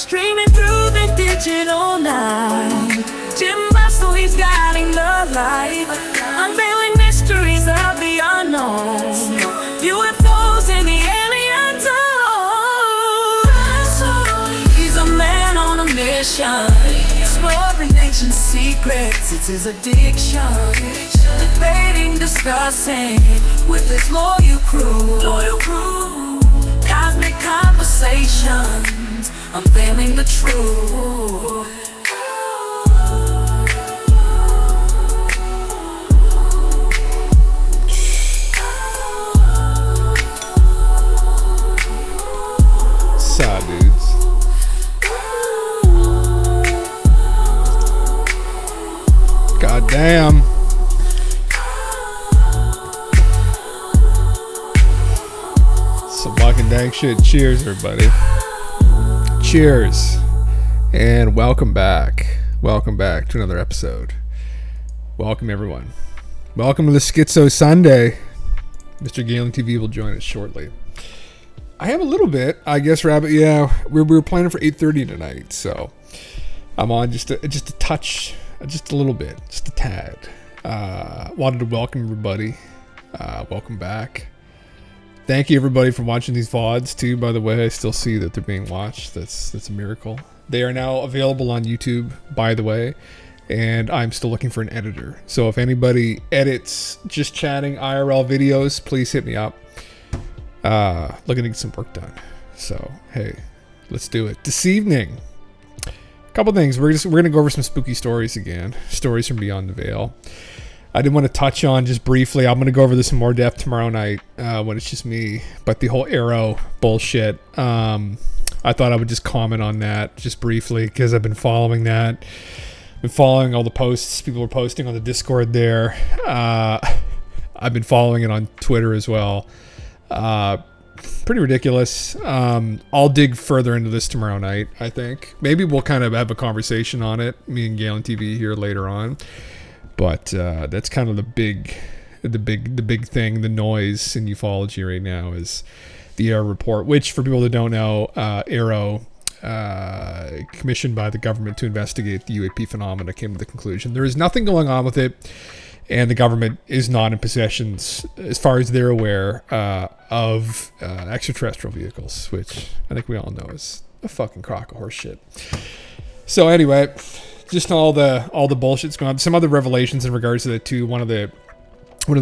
streaming through the digital night. Jim Bustle, he's guiding the light, unveiling mysteries of the unknown, UFOs and the alien zone. He's a man on a mission, exploring ancient secrets, it's his addiction. Debating, discussing with his loyal crew. Cosmic conversations, unveiling the truth. Sad dudes. God damn. Some fucking dang shit. Cheers, everybody. Cheers. And welcome back. Welcome back to another episode. Welcome, everyone. Welcome to the Skiz0 Sunday. Mr. Galentv will join us shortly. I have a little bit, I guess, Rabbit. Yeah, we were planning for 8:30 tonight, so I'm on just a touch, just a little bit, just a tad. Wanted to welcome everybody. Welcome back. Thank you, everybody, for watching these VODs, too. By the way, I still see that they're being watched. That's a miracle. They are now available on YouTube, by the way, and I'm still looking for an editor. So if anybody edits just chatting IRL videos, please hit me up. Looking to get some work done. So, hey, let's do it. This evening, a couple things. We're gonna go over some spooky stories again. Stories from beyond the veil. I did want to touch on just briefly. I'm gonna go over this in more depth tomorrow night when it's just me. But the whole Arrow bullshit. I thought I would just comment on that just briefly because I've been following that. Been following all the posts people are posting on the Discord there. I've been following it on Twitter as well. Pretty ridiculous. I'll dig further into this tomorrow night, I think. Maybe we'll kind of have a conversation on it, me and Galentv here later on. But that's kind of the big thing, the noise in ufology right now is the Arrow report, which for people that don't know, Arrow, commissioned by the government to investigate the UAP phenomena, came to the conclusion there is nothing going on with it. And the government is not in possession, as far as they're aware, of extraterrestrial vehicles, which I think we all know is a fucking crock of horse shit. So anyway, just all the bullshit's going on. Some other revelations in regards to that too. One of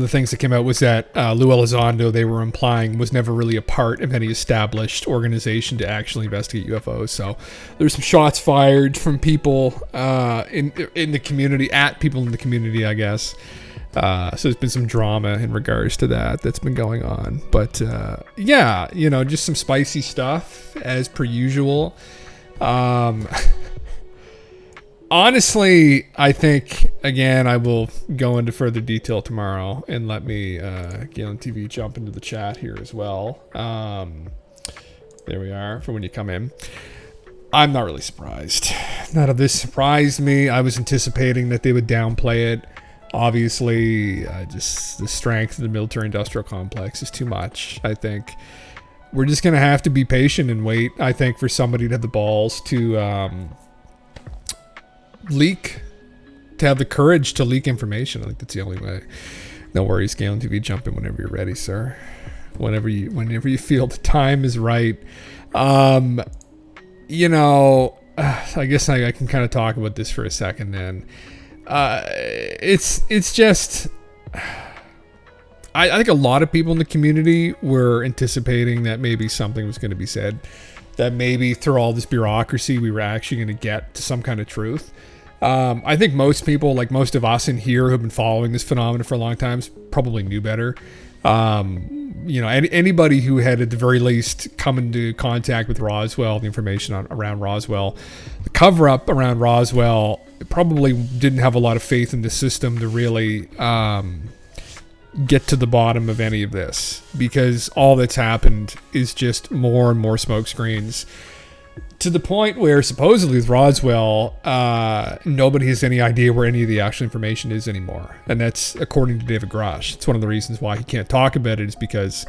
the things that came out was that Lou Elizondo, they were implying, was never really a part of any established organization to actually investigate UFOs. So there's some shots fired from people in the community, at people in the community, I guess. So there's been some drama in regards to that's been going on. But yeah, just some spicy stuff as per usual. Honestly, I think, again, I will go into further detail tomorrow and let me, Galentv, jump into the chat here as well. There we are, for when you come in. I'm not really surprised. None of this surprised me. I was anticipating that they would downplay it. Obviously, just the strength of the military-industrial complex is too much, I think. We're just going to have to be patient and wait, I think, for somebody to have the balls to have the courage to leak information. I think that's the only way. No worries, Galentv, jump in whenever you're ready, sir. Whenever you feel the time is right. I guess I can kind of talk about this for a second then. It's just, I think a lot of people in the community were anticipating that maybe something was going to be said, that maybe through all this bureaucracy we were actually going to get to some kind of truth. I think most people, like most of us in here who've been following this phenomenon for a long time, probably knew better. Anybody who had at the very least come into contact with Roswell, the information around Roswell, the cover-up around Roswell, probably didn't have a lot of faith in the system to really get to the bottom of any of this, because all that's happened is just more and more smokescreens, to the point where supposedly with Roswell, nobody has any idea where any of the actual information is anymore. And that's according to David Grush. It's one of the reasons why he can't talk about it, is because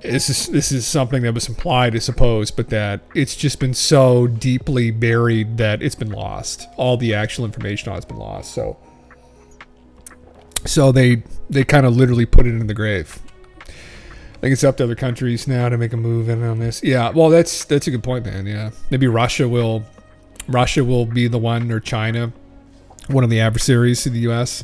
this is something that was implied, I suppose, but that it's just been so deeply buried that it's been lost. All the actual information on it's been lost. So they kind of literally put it in the grave. I think it's up to other countries now to make a move in on this. Yeah, well, that's a good point, man. Yeah, maybe Russia will be the one, or China, one of the adversaries to the U.S.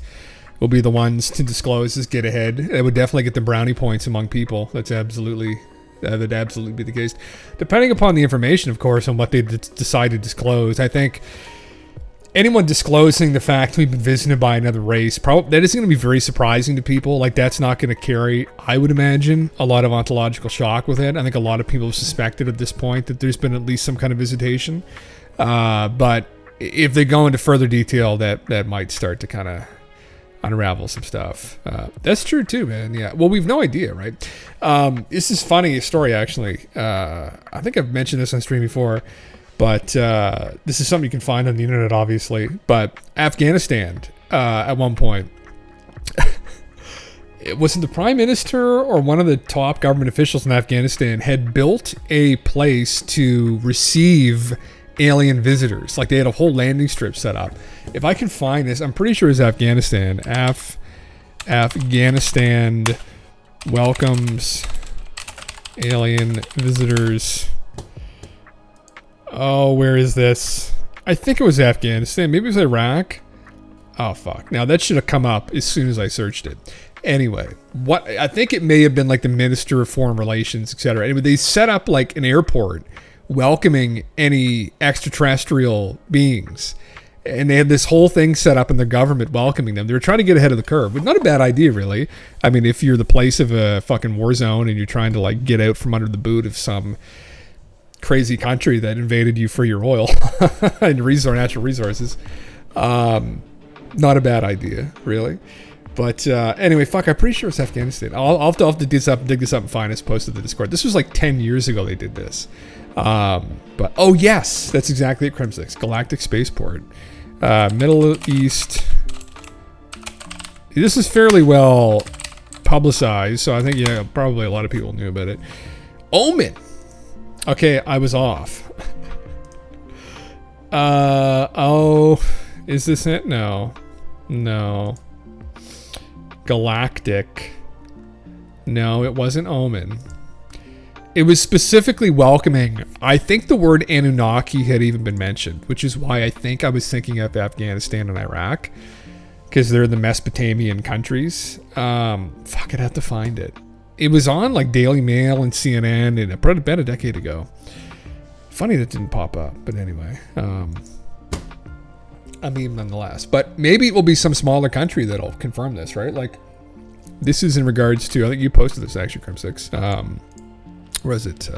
will be the ones to disclose this, get ahead. It would definitely get the brownie points among people. That'd absolutely be the case. Depending upon the information, of course, on what they decide to disclose. I think anyone disclosing the fact we've been visited by another race, that isn't going to be very surprising to people. Like, that's not going to carry, I would imagine, a lot of ontological shock with it. I think a lot of people have suspected at this point that there's been at least some kind of visitation. But if they go into further detail, that might start to kind of unravel some stuff. That's true too, man. Yeah. Well, we've no idea, right? This is funny story, actually. I think I've mentioned this on stream before, but this is something you can find on the internet, obviously. But Afghanistan, at one point, it wasn't the prime minister or one of the top government officials in Afghanistan had built a place to receive alien visitors. Like, they had a whole landing strip set up. If I can find this, I'm pretty sure it's Afghanistan. Afghanistan welcomes alien visitors. Oh, where is this? I think it was Afghanistan. Maybe it was Iraq. Oh, fuck. Now, that should have come up as soon as I searched it. Anyway, I think it may have been like the Minister of Foreign Relations, etc. Anyway, they set up like an airport welcoming any extraterrestrial beings. And they had this whole thing set up in the government welcoming them. They were trying to get ahead of the curve. But not a bad idea, really. I mean, if you're the place of a fucking war zone and you're trying to, like, get out from under the boot of some crazy country that invaded you for your oil and natural resources, not a bad idea, really. But anyway, fuck, I'm pretty sure it's Afghanistan. I'll have to dig this up and find this posted to the Discord. This was like 10 years ago they did this. But, oh yes, that's exactly it, Crimsix. Galactic Spaceport. Middle East. This is fairly well publicized, so I think, yeah, probably a lot of people knew about it. Omen! Okay, I was off. Oh, is this it? No. Galactic. No, it wasn't Omen. It was specifically welcoming. I think the word Anunnaki had even been mentioned, which is why I think I was thinking of Afghanistan and Iraq, because they're the Mesopotamian countries. Fuck, I'd have to find it. It was on like Daily Mail and CNN and about a decade ago. Funny that didn't pop up, but anyway. I mean, nonetheless. But maybe it will be some smaller country that'll confirm this, right? Like, this is in regards to, I think you posted this actually, Crim6. Where is it?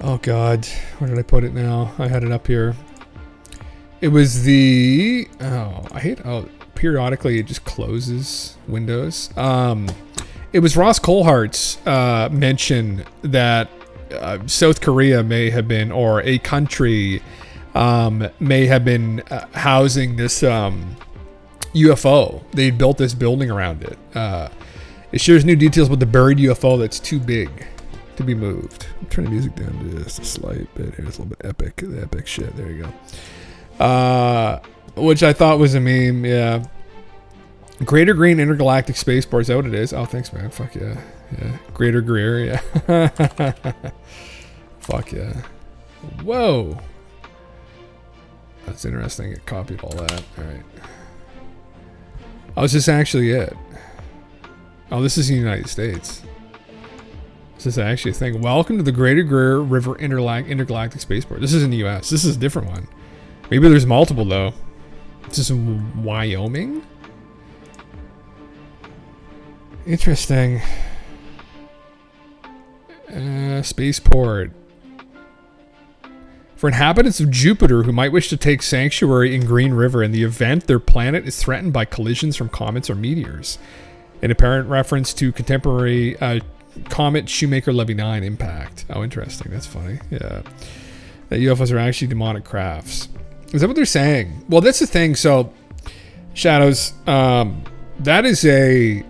Oh God, where did I put it now? I had it up here. It was the, periodically it just closes Windows. It was Ross Coulhart's mention that South Korea may have been, or a country may have been housing this UFO. They built this building around it. It shares new details about the buried UFO that's too big to be moved. I'm turning the music down just a slight bit here. It's a little bit epic. The epic shit. There you go. Which I thought was a meme. Yeah. Greater Green Intergalactic Spaceport. Is that what it is? Oh, thanks, man. Fuck yeah. Yeah. Greater Greer. Yeah. Fuck yeah. Whoa. That's interesting. It copied all that. All right. Oh, is this actually it? Oh, this is the United States. This is actually a thing. Welcome to the Greater Greer River Intergalactic Spaceport. This is in the U.S. This is a different one. Maybe there's multiple, though. This is in Wyoming? Interesting. Spaceport. For inhabitants of Jupiter who might wish to take sanctuary in Green River in the event their planet is threatened by collisions from comets or meteors. An apparent reference to contemporary comet Shoemaker-Levy 9 impact. Oh, interesting. That's funny. Yeah. That UFOs are actually demonic crafts. Is that what they're saying? Well, that's the thing. So, Shadows, that is a...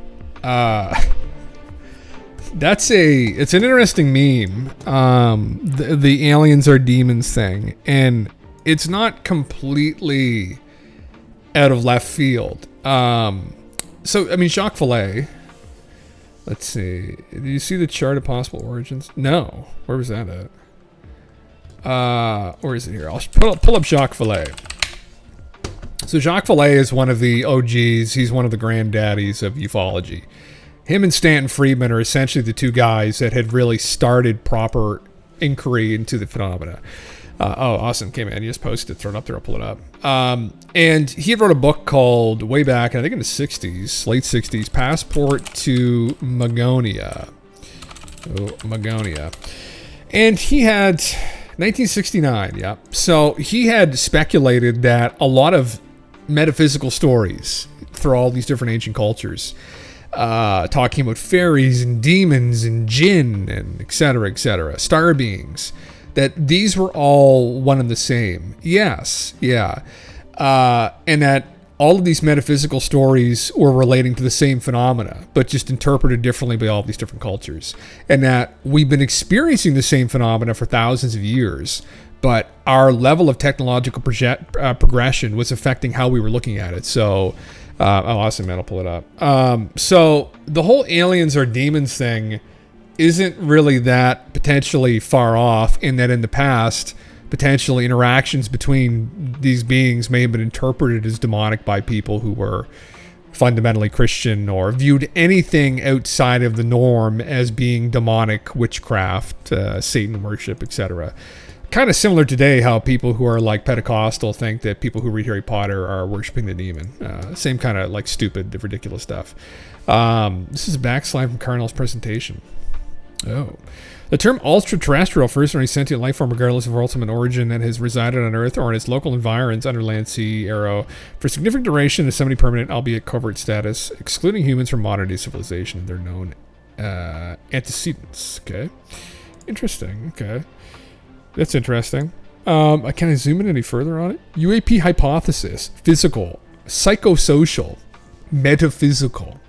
It's an interesting meme. The aliens are demons thing, and it's not completely out of left field. So I mean, Jacques Vallée. Let's see. Did you see the chart of possible origins? No. Where was that at? Or is it here? I'll pull up Jacques Vallée. So Jacques Vallée is one of the OGs. He's one of the granddaddies of ufology. Him and Stanton Friedman are essentially the two guys that had really started proper inquiry into the phenomena. Awesome. Okay, man, you just posted it. Throw it up there. I'll pull it up. And he wrote a book called, way back, I think in the 60s, late 60s, Passport to Magonia. Magonia. And he had 1969, yeah. So he had speculated that a lot of metaphysical stories through all these different ancient cultures, talking about fairies and demons and jinn and et cetera, star beings, that these were all one and the same. Yes, yeah. And that all of these metaphysical stories were relating to the same phenomena, but just interpreted differently by all these different cultures. And that we've been experiencing the same phenomena for thousands of years, but our level of technological progression was affecting how we were looking at it. So, awesome, man, I'll pull it up. So the whole aliens or demons thing isn't really that potentially far off, in that in the past, potentially interactions between these beings may have been interpreted as demonic by people who were fundamentally Christian, or viewed anything outside of the norm as being demonic, witchcraft, Satan worship, etc. Kind of similar today, how people who are like Pentecostal think that people who read Harry Potter are worshiping the demon. Same kind of like stupid, ridiculous stuff. This is a backslide from Carnell's presentation. Oh. The term ultra-terrestrial refers to any sentient life form, regardless of ultimate origin, that has resided on Earth or in its local environs, under land, sea, arrow, for significant duration and semi-permanent, albeit covert status, excluding humans from modern-day civilization and their known antecedents. Okay. Interesting. Okay. That's interesting. Can I zoom in any further on it? UAP hypothesis. Physical. Psychosocial. Metaphysical.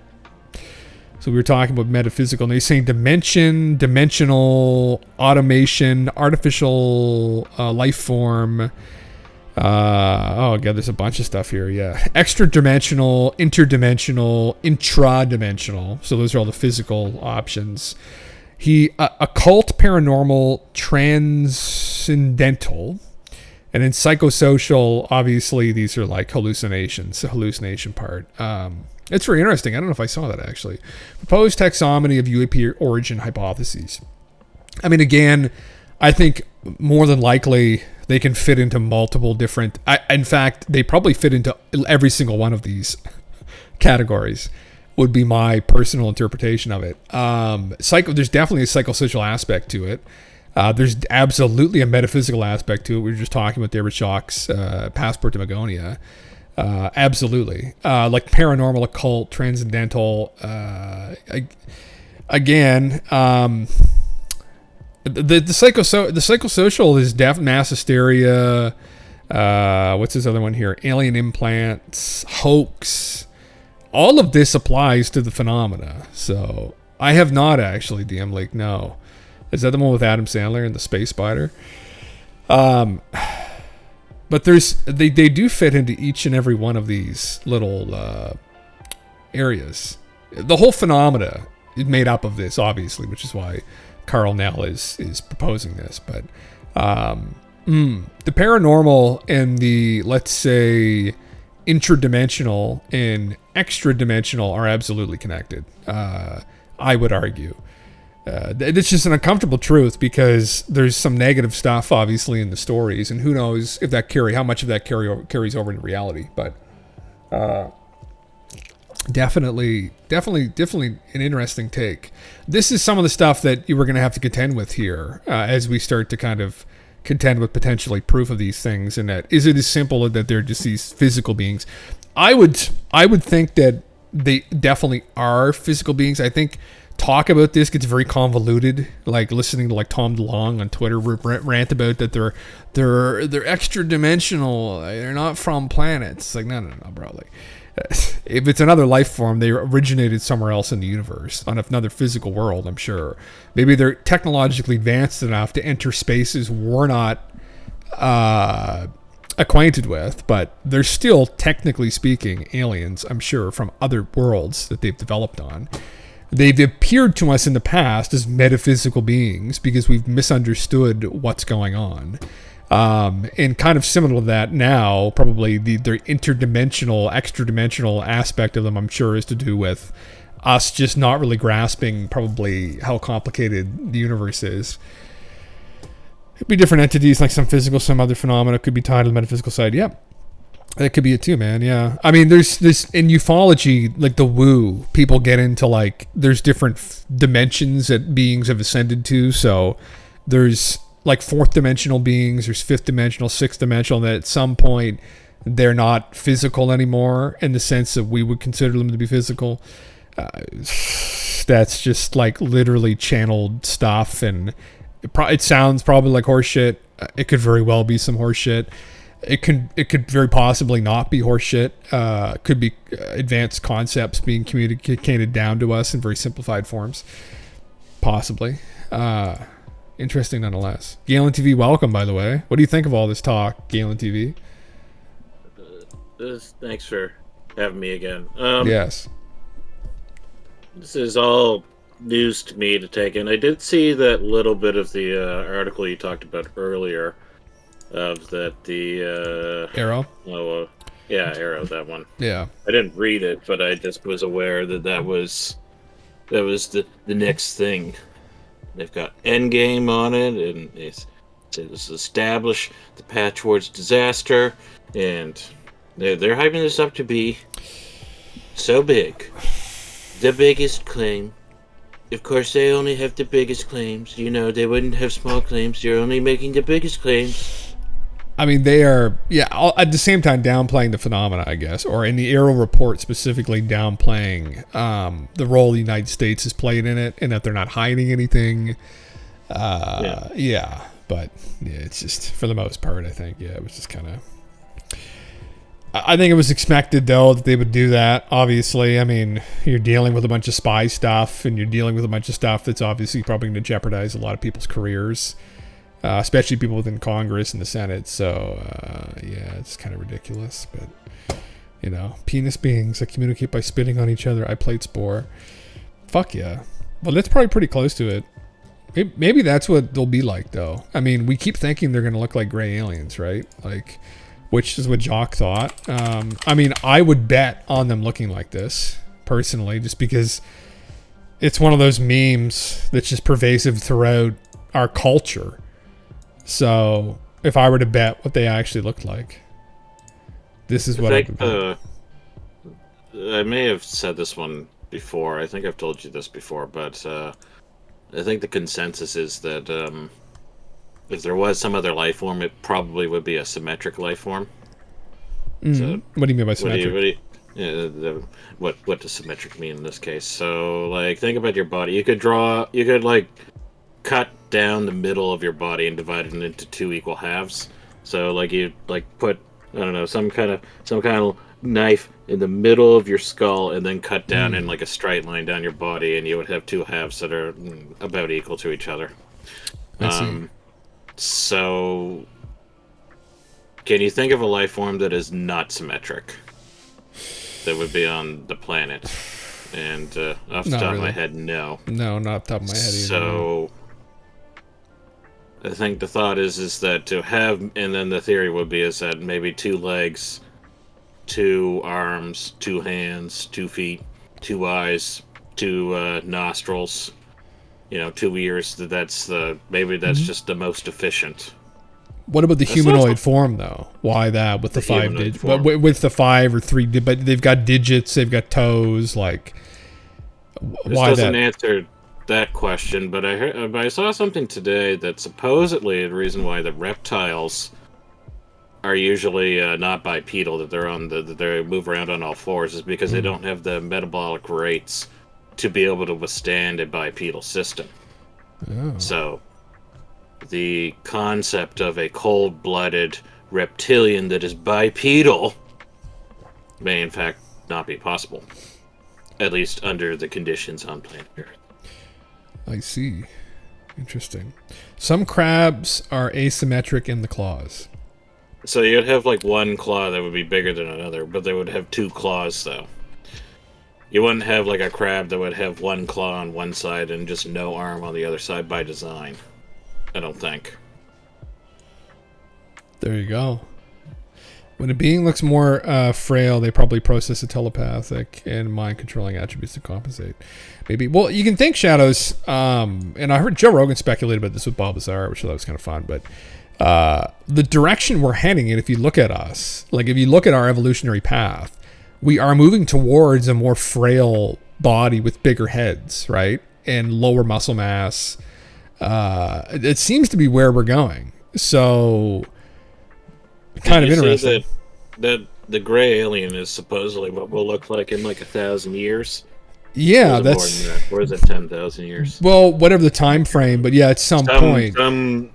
So we were talking about metaphysical, and they're saying dimension, dimensional, automation, artificial life form. Oh, God, there's a bunch of stuff here, yeah. Extra-dimensional, interdimensional, intra-dimensional. So those are all the physical options. Occult, paranormal, transcendental. And then psychosocial, obviously, these are like hallucinations, the hallucination part. It's very interesting. I don't know if I saw that, actually. Proposed taxonomy of UAP origin hypotheses. I mean, again, I think more than likely they can fit into multiple different... in fact, they probably fit into every single one of these categories, would be my personal interpretation of it. There's definitely a psychosocial aspect to it. There's absolutely a metaphysical aspect to it. We were just talking about David Schock's Passport to Magonia. Absolutely. Like paranormal, occult, transcendental. Again, the psychosocial is mass hysteria. What's this other one here? Alien implants, hoax. All of this applies to the phenomena. So I have not actually, DM Leak. No. Is that the one with Adam Sandler and the space spider? But they do fit into each and every one of these little areas. The whole phenomena is made up of this, obviously, which is why Carl Nell is proposing this. But the paranormal and the, let's say, interdimensional and extra-dimensional are absolutely connected. I would argue. It's just an uncomfortable truth, because there's some negative stuff obviously in the stories, and who knows if how much of that carries over into reality. But definitely an interesting take. This is some of the stuff that you were going to have to contend with here as we start to kind of contend with potentially proof of these things. And that, is it as simple that they're just these physical beings? I would think that they definitely are physical beings. I think talk about this gets very convoluted, like listening to like Tom DeLonge on Twitter rant about that they're extra dimensional, they're not from planets. Like no, bro, like If it's another life form, they originated somewhere else in the universe, on another physical world, I'm sure. Maybe they're technologically advanced enough to enter spaces we're not acquainted with, but they're still, technically speaking, aliens, I'm sure, from other worlds that they've developed on. They've appeared to us in the past as metaphysical beings because we've misunderstood what's going on. And kind of similar to that now, probably their interdimensional, extra-dimensional aspect of them, I'm sure, is to do with us just not really grasping probably how complicated the universe is. It could be different entities, like some physical, some other phenomena could be tied to the metaphysical side. Yeah, that could be it too, man. Yeah, I mean, there's this in ufology, like the woo, people get into like there's different dimensions that beings have ascended to. So there's like fourth dimensional beings, there's fifth dimensional, sixth dimensional. That at some point they're not physical anymore in the sense that we would consider them to be physical. That's just like literally channeled stuff, and it sounds probably like horse shit. It could very well be some horse shit. It could very possibly not be horse shit. Could be advanced concepts being communicated down to us in very simplified forms. Possibly. Interesting nonetheless. Galentv, welcome, by the way. What do you think of all this talk, Galentv? Thanks for having me again. Yes. This is all news to me to take in. I did see that little bit of the article you talked about earlier, of that the Arrow. Yeah, Arrow, that one. Yeah. I didn't read it, but I just was aware that was the next thing. They've got Endgame on it, and they say this establish the path towards disaster, and they're hyping this up to be so big, the biggest claim. Of course, they only have the biggest claims. You know, they wouldn't have small claims. They're only making the biggest claims. I mean, they are, at the same time downplaying the phenomena, I guess, or in the Arrow report specifically downplaying the role the United States has played in it, and that they're not hiding anything. But it's just, for the most part, I think, it was just kind of... I think it was expected, though, that they would do that, obviously. I mean, you're dealing with a bunch of spy stuff, and you're dealing with a bunch of stuff that's obviously probably going to jeopardize a lot of people's careers, especially people within Congress and the Senate. So, it's kind of ridiculous. But, penis beings that communicate by spitting on each other. I played Spore. Fuck yeah. Well, that's probably pretty close to it. Maybe that's what they'll be like, though. I mean, we keep thinking they're going to look like gray aliens, right? Like... which is what Jock thought. I mean, I would bet on them looking like this, personally, just because it's one of those memes that's just pervasive throughout our culture. So, if I were to bet what they actually looked like, this is what I would bet. I may have said this one before. I think I've told you this before, but I think the consensus is that... if there was some other life form, it probably would be a symmetric life form. So, what do you mean by symmetric? What does symmetric mean in this case? So, like, think about your body. You could cut down the middle of your body and divide it into two equal halves. So, like, you put, I don't know, some kind of knife in the middle of your skull, and then cut down in like a straight line down your body, and you would have two halves that are about equal to each other. I see. So, can you think of a life form that is not symmetric? That would be on the planet? And off the top of my head, no. No, not off the top of my head either. So, I think the thought is that to have, and then the theory would be is that maybe 2 legs, 2 arms, 2 hands, 2 feet, 2 eyes, 2 nostrils, 2 ears. That's just the most efficient. What about the humanoid form, though? Why that with the 5 digits? With the 5 or 3, but they've got digits, they've got toes. Like, why that? This doesn't answer that question, but I saw something today that supposedly the reason why the reptiles are usually not bipedal, that they move around on all fours, is because they don't have the metabolic rates to be able to withstand a bipedal system. Oh. So, the concept of a cold-blooded reptilian that is bipedal may in fact not be possible, at least under the conditions on planet Earth. I see. Interesting. Some crabs are asymmetric in the claws. So you'd have like one claw that would be bigger than another, but they would have two claws though. You wouldn't have like a crab that would have one claw on one side and just no arm on the other side by design. I don't think. There you go. When a being looks more frail, they probably process the telepathic and mind-controlling attributes to compensate. Maybe. Well, you can think, Shadows, and I heard Joe Rogan speculate about this with Bob Lazar, which I thought was kind of fun, but the direction we're heading in, if you look at us, like if you look at our evolutionary path, we are moving towards a more frail body with bigger heads, right? And lower muscle mass. It seems to be where we're going. So... kind of interesting. That the gray alien is supposedly what we'll look like in like 1,000 years. Yeah, that's more than that. Or is it 10,000 years? Well, whatever the time frame, but yeah, at some point,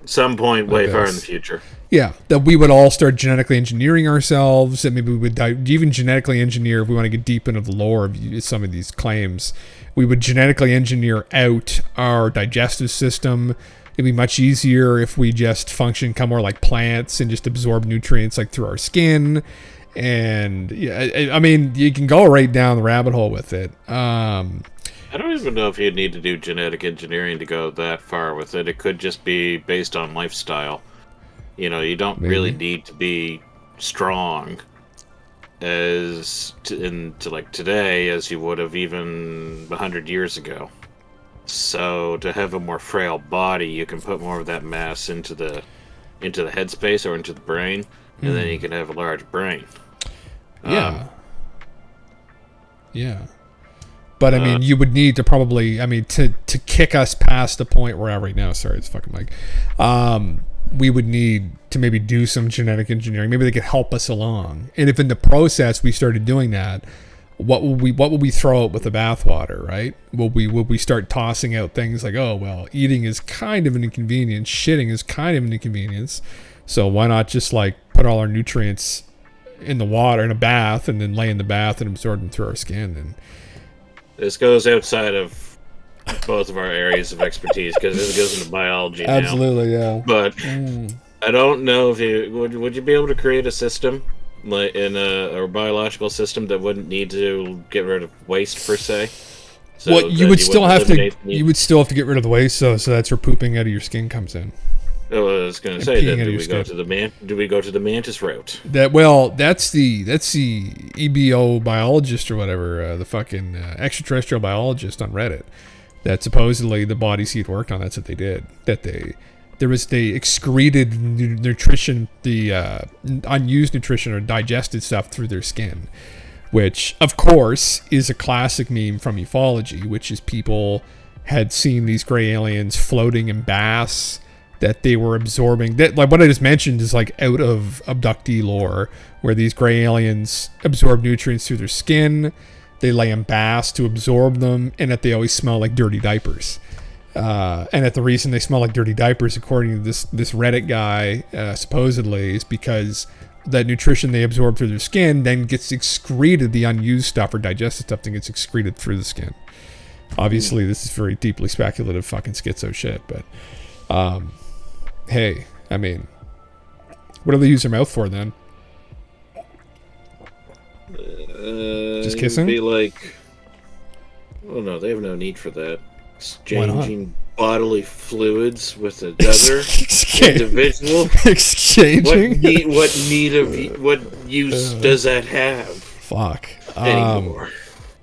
some point way far in the future. Yeah, that we would all start genetically engineering ourselves, and maybe we would even genetically engineer. If we want to get deep into the lore of some of these claims, we would genetically engineer out our digestive system. It'd be much easier if we just function kind of more like plants and just absorb nutrients like through our skin. And yeah, I mean, you can go right down the rabbit hole with it. I don't even know if you'd need to do genetic engineering to go that far with it. It could just be based on lifestyle. You know, you don't really need to be strong into like today as you would have even 100 years ago. So to have a more frail body, you can put more of that mass into the headspace or into the brain, and then you can have a large brain. Yeah. Yeah. But I mean, you would need to probably, I mean, to kick us past the point we're at right now. Sorry, it's fucking Mike. We would need to maybe do some genetic engineering. Maybe they could help us along. And if in the process we started doing that, what will we throw out with the bathwater, right? Will we start tossing out things like, oh well, eating is kind of an inconvenience, shitting is kind of an inconvenience, so why not just like put all our nutrients in the water in a bath and then lay in the bath and absorb them through our skin? And this goes outside of both of our areas of expertise because this goes into biology. Absolutely, now. Yeah. But I don't know if you would you be able to create a system like in a biological system that wouldn't need to get rid of waste per se. So well, you would still have to get rid of the waste, so that's where pooping out of your skin comes in. I was going to say that do we go to the mantis route? That's the EBO biologist or whatever, the fucking extraterrestrial biologist on Reddit. That supposedly the bodies he'd worked on, that's what they did. They excreted nutrition, the unused nutrition or digested stuff through their skin, which of course is a classic meme from ufology, which is people had seen these gray aliens floating in baths that they were absorbing. That, like what I just mentioned, is like out of abductee lore, where these gray aliens absorb nutrients through their skin, they lay in baths to absorb them, and that they always smell like dirty diapers. And that the reason they smell like dirty diapers, according to this Reddit guy, supposedly, is because that nutrition they absorb through their skin then gets excreted, the unused stuff or digested stuff then gets excreted through the skin. Obviously, this is very deeply speculative fucking schizo shit, but hey, I mean, what do they use their mouth for then? Just kissing? Be like, oh no, they have no need for that. Exchanging bodily fluids with another individual. Exchanging. What use does that have? Fuck. Anymore.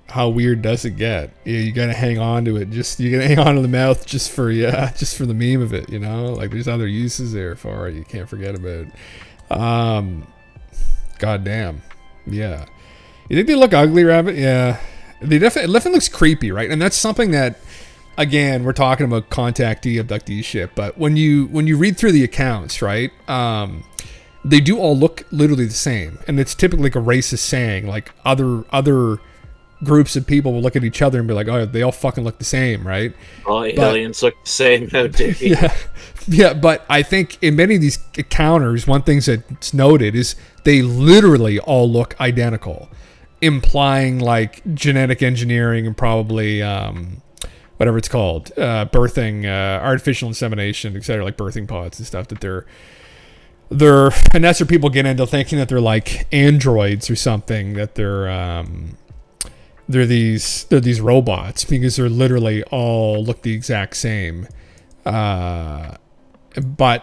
How weird does it get? Yeah, you gotta hang on to it. You gotta hang on to the mouth just for the meme of it. You know, like there's other uses there for it. You can't forget about it. Goddamn. Yeah. You think they look ugly, Rabbit? Yeah. It definitely looks creepy, right? And that's something that, again, we're talking about contactee, abductee shit, but when you read through the accounts, right, they do all look literally the same, and it's typically like a racist saying. Like other groups of people will look at each other and be like, "Oh, they all fucking look the same, right?" All aliens look the same. How dare you? Yeah. But I think in many of these encounters, one thing that's noted is they literally all look identical. implying like genetic engineering and probably whatever it's called, birthing, artificial insemination, etc., like birthing pods and stuff, that they're and that's where people get into thinking that they're like androids or something, that they're these robots, because they're literally all look the exact same. But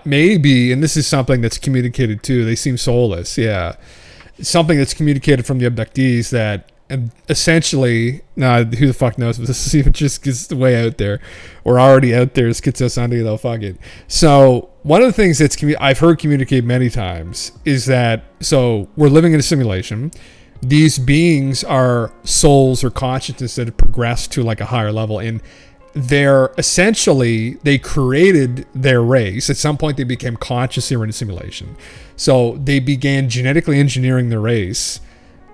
maybe, and this is something that's communicated too, they seem soulless, yeah. Something that's communicated from the abductees that essentially, who the fuck knows if this is even just gets way out there. We're already out there, Skiz0 Sunday, though, fuck it. So one of the things that's I've heard communicate many times is that, so we're living in a simulation. These beings are souls or consciousness that have progressed to like a higher level, and they're essentially, they created their race. At some point they became conscious here in a simulation. So they began genetically engineering their race,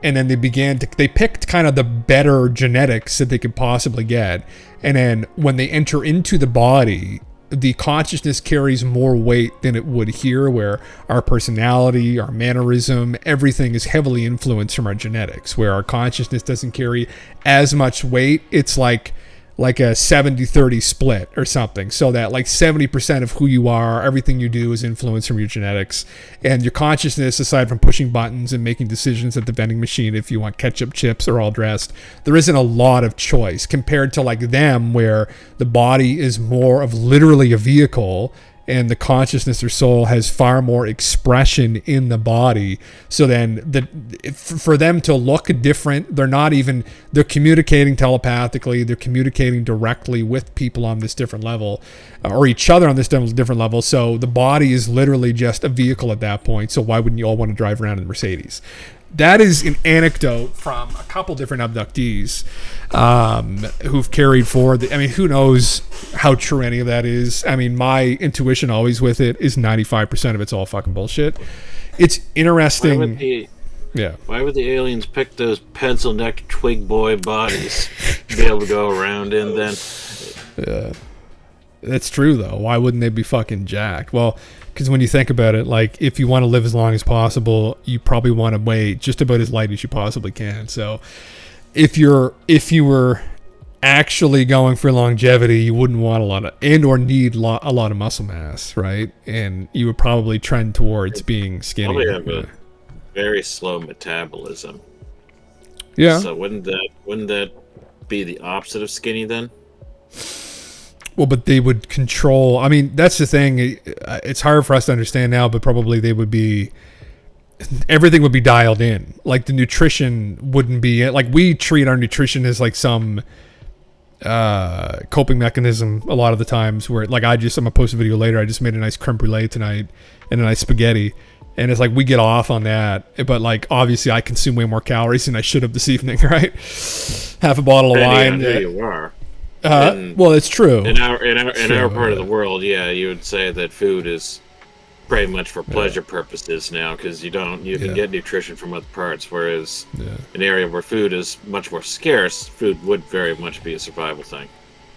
and then they picked kind of the better genetics that they could possibly get. And then when they enter into the body, the consciousness carries more weight than it would here, where our personality, our mannerism, everything is heavily influenced from our genetics, where our consciousness doesn't carry as much weight. It's like a 70-30 split or something, so that like 70% of who you are, everything you do, is influenced from your genetics, and your consciousness, aside from pushing buttons and making decisions at the vending machine if you want ketchup chips or all dressed, there isn't a lot of choice compared to like them, where the body is more of literally a vehicle, and the consciousness or soul has far more expression in the body. So then for them to look different, they're communicating telepathically, they're communicating directly with people on this different level, or each other on this different level. So the body is literally just a vehicle at that point. So why wouldn't you all want to drive around in a Mercedes? That is an anecdote from a couple different abductees who've carried forward. Who knows how true any of that is? I mean, my intuition always with it is 95% of it's all fucking bullshit. It's interesting. Why would the aliens pick those pencil-necked twig boy bodies to be able to go around in then? Yeah. That's true, though. Why wouldn't they be fucking jacked? Well, because when you think about it, like, if you want to live as long as possible, you probably want to weigh just about as light as you possibly can. So if you were actually going for longevity, you wouldn't want a lot of, or need a lot of muscle mass, right? And you would probably trend towards being skinny. Probably have a very slow metabolism. Yeah. So wouldn't that be the opposite of skinny then? Well, but they would control. I mean, that's the thing. It's hard for us to understand now, but probably everything would be dialed in. Like the nutrition wouldn't be, like we treat our nutrition as like some coping mechanism a lot of the times, where like I'm gonna post a video later. I just made a nice creme brulee tonight and a nice spaghetti. And it's like we get off on that, but like obviously I consume way more calories than I should have this evening, right? Half a bottle of wine. You are. Well, it's true. In our part of the world, yeah, you would say that food is pretty much for pleasure purposes now, because you can get nutrition from other parts, whereas an area where food is much more scarce, food would very much be a survival thing.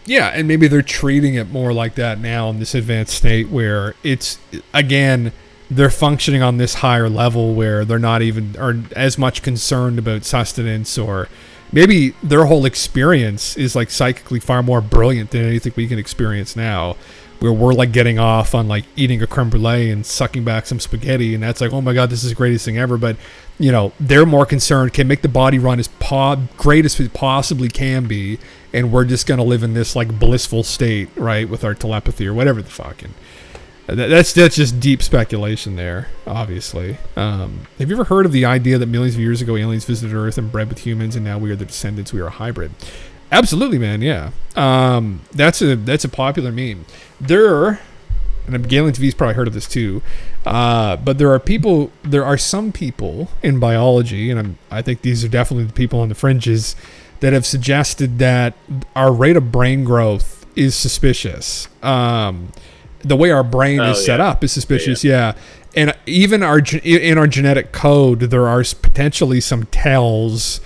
Yeah, and maybe they're treating it more like that now in this advanced state, where it's, again, they're functioning on this higher level where they're not even are as much concerned about sustenance, or maybe their whole experience is like psychically far more brilliant than anything we can experience now, where we're like getting off on like eating a creme brulee and sucking back some spaghetti, and that's like, oh my god, this is the greatest thing ever. But they're more concerned, can make the body run as great as it possibly can be, and we're just gonna live in this like blissful state, right, with our telepathy or whatever the fucking. That's just deep speculation there, obviously. Have you ever heard of the idea that millions of years ago aliens visited Earth and bred with humans, and now we are the descendants, we are a hybrid? Absolutely, man, yeah. That's a popular meme. And Galentv probably heard of this too, but there are some people in biology, and I think these are definitely the people on the fringes, that have suggested that our rate of brain growth is suspicious. The way our brain is set up is suspicious, and even in our genetic code, there are potentially some tells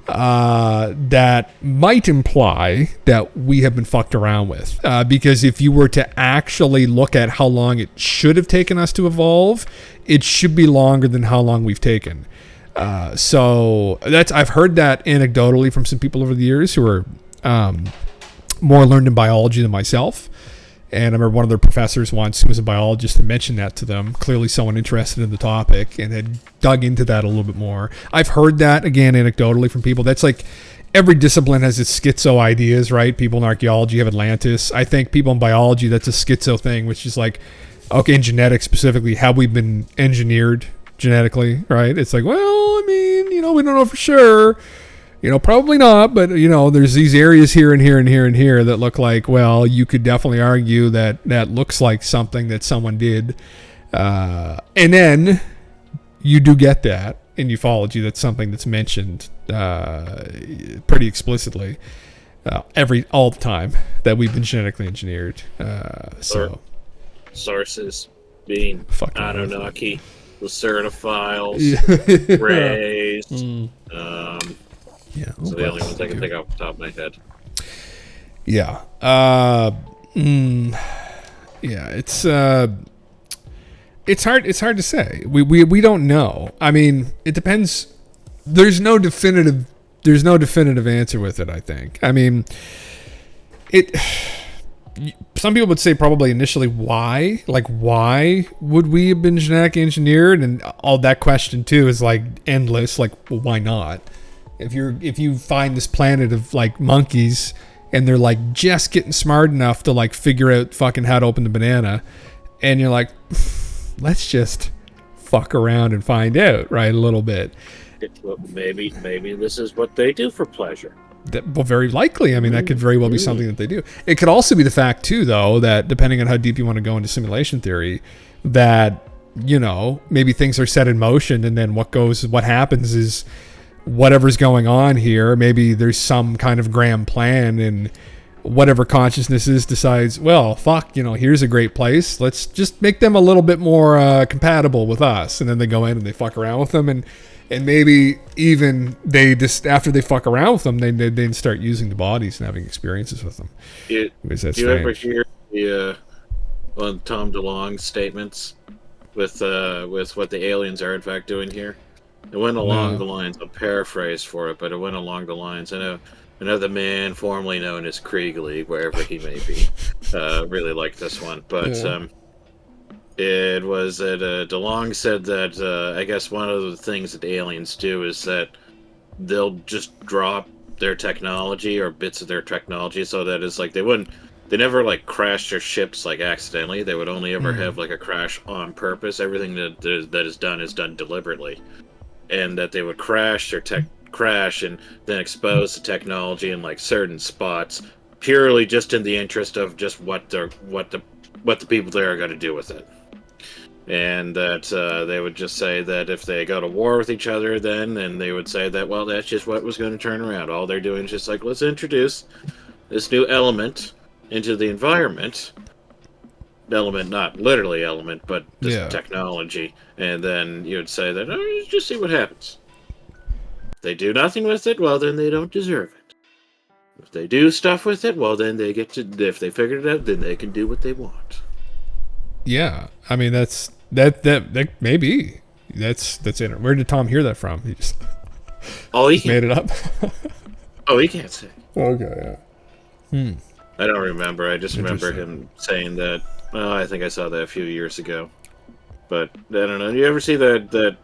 that might imply that we have been fucked around with. Because if you were to actually look at how long it should have taken us to evolve, it should be longer than how long we've taken. So I've heard that anecdotally from some people over the years who are more learned in biology than myself. And I remember one of their professors once, who was a biologist, to mention that to them. Clearly someone interested in the topic and had dug into that a little bit more. I've heard that, again, anecdotally from people. That's like every discipline has its schizo ideas, right? People in archaeology have Atlantis. I think people in biology, that's a schizo thing, which is like, okay, in genetics specifically, how we've been engineered genetically, right? It's like, well, I mean, we don't know for sure. Probably not, but, there's these areas here and here and here and here that look like, well, you could definitely argue that looks like something that someone did. And then you do get that in ufology. That's something that's mentioned pretty explicitly all the time, that we've been genetically engineered. Sources being fucking Anunnaki, the Certiphiles, Rays. Yeah, so the only ones I can think off the top of my head. Yeah. Yeah, it's hard to say. We don't know. I mean, it depends. There's no definitive answer with it, I think. I mean, some people would say probably initially why? Like, why would we have been genetically engineered? And all that question too is like endless. Like, well, why not? If you find this planet of like monkeys and they're like just getting smart enough to like figure out fucking how to open the banana, and you're like, let's just fuck around and find out, right? A little bit. Maybe this is what they do for pleasure. Well, very likely. I mean, that could very well be something that they do. It could also be the fact too, though, that depending on how deep you want to go into simulation theory, that maybe things are set in motion, and then what happens is, whatever's going on here, maybe there's some kind of grand plan, and whatever consciousness is decides, well, fuck, here's a great place. Let's just make them a little bit more compatible with us. And then they go in and they fuck around with them, and maybe even they just, after they fuck around with them, they start using the bodies and having experiences with them. Do you ever hear one of Tom DeLonge's statements with what the aliens are in fact doing here? It went along the lines, I'll paraphrase for it, but it went along the lines. I know another man formerly known as Kriegly, wherever he may be, really liked this one. But it was that DeLonge said that I guess one of the things that the aliens do is that they'll just drop their technology or bits of their technology, so that it's like they never like crash their ships like accidentally. They would only ever have like a crash on purpose. Everything that is done deliberately. And that they would crash and then expose the technology in like certain spots, purely just in the interest of just what the people there are going to do with it. And that they would just say that if they go to war with each other, then they would say that, well, that's just what was going to turn around. All they're doing is just like, let's introduce this new element into the environment. Element, not literally element, but just technology. And then you would say that, oh, just see what happens. If they do nothing with it, well, then they don't deserve it. If they do stuff with it, well, then they get to, if they figured it out, then they can do what they want. Yeah. I mean, that maybe. That's it. Where did Tom hear that from? He just made it up? He can't say. Okay, yeah. I don't remember. I just remember him saying that. I think I saw that a few years ago, but I don't know. You ever see the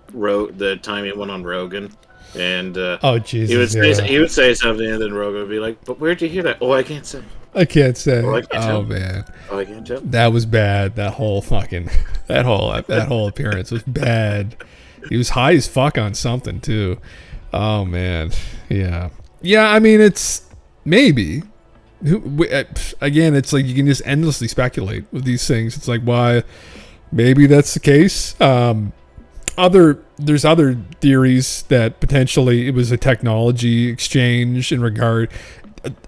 time he went on Rogan, and oh Jesus, he would say something, and then Rogan would be like, "But where'd you hear that?" Oh, I can't say. I can't say. Oh, I can't tell. Man. Oh, I can't tell. That was bad. That whole appearance was bad. He was high as fuck on something too. Oh man, yeah. I mean, it's maybe. Again, it's like you can just endlessly speculate with these things. It's like, why? Maybe that's the case. There's other theories that potentially it was a technology exchange in regard.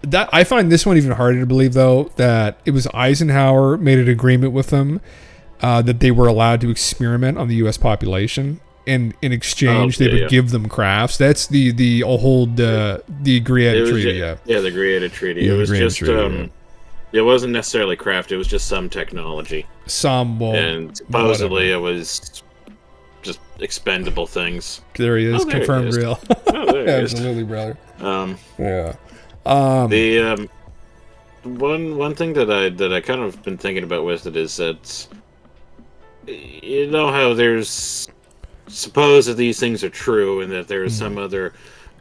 That I find this one even harder to believe, though, that it was Eisenhower made an agreement with them that they were allowed to experiment on the U.S. population. And in exchange, they would give them crafts. That's the old the Galentv Treaty. Yeah, the Galentv Treaty. It was just it wasn't necessarily craft. It was just some technology. And supposedly it was just expendable things. There he is, Oh, there he confirmed is. real. Oh, there he is. Absolutely, brother. Yeah. The one thing that I kind of been thinking about with it is that, you know how there's, suppose that these things are true and that there is some other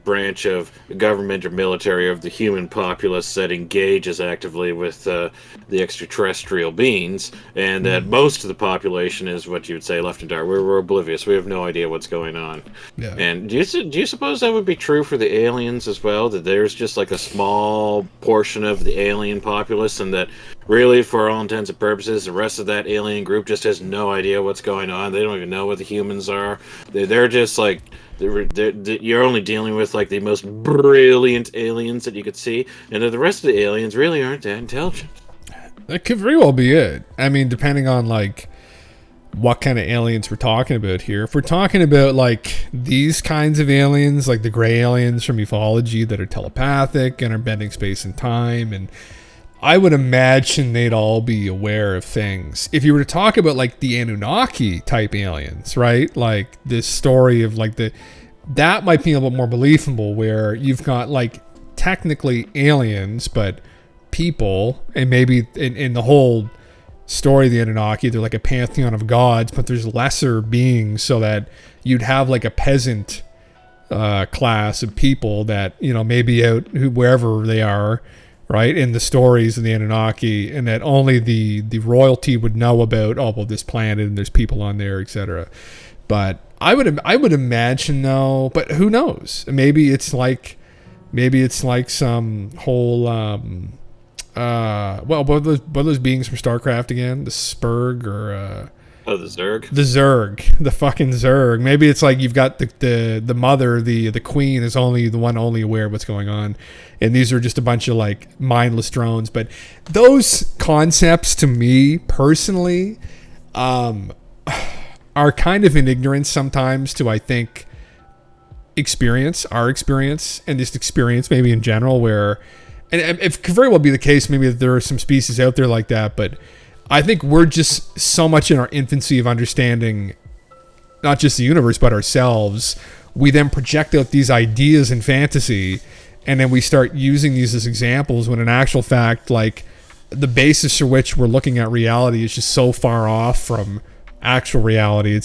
branch of government or military of the human populace that engages actively with the extraterrestrial beings, and that most of the population is what you would say left in dark. We're oblivious. We have no idea what's going on. Yeah. And do you suppose that would be true for the aliens as well? That there's just like a small portion of the alien populace, and that really, for all intents and purposes, the rest of that alien group just has no idea what's going on. They don't even know what the humans are. They're just like, you're only dealing with like the most brilliant aliens that you could see, and that the rest of the aliens really aren't that intelligent. That could very well be it. I mean, depending on like what kind of aliens we're talking about here. If we're talking about like these kinds of aliens, like the gray aliens from ufology that are telepathic and are bending space and time, and I would imagine they'd all be aware of things. If you were to talk about like the Anunnaki type aliens, right? Like this story of like that might be a little more believable, where you've got like technically aliens, but people, and maybe in the whole story of the Anunnaki, they're like a pantheon of gods, but there's lesser beings, so that you'd have like a peasant class of people that, you know, maybe out wherever they are, right, in the stories of the Anunnaki, and that only the royalty would know about, oh, well, this planet and there's people on there, etc. But I would imagine, though, but who knows? Maybe it's like some whole what are those beings from StarCraft again? The Spurg or the Zerg? The Zerg. The fucking Zerg. Maybe it's like you've got the mother, the queen is only the one only aware of what's going on. And these are just a bunch of like mindless drones. But those concepts, to me personally, are kind of in ignorance sometimes to, I think, our experience, and just experience maybe in general, where, and it could very well be the case, maybe that there are some species out there like that, but I think we're just so much in our infancy of understanding not just the universe, but ourselves. We then project out these ideas in fantasy, and then we start using these as examples, when in actual fact, like, the basis for which we're looking at reality is just so far off from actual reality.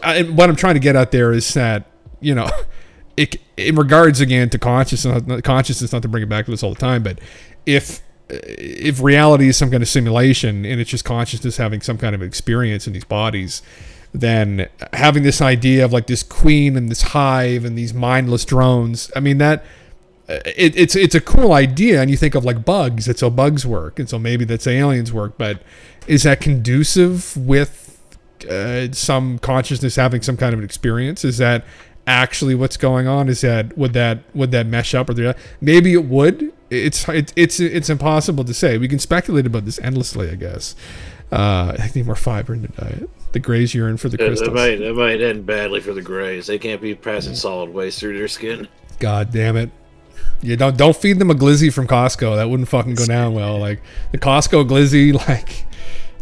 And what I'm trying to get at there is that, you know, in regards again to consciousness, not to bring it back to this all the time, but if reality is some kind of simulation and it's just consciousness having some kind of experience in these bodies, then having this idea of like this queen and this hive and these mindless drones, I mean, that it's a cool idea, and you think of like bugs. That's how bugs work, and so maybe that's how aliens work. But is that conducive with some consciousness having some kind of an experience? Is that actually what's going on? Would that mesh up? Or maybe it would. It's impossible to say. We can speculate about this endlessly, I guess. I need more fiber in the diet. The Greys urine for the crystals. It might end badly for the Greys. They can't be passing solid waste through their skin. God damn it. You don't feed them a glizzy from Costco. That wouldn't fucking go down well. Like the Costco glizzy, like,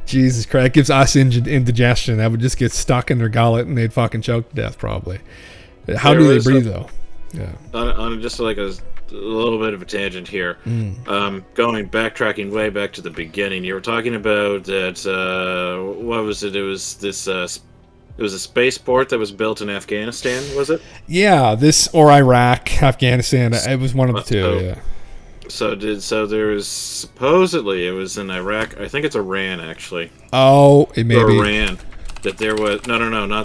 Jesus Christ, it gives us indigestion. That would just get stuck in their gullet and they'd fucking choke to death probably. How do they breathe though? Yeah. On just like a little bit of a tangent here. Backtracking way back to the beginning, you were talking about that. What was it? It was this. It was a spaceport that was built in Afghanistan, was it? Yeah, or Iraq, Afghanistan. It was one of the two. Yeah. So there was supposedly it was in Iraq. I think it's Iran actually. Oh, it may be Iran. That there was not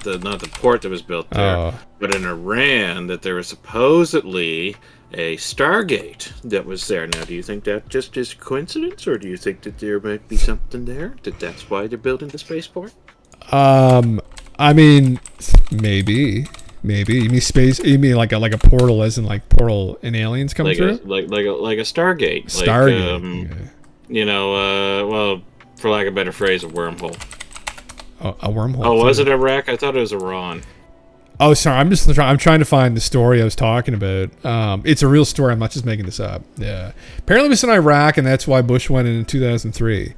the port that was built there, but in Iran that there was supposedly a Stargate that was there. Now, do you think that just is coincidence, or do you think that there might be something there? That's why they're building the spaceport? I mean, maybe. You mean space? You mean like a portal, as in like portal and aliens come through? Like a Stargate. Stargate. Yeah. You know, well, for lack of a better phrase, a wormhole. Oh, a wormhole. Oh, was it Iraq? I thought it was Iran. Oh, sorry. I'm trying to find the story I was talking about. It's a real story. I'm not just making this up. Yeah. Apparently it was in Iraq, and that's why Bush went in 2003.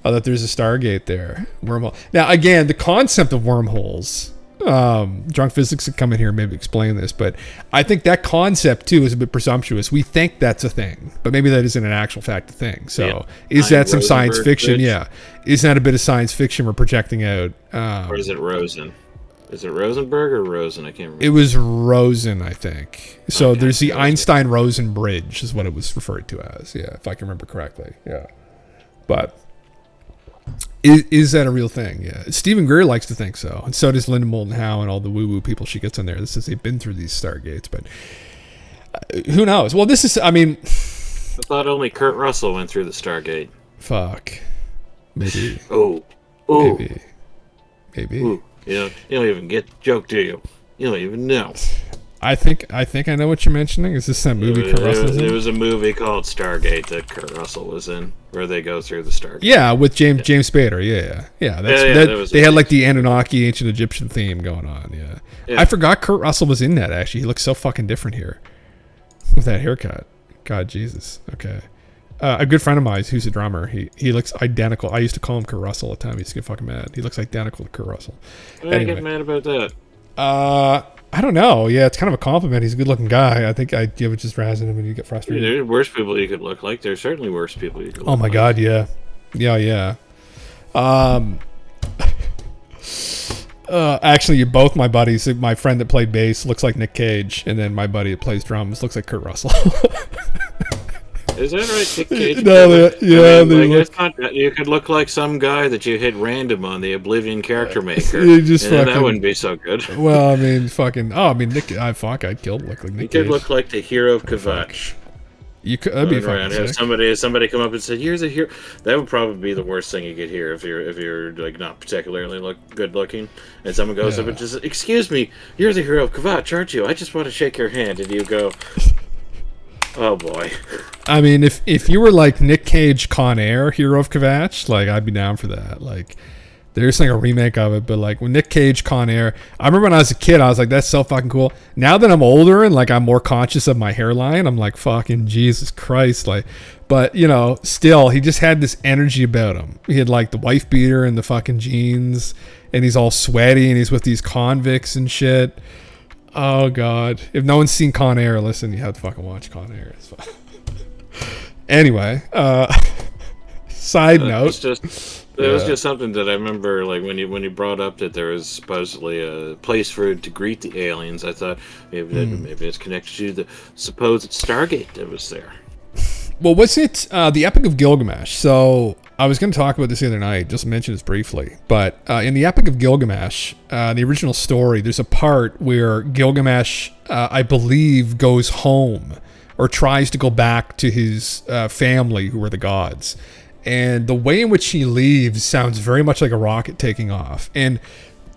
That there's a Stargate there. Wormhole. Now, again, the concept of wormholes Drunk Physics could come in here and maybe explain this, but I think that concept too is a bit presumptuous. We think that's a thing, but maybe that isn't an actual fact a thing. So is that some science fiction? Bridge. Yeah. Is that a bit of science fiction we're projecting out? Or is it Rosen? Is it Rosenberg or Rosen? I can't remember. It was Rosen, I think. So Okay, there's the Rosen. Einstein-Rosen bridge is what it was referred to as. Yeah, if I can remember correctly. Yeah. But is that a real thing? Yeah. Stephen Greer likes to think so. And so does Linda Moulton Howe and all the woo-woo people she gets in there. This is they've been through these Stargates, but who knows? Well, this is, I mean... I thought only Kurt Russell went through the Stargate. Fuck. Maybe. Oh. Maybe. Ooh. You don't even get the joke, do you? You don't even know. I think I know what you're mentioning. Is this that movie Kurt Russell's in? There was a movie called Stargate that Kurt Russell was in, where they go through the Stargate. Yeah, with James Spader. Yeah. They had like the Anunnaki ancient Egyptian theme going on. Yeah. I forgot Kurt Russell was in that. Actually, he looks so fucking different here with that haircut. God, Jesus. Okay. A good friend of mine who's a drummer, he looks identical. I used to call him Kurt Russell all the time. He used to get fucking mad. He looks identical to Kurt Russell. Why do you get mad about that? I don't know. Yeah, it's kind of a compliment. He's a good-looking guy. I think I was just razzing him and you get frustrated. There's worse people you could look like. There's certainly worse people you could look like. Oh my God, yeah. Actually, both my buddies, my friend that played bass looks like Nick Cage, and then my buddy that plays drums looks like Kurt Russell. Is that right, Nick Cage? No, you could look like some guy that you hit random on the Oblivion character maker. That wouldn't be so good. Well, I mean, Nick. I'd kill look like Nick. You Cage. could look like the hero of Kvatch. You could. That'd be fucking Have sick. somebody come up and say, "Here's a hero." That would probably be the worst thing you could hear if you're like not particularly good looking, and someone goes up and just, "Excuse me, you're the hero of Kvatch, aren't you? I just want to shake your hand," and you go, "Oh boy." I mean, if you were like Nick Cage Con Air, hero of Kvatch, like I'd be down for that. Like, there's like a remake of it, but like when Nick Cage Con Air, I remember when I was a kid, I was like, that's so fucking cool. Now that I'm older and like I'm more conscious of my hairline, I'm like, fucking Jesus Christ, like. But still, he just had this energy about him. He had like the wife beater and the fucking jeans, and he's all sweaty, and he's with these convicts and shit. Oh God! If no one's seen Con Air, listen, you have to fucking watch Con Air. It's fine. Anyway, side note. It was just something that I remember, like when you brought up that there was supposedly a place for to greet the aliens. I thought maybe it's connected to the supposed Stargate that was there. Well, was it the Epic of Gilgamesh? So I was going to talk about this the other night, just mention this briefly. But in the Epic of Gilgamesh, the original story, there's a part where Gilgamesh, I believe, goes home or tries to go back to his family, who are the gods. And the way in which he leaves sounds very much like a rocket taking off. And,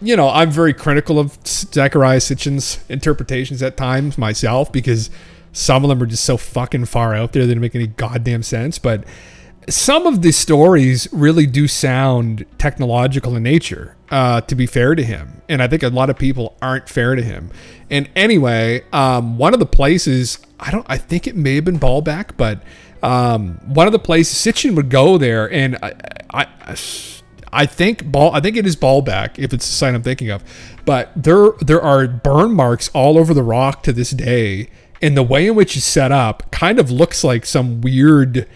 I'm very critical of Zecharia Sitchin's interpretations at times myself, because some of them are just so fucking far out there they don't make any goddamn sense. But some of the stories really do sound technological in nature, to be fair to him. And I think a lot of people aren't fair to him. And anyway, one of the places, I think it may have been Baalbek, but one of the places Sitchin would go there, and I think it is Baalbek, if it's the site I'm thinking of. But there are burn marks all over the rock to this day, and the way in which it's set up kind of looks like some weird,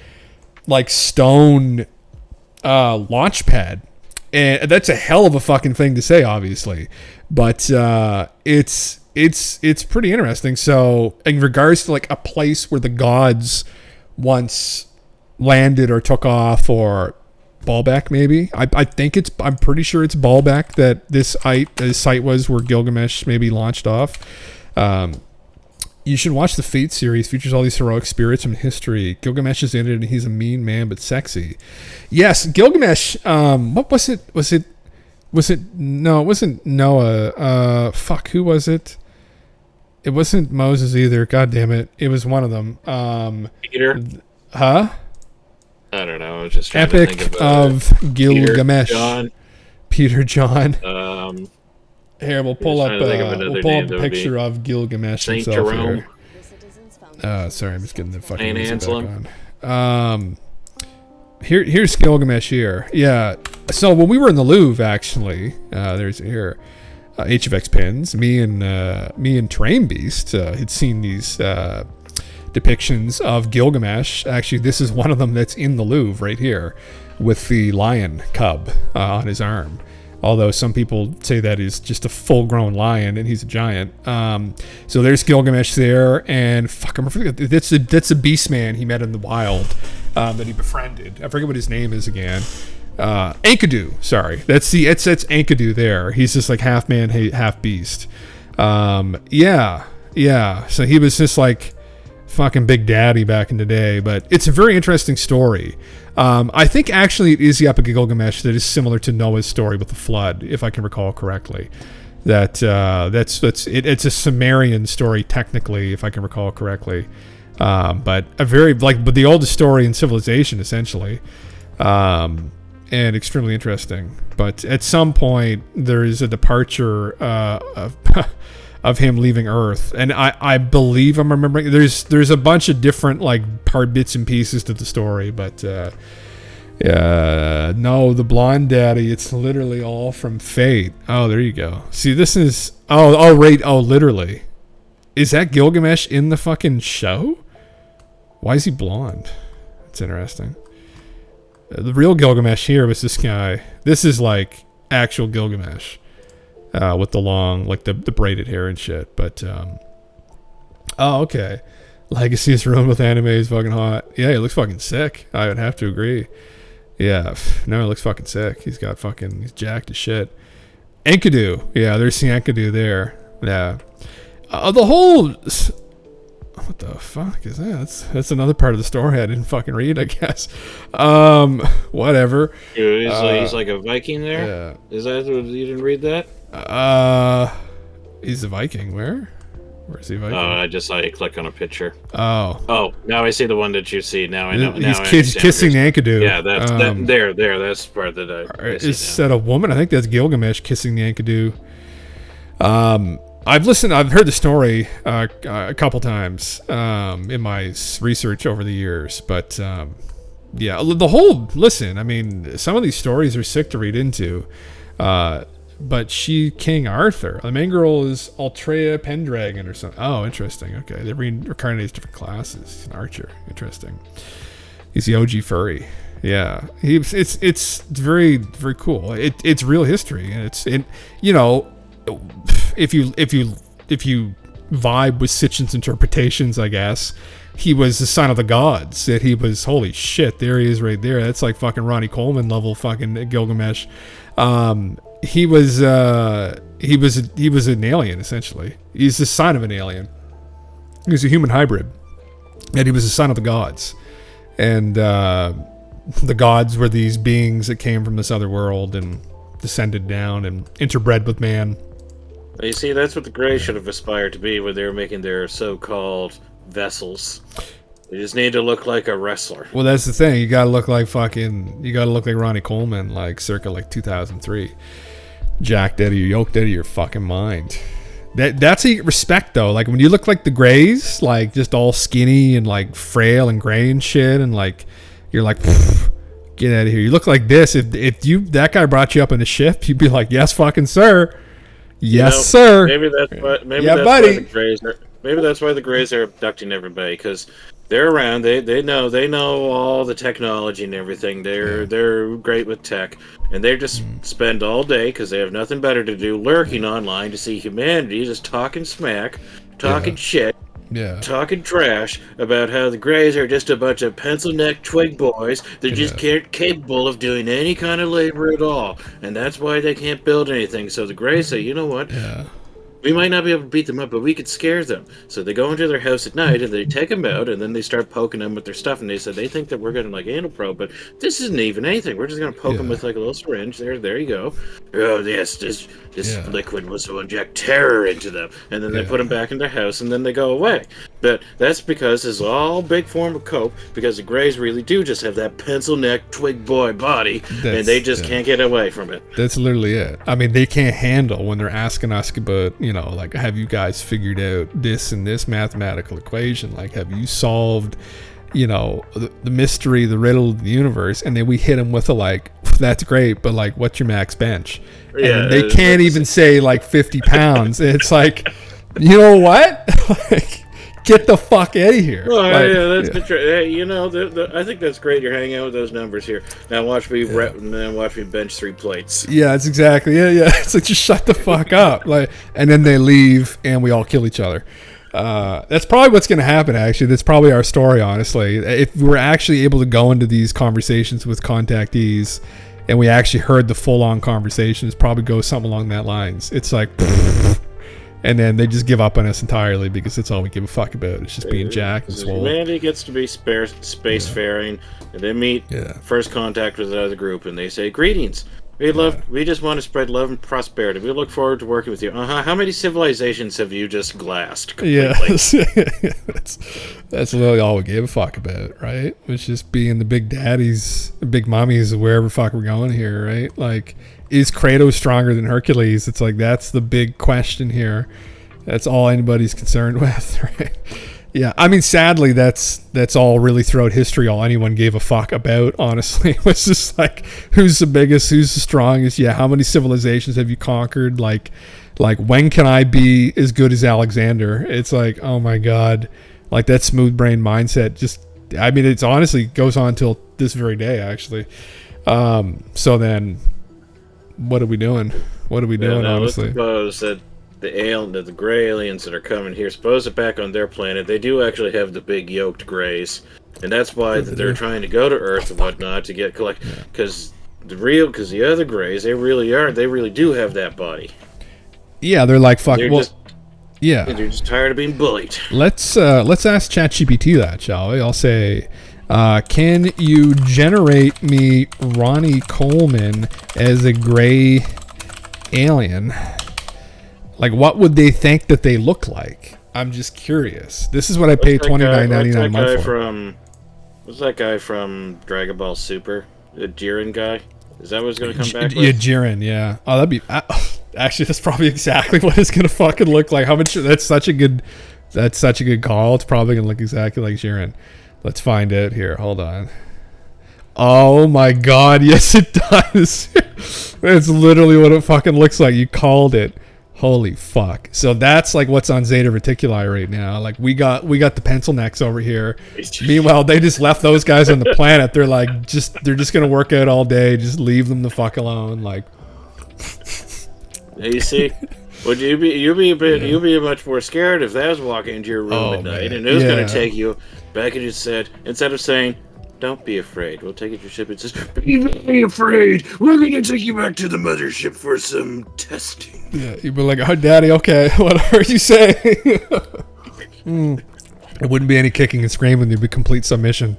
like stone launch pad. And that's a hell of a fucking thing to say, obviously, but it's pretty interesting. So in regards to like a place where the gods once landed or took off, or Baalbek, maybe I'm pretty sure it's Baalbek that this site was where Gilgamesh maybe launched off. You should watch the Fate series. Features all these heroic spirits from history. Gilgamesh is in it, and he's a mean man but sexy. Yes, Gilgamesh. What was it? No, it wasn't Noah. Fuck, who was it? It wasn't Moses either. God damn it! It was one of them. Peter. Huh? I don't know. I was just trying Epic to think of Gilgamesh. Peter John. Here, we'll pull up a picture of Gilgamesh Saint himself Jerome. here. Sorry, I'm just getting the fucking Saint music Anselm. back on. Here's Gilgamesh here. Yeah. So when we were in the Louvre, actually, there's here. HFX pins. Me and Train Beast had seen these depictions of Gilgamesh. Actually, this is one of them that's in the Louvre right here, with the lion cub on his arm. Although some people say that is just a full-grown lion and he's a giant. So there's Gilgamesh there, and fuck, I forget. That's a beast man he met in the wild that he befriended. I forget what his name is again. Enkidu. Sorry, that's Enkidu there. He's just like half man, half beast. Yeah. So he was just like fucking Big Daddy back in the day. But it's a very interesting story. I think actually it is the Epic of Gilgamesh that is similar to Noah's story with the flood, if I can recall correctly. That's it's a Sumerian story technically, if I can recall correctly. But but the oldest story in civilization essentially, and extremely interesting. But at some point there is a departure of him leaving Earth, and I believe I'm remembering there's a bunch of different like part bits and pieces to the story, but no, the blonde daddy, it's literally all from Fate. Oh, there you go. See, this is literally, is that Gilgamesh in the fucking show? Why is he blonde? That's interesting. The real Gilgamesh here was this guy. This is like actual Gilgamesh. With the long, like the braided hair and shit. But, okay. Legacy is ruined with anime is fucking hot. Yeah, he looks fucking sick. I would have to agree. Yeah, no, he looks fucking sick. He's jacked as shit. Enkidu. Yeah, there's the Enkidu there. Yeah. The whole... What the fuck is that? That's another part of the story I didn't fucking read, I guess. Whatever. He's like a Viking there? Yeah. Is that what, you didn't read that? He's a Viking. Where's he Viking? Oh, I just saw you click on a picture. Oh, now I see the one that you see. Now I know. He's kissing the Enkidu. Yeah, that's there. That's the part that I is that a woman? I think that's Gilgamesh kissing the Enkidu. I've heard the story a couple times in my research over the years, but yeah, listen, I mean, some of these stories are sick to read into. But King Arthur. The main girl is Altrea Pendragon or something. Oh, interesting. Okay, they reincarnate as different classes. He's an archer. Interesting. He's the OG furry. Yeah, it's very, very cool. It's real history, and if you vibe with Sitchin's interpretations, I guess he was the son of the gods. That he was, holy shit, there he is right there. That's like fucking Ronnie Coleman level fucking Gilgamesh. He was an alien essentially. He's the son of an alien. He was a human hybrid, and he was the son of the gods. And the gods were these beings that came from this other world and descended down and interbred with man. You see, that's what the Greys should have aspired to be when they were making their so-called vessels. They just need to look like a wrestler. Well, that's the thing. You gotta look like Ronnie Coleman, like circa like 2003. Jacked out of your yoked out of your fucking mind. That's how you get respect though. Like when you look like the Greys, like just all skinny and like frail and gray and shit, and like you're like, get out of here. You look like this. If that guy brought you up in a ship, you'd be like, yes, fucking sir. Yes, sir. Maybe that's why. Maybe that's why the Greys are abducting everybody, because they're around. They know all the technology and everything. They're great with tech, and they just spend all day, because they have nothing better to do, lurking online to see humanity just talking smack, talking shit, talking trash about how the Greys are just a bunch of pencil-neck twig boys that just can't capable of doing any kind of labor at all, and that's why they can't build anything. So the Greys say, you know what? We might not be able to beat them up, but we could scare them. So they go into their house at night, and they take them out, and then they start poking them with their stuff, and they said they think that we're going to, like, anal probe, but this isn't even anything. We're just going to poke them with, like, a little syringe. There you go. Oh, yes, this liquid will inject terror into them. And then they put them back in their house, and then they go away. But that's because it's all big form of cope, because the Greys really do just have that pencil-neck twig boy body, and they just can't get away from it. That's literally it. I mean, they can't handle when they're asking us about, like, have you guys figured out this and this mathematical equation? Like, have you solved, the mystery, the riddle of the universe? And then we hit them with a, like, that's great, but like, what's your max bench? Yeah, And they can't even say like 50 pounds. It's like, you know what? Like, get the fuck out of here. Well, Like, yeah, that's good. Hey, you know, I think that's great. You're hanging out with those numbers here. Now watch me and then watch me bench 3 plates. yeah, it's exactly. Yeah. It's like, just shut the fuck up. Like, and then they leave, and we all kill each other. That's probably what's going to happen. Actually, that's probably our story. Honestly, if we're actually able to go into these conversations with contactees, and we actually heard the full-on conversations, probably go something along that lines. It's like, and then they just give up on us entirely because that's all we give a fuck about. It's just being jacked and swollen. Humanity gets to be spacefaring, and they meet first contact with another group, and they say, "Greetings. We just want to spread love and prosperity. We look forward to working with you." How many civilizations have you just glassed completely? Yes. that's literally all we gave a fuck about, right? It's just being the big daddies, big mummies, wherever fuck we're going here, right? Like, is Kratos stronger than Hercules? It's like, that's the big question here. That's all anybody's concerned with, right? Yeah, I mean, sadly, that's all really throughout history. All anyone gave a fuck about, honestly, was just like, who's the biggest, who's the strongest? Yeah, how many civilizations have you conquered? Like when can I be as good as Alexander? It's like, oh my god, like that smooth brain mindset. Just, I mean, it's honestly goes on till this very day, actually. So then, what are we doing? Honestly? Let's suppose that the gray aliens that are coming here, suppose that back on their planet, they do actually have the big yoked grays, and that's why they're trying to go to Earth and whatnot to get because the other grays, they really do have that body. Yeah, they're like, fuck. They're just tired of being bullied. Let's ask ChatGPT that, shall we? I'll say, can you generate me Ronnie Coleman as a gray alien? Like, what would they think that they look like? I'm just curious. This is what I paid $29.99 a month for. What's that guy from Dragon Ball Super? The Jiren guy? Is that what's going to come back with? Yeah, Jiren, yeah. Oh, that'd be... actually, that's probably exactly what it's going to fucking look like. How much... That's such a good call. It's probably going to look exactly like Jiren. Let's find it here. Hold on. Oh my god, yes it does. That's literally what it fucking looks like. You called it. Holy fuck. So that's like what's on Zeta Reticuli right now. Like, we got the pencil necks over here. Meanwhile, they just left those guys on the planet. They're like, they're just gonna work out all day. Just leave them the fuck alone. Like, you see, would you'd be much more scared if that was walking into your room at night, and it was gonna take you back and just said, instead of saying, "Don't be afraid, we'll take it to your ship," it says, "Be very afraid, we're gonna take you back to the mothership for some testing." Yeah, you'd be like, "Oh, daddy, okay, whatever you say." It wouldn't be any kicking and screaming. There'd be complete submission.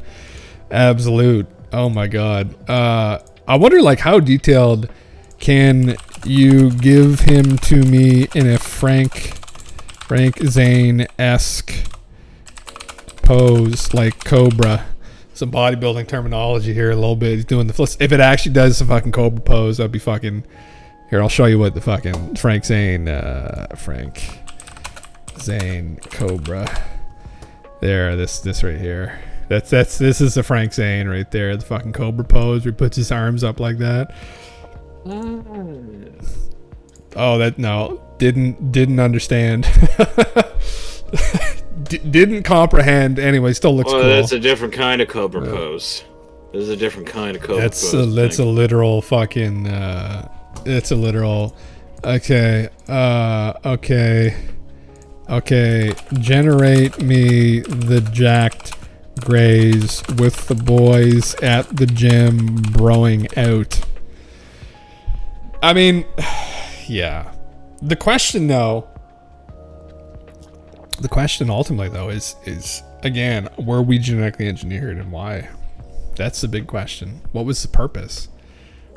Absolute. Oh my god. I wonder, like, how detailed can you give him to me in a Frank Zane-esque pose, like Cobra? Some bodybuilding terminology here a little bit. He's doing the flips. If it actually does the fucking Cobra pose, that'd be fucking... Here, I'll show you what the fucking Frank Zane Cobra. There, this right here. This is the Frank Zane right there. The fucking Cobra pose where he puts his arms up like that. Oh, didn't understand. Didn't comprehend. Anyway, still looks cool. That's a different kind of Cobra pose. This is a different kind of Cobra pose. That's a literal fucking... it's a literal... Okay. Okay. Generate me the jacked grays with the boys at the gym broing out. I mean, yeah. The question ultimately though is again, were we genetically engineered and why? That's the big question. What was the purpose?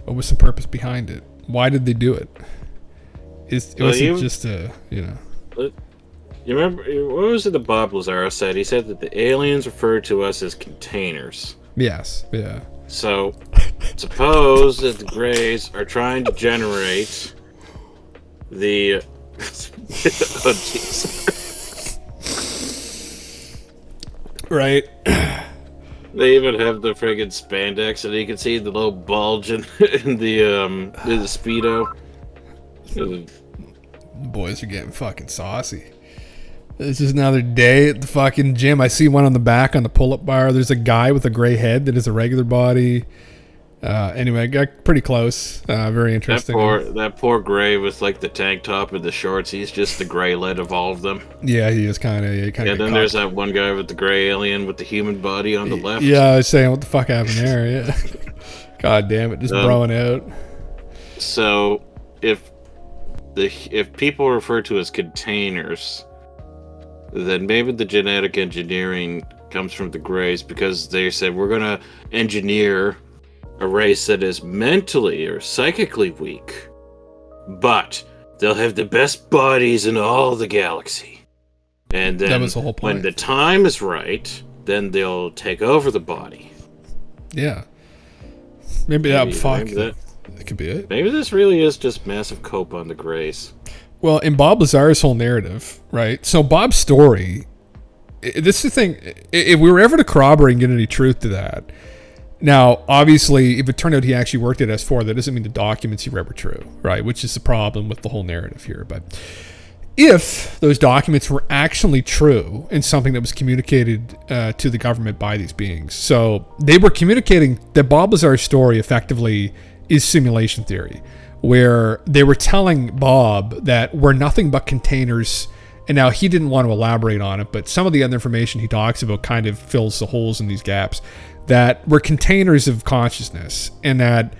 What was the purpose behind it? Why did they do it? It wasn't just a, you know. You remember, what was it that Bob Lazaro said? He said that the aliens referred to us as containers. Yes, yeah. So, suppose that the Greys are trying to generate the... oh, jeez. Right. They even have the friggin' spandex, and you can see the little bulge in the Speedo. The boys are getting fucking saucy. This is another day at the fucking gym. I see one on the back on the pull-up bar. There's a guy with a gray head that is a regular body. Anyway, I got pretty close. Very interesting. That poor gray with like the tank top and the shorts. He's just the gray led of all of them. Yeah, he is kind of. Yeah, then there's that one guy with the gray alien with the human body on the left. Yeah, I was saying, what the fuck happened there? Yeah. God damn it, just broing out. So, if people refer to as containers, then maybe the genetic engineering comes from the Greys, because they said we're gonna engineer a race that is mentally or psychically weak, but they'll have the best bodies in all the galaxy. And then that was the whole point. When the time is right, then they'll take over the body. Yeah. Maybe that could be it. Maybe this really is just massive cope on the Greys. Well, in Bob Lazar's whole narrative, right? So Bob's story, this is the thing, if we were ever to corroborate and get any truth to that, now, obviously, if it turned out he actually worked at S4, that doesn't mean the documents he read were true, right? Which is the problem with the whole narrative here. But if those documents were actually true and something that was communicated to the government by these beings, so they were communicating that Bob Lazar's story effectively is simulation theory, where they were telling Bob that we're nothing but containers. And now he didn't want to elaborate on it, but some of the other information he talks about kind of fills the holes in these gaps, that we're containers of consciousness, and that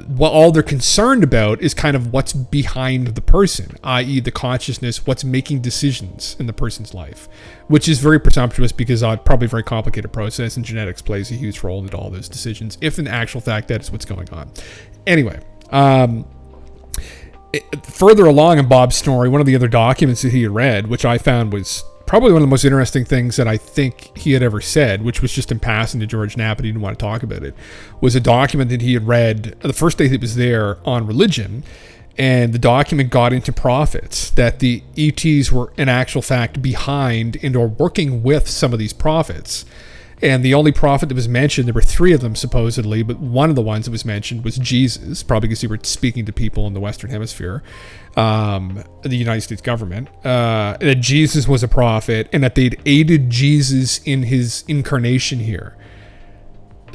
what all they're concerned about is kind of what's behind the person, i.e. the consciousness, what's making decisions in the person's life, which is very presumptuous because probably a very complicated process, and genetics plays a huge role in all those decisions, if in actual fact that is what's going on. Anyway, further along in Bob's story, one of the other documents that he had read, which I found was probably one of the most interesting things that I think he had ever said, which was just in passing to George Knapp, and he didn't want to talk about it, was a document that he had read the first day he was there on religion. And the document got into prophets, that the ETs were in actual fact behind and or working with some of these prophets. And the only prophet that was mentioned, there were three of them supposedly, but one of the ones that was mentioned was Jesus, probably because they were speaking to people in the Western Hemisphere, the United States government, that Jesus was a prophet and that they'd aided Jesus in his incarnation here.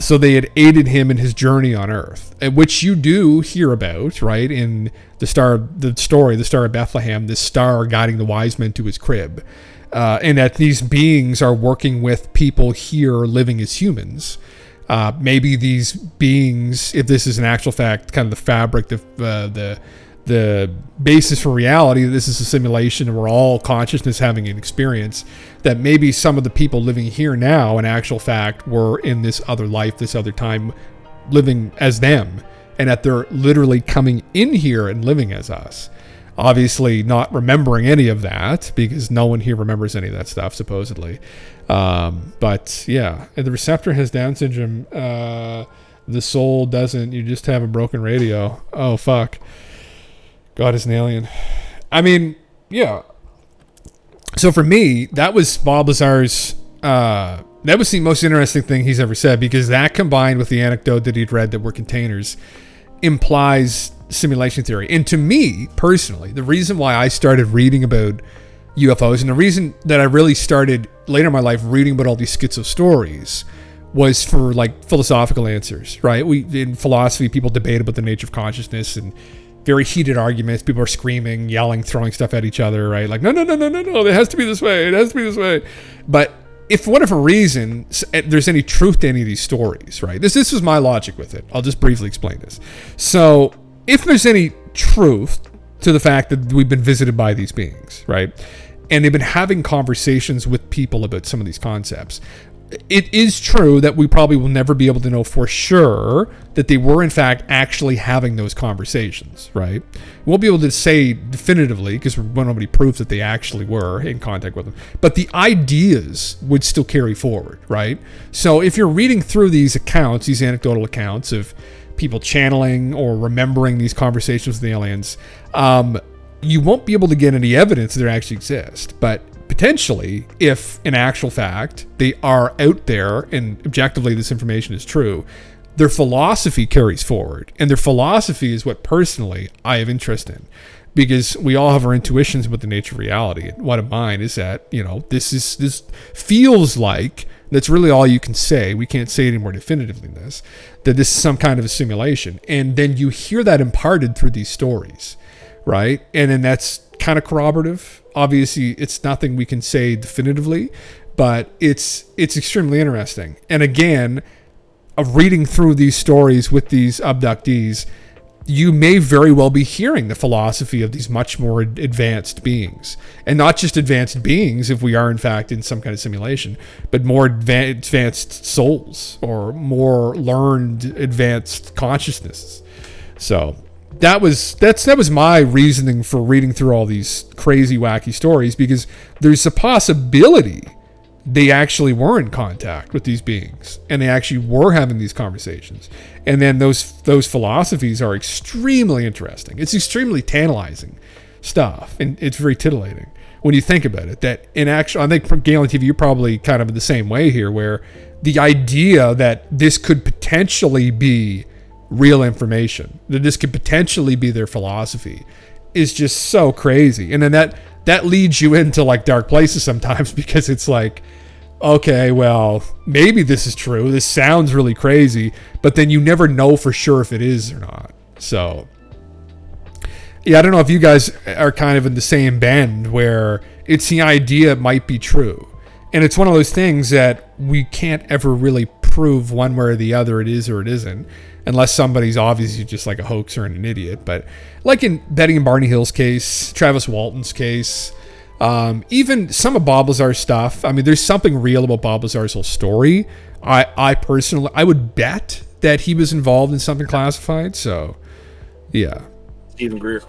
So they had aided him in his journey on Earth, which you do hear about, right, in the Star of Bethlehem, this star guiding the wise men to his crib. And that these beings are working with people here living as humans. Maybe these beings, if this is an actual fact, kind of the fabric, the basis for reality, this is a simulation and we're all consciousness having an experience, that maybe some of the people living here now, in actual fact, were in this other life, this other time, living as them, and that they're literally coming in here and living as us. Obviously not remembering any of that, because no one here remembers any of that stuff, supposedly. But yeah, and the receptor has Down syndrome. The soul doesn't. You just have a broken radio. Oh, fuck. God is an alien. I mean, yeah. So for me, that was Bob Lazar's... that was the most interesting thing he's ever said, because that, combined with the anecdote that he'd read that we're containers, implies simulation theory. And to me personally, the reason why I started reading about UFOs, and the reason that I really started later in my life reading about all these Skiz0 stories, was for like philosophical answers, right? In philosophy, people debate about the nature of consciousness, and very heated arguments. People are screaming, yelling, throwing stuff at each other, right? Like, no, it has to be this way. It has to be this way. But if for whatever reason there's any truth to any of these stories, right? This was my logic with it. I'll just briefly explain this. So if there's any truth to the fact that we've been visited by these beings, right, and they've been having conversations with people about some of these concepts, it is true that we probably will never be able to know for sure that they were in fact actually having those conversations, right? We won't be able to say definitively, because we won't have any proof that they actually were in contact with them, but the ideas would still carry forward, right? So if you're reading through these accounts, these anecdotal accounts of people channeling or remembering these conversations with the aliens, you won't be able to get any evidence that they actually exist, but potentially, if in actual fact they are out there and objectively this information is true, their philosophy carries forward. And their philosophy is what personally I have interest in, because we all have our intuitions about the nature of reality. And one of mine is that, this feels like, that's really all you can say. We can't say any more definitively than this, that this is some kind of a simulation. And then you hear that imparted through these stories, right? And then that's kind of corroborative. Obviously, it's nothing we can say definitively, but it's extremely interesting. And again, of reading through these stories with these abductees, you may very well be hearing the philosophy of these much more advanced beings. And not just advanced beings, if we are in fact in some kind of simulation, but more advanced souls, or more learned advanced consciousnesses. So that was my reasoning for reading through all these crazy, wacky stories, because there's a possibility they actually were in contact with these beings, and they actually were having these conversations. And then those philosophies are extremely interesting. It's extremely tantalizing stuff, and it's very titillating when you think about it. That in actual, I think Galentv, you're probably kind of the same way here, where the idea that this could potentially be real information, that this could potentially be their philosophy, is just so crazy. And then that leads you into like dark places sometimes, because it's like, okay, well, maybe this is true. This sounds really crazy, but then you never know for sure if it is or not. So, yeah, I don't know if you guys are kind of in the same bend where it's the idea it might be true. And it's one of those things that we can't ever really prove one way or the other it is or it isn't, unless somebody's obviously just like a hoaxer and an idiot. But like in Betty and Barney Hill's case, Travis Walton's case, even some of Bob Lazar's stuff. I mean, there's something real about Bob Lazar's whole story. I personally, I would bet that he was involved in something classified. So, yeah. Stephen Greer.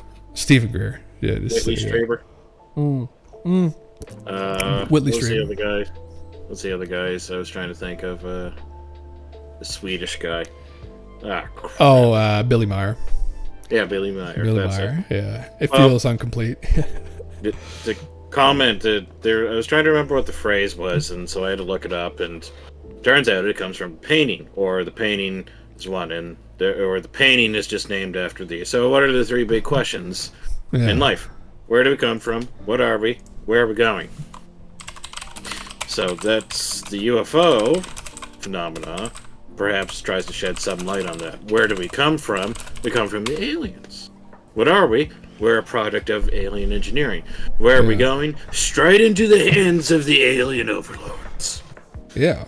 Yeah. Whitley Strieber. Whitley Strieber. What's the other guys? I was trying to think of the Swedish guy. Billy Meyer. Yeah, Billy Meyer. Billy Meyer. Yeah. It feels incomplete. The comment that there, I was trying to remember what the phrase was, and so I had to look it up, and turns out it comes from painting, or the painting is one, or the painting is just named after the. So what are the three big questions in life? Where do we come from? What are we? Where are we going? So that's the UFO phenomena. Perhaps tries to shed some light on that. Where do we come from? We come from the aliens. What are we? We're a product of alien engineering. Where are we going? Straight into the hands of the alien overlords. Yeah.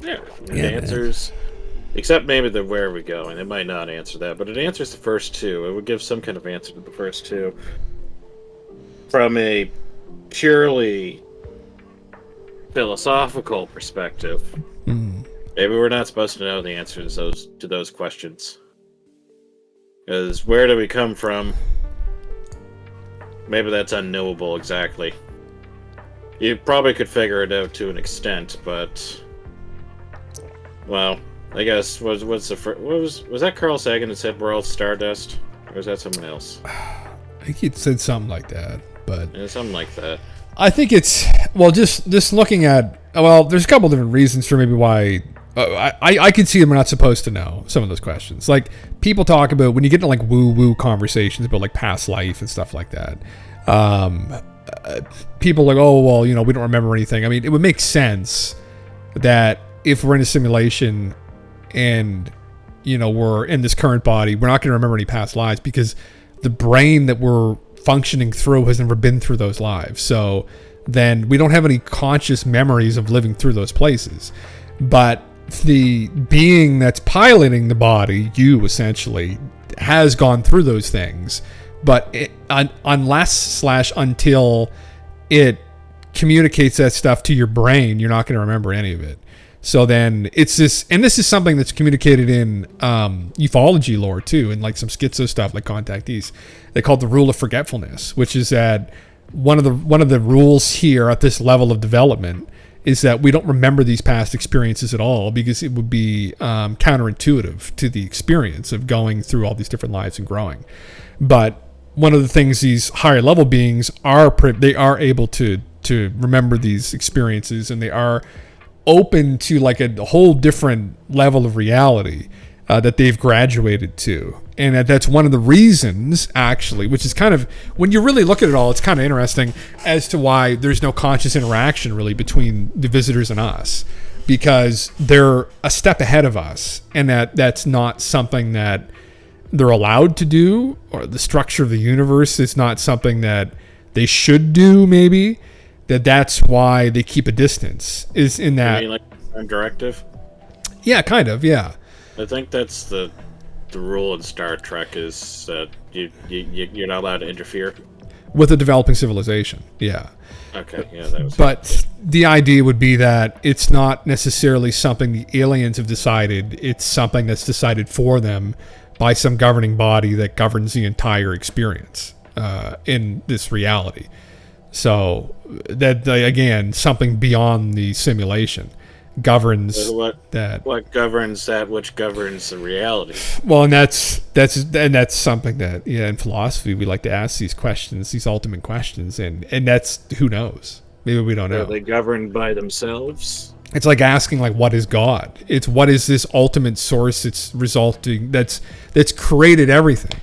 Yeah. It answers, except maybe the where are we going. It might not answer that, but it answers the first two. It would give some kind of answer to the first two. From a purely philosophical perspective, maybe we're not supposed to know the answers to those questions. Because where do we come from? Maybe that's unknowable exactly. You probably could figure it out to an extent, but well, I guess was that Carl Sagan that said we're all stardust, or was that someone else? I think he said something like that, but something like that. I think it's just looking at there's a couple different reasons for maybe why. I could see them. We're not supposed to know some of those questions. Like people talk about when you get into like woo conversations about like past life and stuff like that. People are like, oh well, we don't remember anything. I mean, it would make sense that if we're in a simulation and we're in this current body, we're not going to remember any past lives because the brain that we're functioning through has never been through those lives. So then we don't have any conscious memories of living through those places. But the being that's piloting the body, you essentially, has gone through those things. But until it communicates that stuff to your brain, you're not going to remember any of it. So then it's this, and this is something that's communicated in ufology lore too, and like some schizo stuff like contactees. They call it the rule of forgetfulness, which is that one of the rules here at this level of development is that we don't remember these past experiences at all because it would be counterintuitive to the experience of going through all these different lives and growing. But one of the things these higher level beings are, they are able to remember these experiences, and they are open to like a whole different level of reality that they've graduated to. And that's one of the reasons, actually, which is kind of, when you really look at it all, it's kind of interesting as to why there's no conscious interaction really between the visitors and us, because they're a step ahead of us, and that's not something that they're allowed to do, or the structure of the universe is not something that they should do, maybe. That's why they keep a distance, is in that. You mean like directive? Yeah, kind of, yeah. I think that's the rule in Star Trek, is that you're not allowed to interfere with a developing civilization. Yeah. Okay. Yeah. That was but the idea would be that it's not necessarily something the aliens have decided. It's something that's decided for them by some governing body that governs the entire experience in this reality. So that, again, something beyond the simulation governs that. What governs that which governs the reality? Well, and that's something that, in philosophy we like to ask these questions, these ultimate questions, and that's, who knows? Maybe we don't know. Are they governed by themselves? It's like asking, like, what is God? It's what is this ultimate source that's resulting, that's created everything.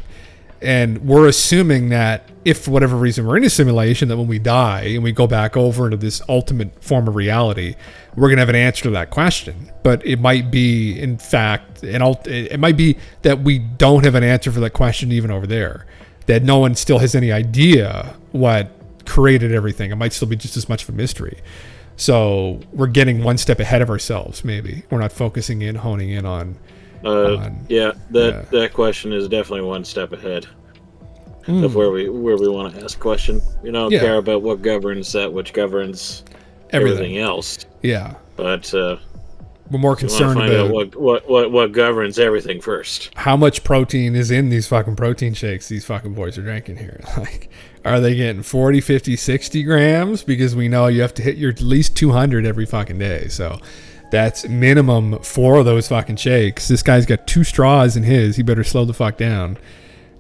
And we're assuming that if for whatever reason we're in a simulation, that when we die and we go back over into this ultimate form of reality, we're going to have an answer to that question. But it might be, in fact, it might be that we don't have an answer for that question even over there, that no one still has any idea what created everything. It might still be just as much of a mystery. So we're getting one step ahead of ourselves, maybe. We're not focusing in, honing in on... that question is definitely one step ahead of where we want to ask question. We don't care about what governs that which governs everything else. Yeah, but we're more concerned about what governs everything first. How much protein is in these fucking protein shakes these fucking boys are drinking here? Like, are they getting 40, 50, 60 grams? Because we know you have to hit your at least 200 every fucking day. So that's minimum 4 of those fucking shakes. This guy's got 2 straws in his. He better slow the fuck down.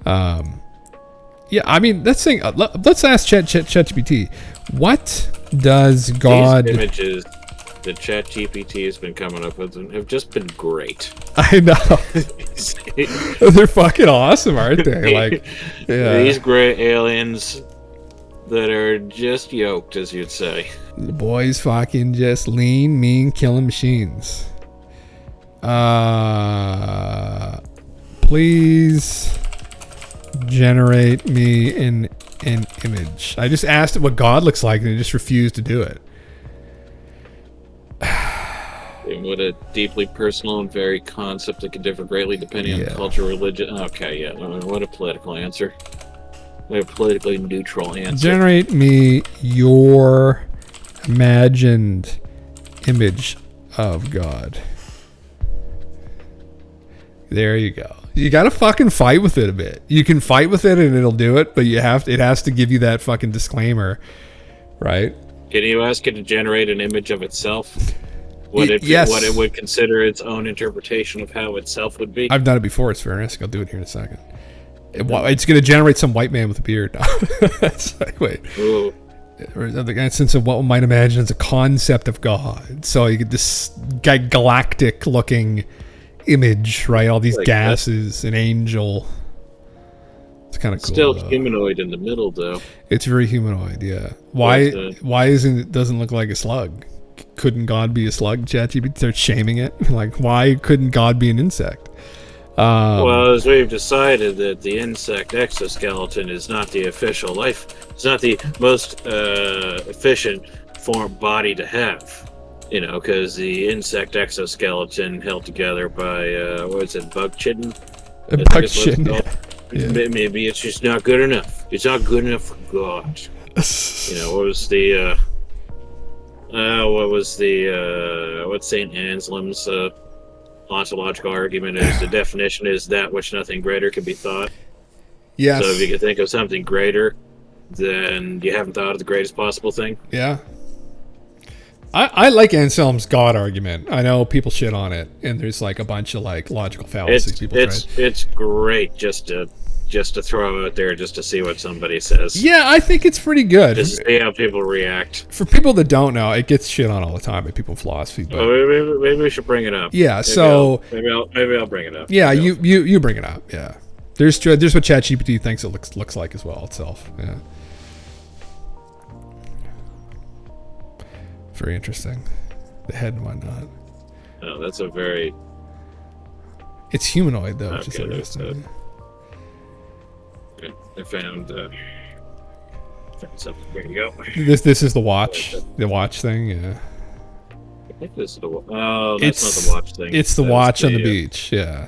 Yeah, I mean, let's ask ChatGPT. What does God... These images that ChatGPT has been coming up with have just been great. I know. They're fucking awesome, aren't they? Like, yeah. These great aliens that are just yoked, as you'd say. The boys fucking just lean, mean, killing machines. Please generate me an image. I just asked it what God looks like, and it just refused to do it. What a deeply personal and varied concept that can differ greatly depending on culture, religion. Okay, yeah. What a political answer. What a politically neutral answer. Generate me your imagined image of God. There you go. You gotta fucking fight with it a bit. You can fight with it and it'll do it, but it has to give you that fucking disclaimer, right? Can you ask it to generate an image of itself? What it would consider its own interpretation of how itself would be? I've done it before. It's very interesting. I'll do it here in a second. It's going to generate some white man with a beard. It's like, wait. Ooh. The sense of what one might imagine as a concept of God. So you get this galactic looking image, right? All these like gases, an angel. It's kind of cool. Still humanoid in the middle, though. It's very humanoid, yeah. Why doesn't look like a slug? Couldn't God be a slug? ChatGPT starts shaming it. Like, why couldn't God be an insect? Well, as we've decided that the insect exoskeleton is not the official life. It's not the most efficient body to have. You know, because the insect exoskeleton held together by what is it, bug chitin? Bug chitin. Yeah. Maybe it's just not good enough. It's not good enough for God. You know, what's St. Anselm's ontological argument is? The definition is that which nothing greater can be thought. Yes. So if you can think of something greater, then you haven't thought of the greatest possible thing. Yeah. I like Anselm's God argument. I know people shit on it, and there's like a bunch of like logical fallacies. It's great just to just to throw out there, just to see what somebody says. Yeah, I think it's pretty good. Just see how people react. For people that don't know, it gets shit on all the time by people in philosophy. But Maybe we should bring it up. yeah, maybe I'll bring it up. Yeah, you bring it up. Yeah, there's what ChatGPT thinks it looks like as well itself. Yeah, very interesting. The head and whatnot. Oh, that's a very. It's humanoid though, which is Okay, interesting. I found something. There you go. This is the watch thing. Yeah, I think this is the. Oh, that's not the watch thing. It's the That's watch on the beach. Yeah,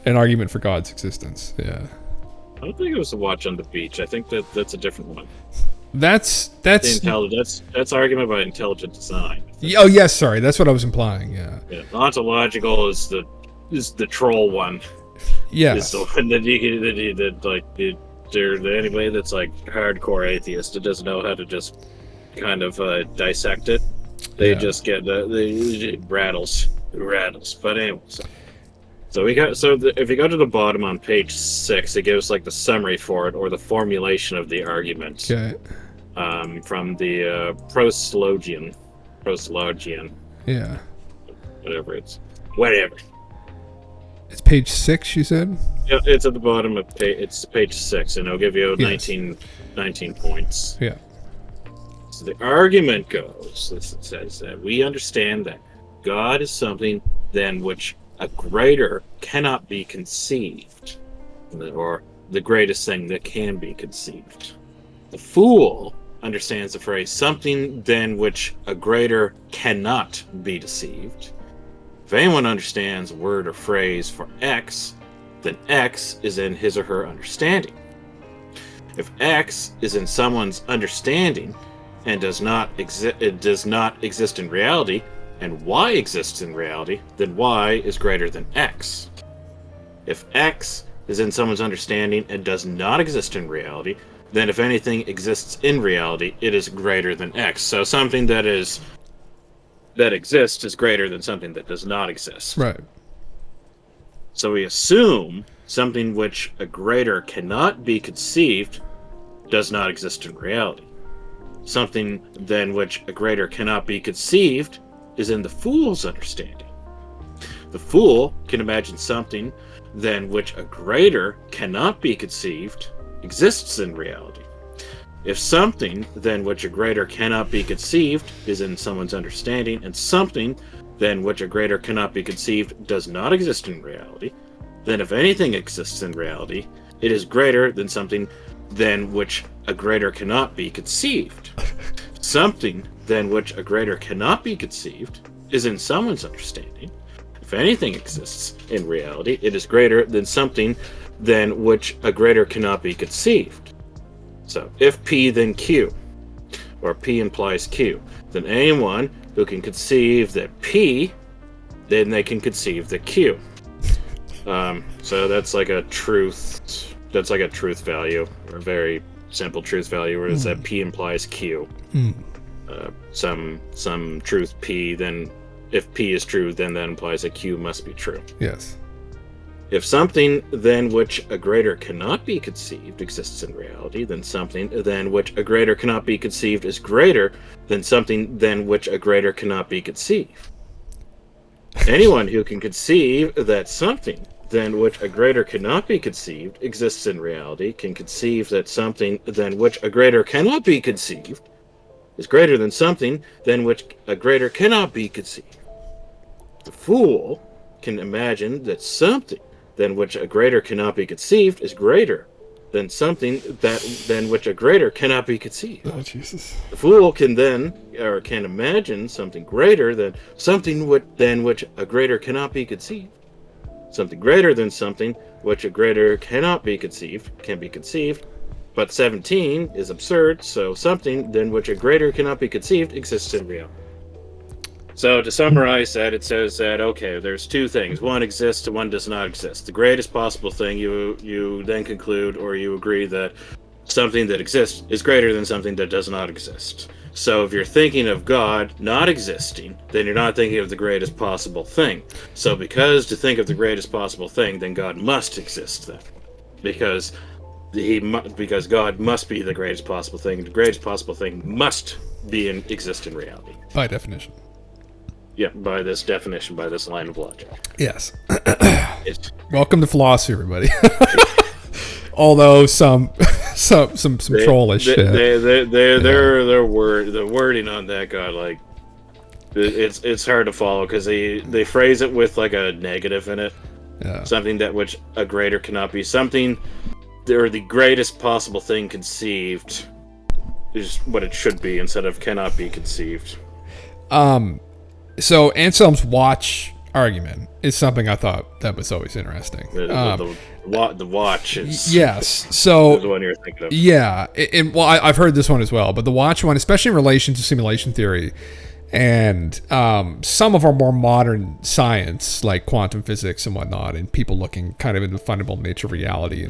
an argument for God's existence. Yeah, I don't think it was the watch on the beach. I think that's a different one. That's argument about intelligent design. Oh yes, sorry, that's what I was implying. Yeah. Ontological is the troll one. Yes. Is the one that anybody that's like hardcore atheist that doesn't know how to just kind of dissect it. They just get it rattles. But anyway, if you go to the bottom on page 6, it gives like the summary for it or the formulation of the argument. Okay. From the proslogian. Yeah. Whatever. It's page 6, you said? Yeah, it's at the bottom of it's page 6, and it'll give you 19 points. Yeah. So the argument goes, it says that we understand that God is something than which a greater cannot be conceived, or the greatest thing that can be conceived. The fool understands the phrase something than which a greater cannot be deceived. If anyone understands a word or phrase for X, then X is in his or her understanding. If X is in someone's understanding and does not exist in reality, and Y exists in reality, then Y is greater than X. If X is in someone's understanding and does not exist in reality, then if anything exists in reality, it is greater than X. So something that exists is greater than something that does not exist. Right. So we assume something which a greater cannot be conceived does not exist in reality. Something than which a greater cannot be conceived is in the fool's understanding. The fool can imagine something than which a greater cannot be conceived exists in reality. If something than which a greater cannot be conceived is in someone's understanding, and something than which a greater cannot be conceived does not exist in reality, then if anything exists in reality, it is greater than something than which a greater cannot be conceived. Something than which a greater cannot be conceived is in someone's understanding. If anything exists in reality, it is greater than something than which a greater cannot be conceived. So, if P then Q, or P implies Q, then anyone who can conceive that P, then they can conceive that Q. So that's like a truth value, or a very simple truth value, where it's that P implies Q. Some truth P, then if P is true, then that implies that Q must be true. Yes. If something than which a greater cannot be conceived exists in reality, then something than which a greater cannot be conceived is greater than something than which a greater cannot be conceived. Anyone who can conceive that something than which a greater cannot be conceived exists in reality can conceive that something than which a greater cannot be conceived is greater than something than which a greater cannot be conceived. The fool can imagine that something than which a greater cannot be conceived is greater than something than which a greater cannot be conceived. Oh, Jesus. The fool can imagine something greater than something than which a greater cannot be conceived. Something greater than something which a greater cannot be conceived can be conceived, but 17 is absurd, so something than which a greater cannot be conceived exists in reality. So to summarize that, it says that, okay, there's two things. One exists and one does not exist. The greatest possible thing, you then conclude, or you agree that something that exists is greater than something that does not exist. So if you're thinking of God not existing, then you're not thinking of the greatest possible thing. So because to think of the greatest possible thing, then God must exist then. because because God must be the greatest possible thing. The greatest possible thing must exist in reality. By definition. Yeah, by this definition, by this line of logic. Yes. It's, Welcome to philosophy, everybody. Although some trollish shit. The wording on that got like it's hard to follow because they phrase it with like a negative in it. Yeah. Something that which a greater cannot be. Something or the greatest possible thing conceived is what it should be instead of cannot be conceived. So Anselm's watch argument is something I thought that was always interesting. The watch is yes. So the one you're thinking of. Yeah, well, I've heard this one as well, but the watch one, especially in relation to simulation theory and some of our more modern science, like quantum physics and whatnot, and people looking kind of into the fundamental nature of reality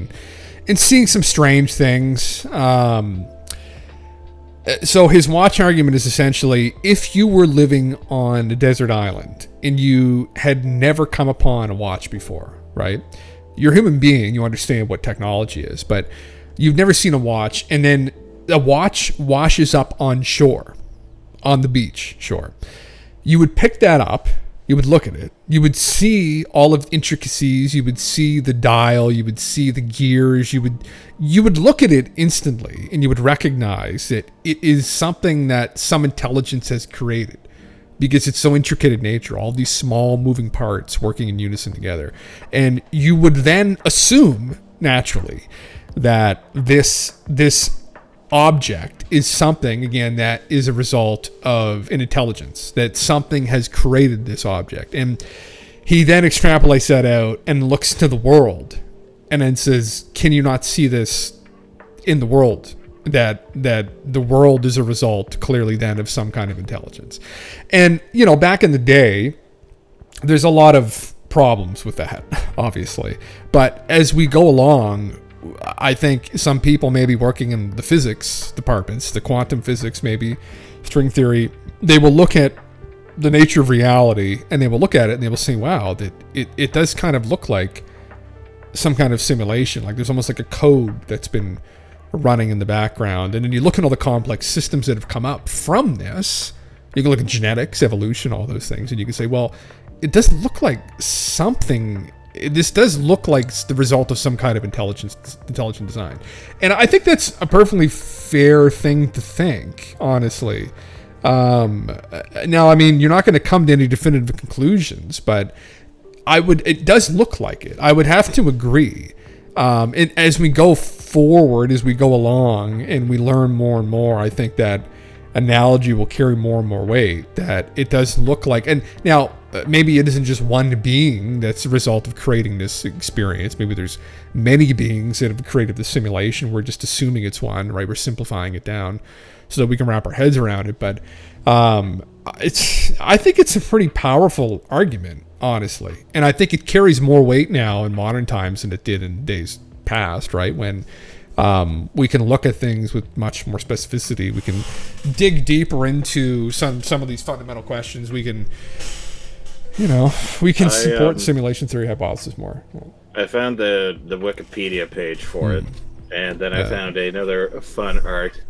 and seeing some strange things. So his watch argument is essentially, if you were living on a desert island and you had never come upon a watch before, right? You're a human being, you understand what technology is, but you've never seen a watch, and then a watch washes up on shore, on the beach shore. You would pick that up, you would look at it, you would see all of the intricacies, you would see the dial, you would see the gears, you would look at it instantly, and you would recognize that it is something that some intelligence has created, because it's so intricate in nature, all these small moving parts working in unison together. And you would then assume, naturally, that this object is something, again, that is a result of an intelligence, that something has created this object. And he then extrapolates that out and looks to the world and then says, can you not see this in the world? That the world is a result, clearly, then, of some kind of intelligence. And, back in the day, there's a lot of problems with that, obviously. But as we go along, I think some people maybe working in the physics departments, the quantum physics, maybe string theory, they will look at the nature of reality and they will look at it and they will say, wow, that it does kind of look like some kind of simulation. Like there's almost like a code that's been running in the background. And then you look at all the complex systems that have come up from this. You can look at genetics, evolution, all those things, and you can say, well, it doesn't look like something. This does look like the result of some kind of intelligent design. And I think that's a perfectly fair thing to think, honestly. Now, I mean, you're not going to come to any definitive conclusions, but it does look like it. I would have to agree. And as we go forward, as we go along and we learn more and more, I think that analogy will carry more and more weight, that it does look like, and now maybe it isn't just one being that's the result of creating this experience. Maybe there's many beings that have created the simulation. We're just assuming it's one, right? We're simplifying it down so that we can wrap our heads around it. But I think it's a pretty powerful argument, honestly. And I think it carries more weight now in modern times than it did in days past, right? When we can look at things with much more specificity. We can dig deeper into some of these fundamental questions. We can, support simulation theory hypothesis more. I found the Wikipedia page for it, and then I found another fun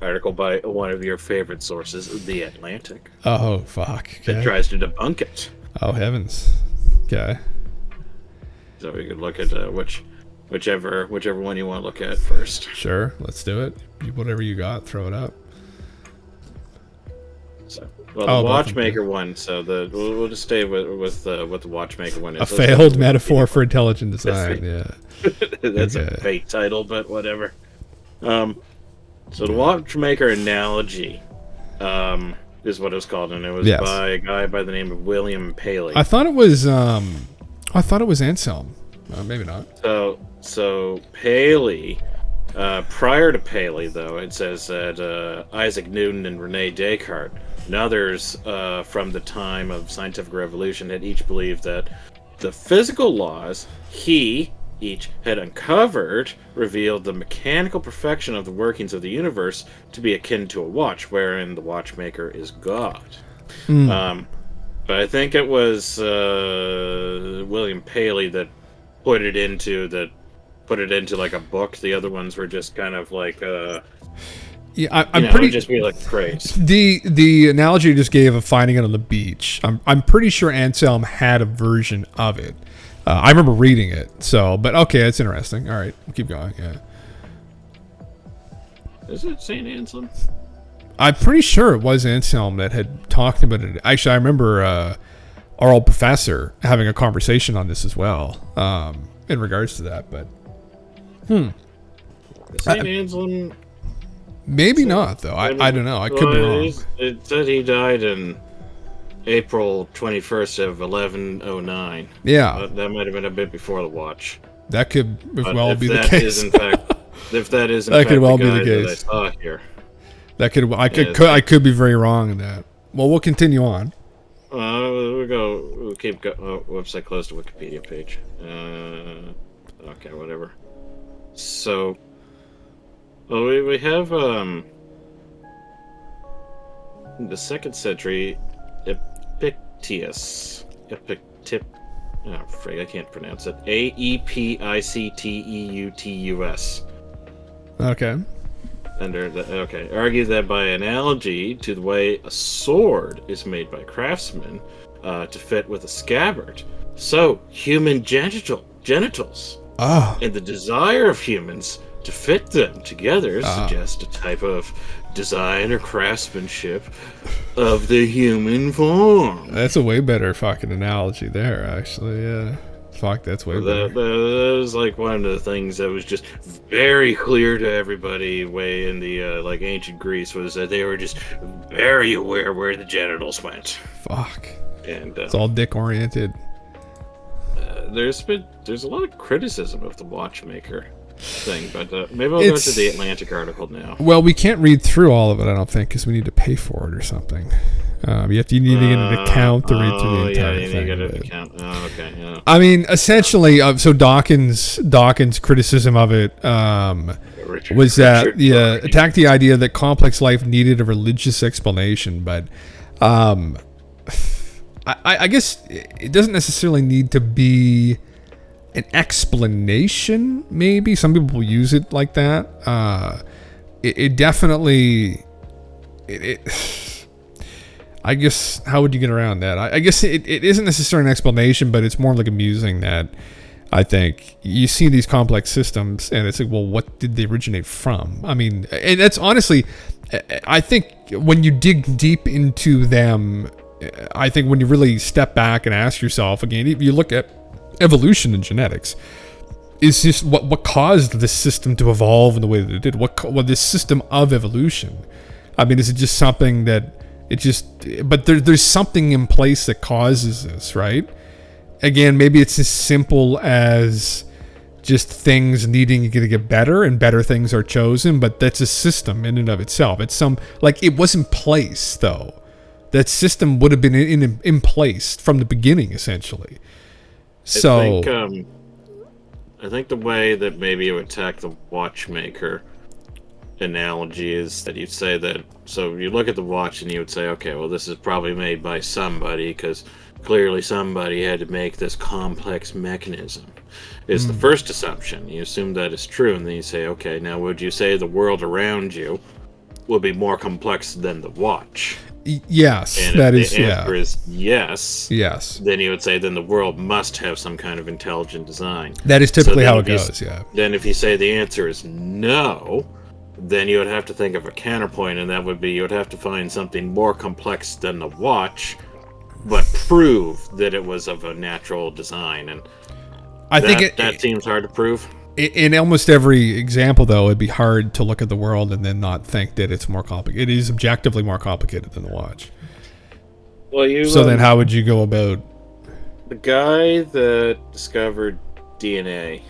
article by one of your favorite sources, The Atlantic. Oh, fuck. Okay. That tries to debunk it. Oh, heavens. Okay. So we could look at whichever one you want to look at first. Sure, let's do it. Whatever you got, throw it up. So, the watchmaker one. So we'll just stay with what the watchmaker one is. A failed metaphor for intelligent design. Yeah, that's a fake title, but whatever. So the watchmaker analogy is what it was called, and it was by a guy by the name of William Paley. I thought it was Anselm. Maybe not. So Paley, prior to Paley, though, it says that Isaac Newton and Rene Descartes and others from the time of scientific revolution had each believed that the physical laws each had uncovered revealed the mechanical perfection of the workings of the universe to be akin to a watch, wherein the watchmaker is God. But I think it was William Paley that put it into that put it into like a book. The other ones were just kind of like Yeah, I'm pretty. It would just be like praise. The analogy you just gave of finding it on the beach. I'm pretty sure Anselm had a version of it. I remember reading it. So, but okay, that's interesting. All right, we'll keep going. Yeah. Is it Saint Anselm? I'm pretty sure it was Anselm that had talked about it. Actually, I remember our old professor having a conversation on this as well, in regards to that. But Saint Anselm. maybe not though. I don't know. I could be wrong. It said he died in April 21st of 1109. Yeah, That might have been a bit before the watch. that could But well if be the that case. is in fact, if that is in That fact could well be guy the that I case. saw here. I could be very wrong in that. Well, we'll continue on. We'll keep go. Oh, whoops! I closed the Wikipedia page. Okay, whatever. So, well, we have the 2nd century Epictetus. Oh, frig, I can't pronounce it. Aepicteus. Okay. Argue that by analogy to the way a sword is made by craftsmen to fit with a scabbard, so human genitals and the desire of humans to fit them together suggest a type of design or craftsmanship of the human form. That's a way better fucking analogy there, actually. Yeah. Fuck, that's way better. That was like one of the things that was just very clear to everybody way in the like ancient Greece, was that they were just very aware where the genitals went. Fuck. And it's all dick oriented. There's a lot of criticism of the watchmaker thing, but maybe I'll go to the Atlantic article now. Well, we can't read through all of it, I don't think, because we need to pay for it or something. You need to get an account to read through the entire thing. You need to get an account. Oh, okay, yeah. I mean, essentially, so Dawkins' criticism of it was that attacked the idea that complex life needed a religious explanation, but I guess it doesn't necessarily need to be an explanation. Maybe some people use it like that. It definitely. I guess, how would you get around that? I guess it isn't necessarily an explanation, but it's more like amusing that I think you see these complex systems and it's like, well, what did they originate from? I mean, and that's honestly, I think when you dig deep into them, I think when you really step back and ask yourself, again, if you look at evolution and genetics, is just what caused this system to evolve in the way that it did? What this system of evolution? I mean, is it just something that but there's something in place that causes this, right? Again, maybe it's as simple as just things needing to get better and better things are chosen, but that's a system in and of itself. It's it was in place though. That system would have been in place from the beginning, essentially. So I think the way that maybe you attack the watchmaker analogy is that you'd say that, so you look at the watch and you would say, okay, well, this is probably made by somebody because clearly somebody had to make this complex mechanism. Is the first assumption. You assume that is true, and then you say, okay, now would you say the world around you will be more complex than the watch? Yes, and that if is, the answer is yes. Yes. Then you would say then the world must have some kind of intelligent design. That is typically how it goes, yeah. Then if you say the answer is no, then you would have to think of a counterpoint, and that would be you would have to find something more complex than the watch, but prove that it was of a natural design. And I think that seems hard to prove. In almost every example, though, it'd be hard to look at the world and then not think that it's more complicated. It is objectively more complicated than the watch. Well, then how would you go about... The guy that discovered DNA...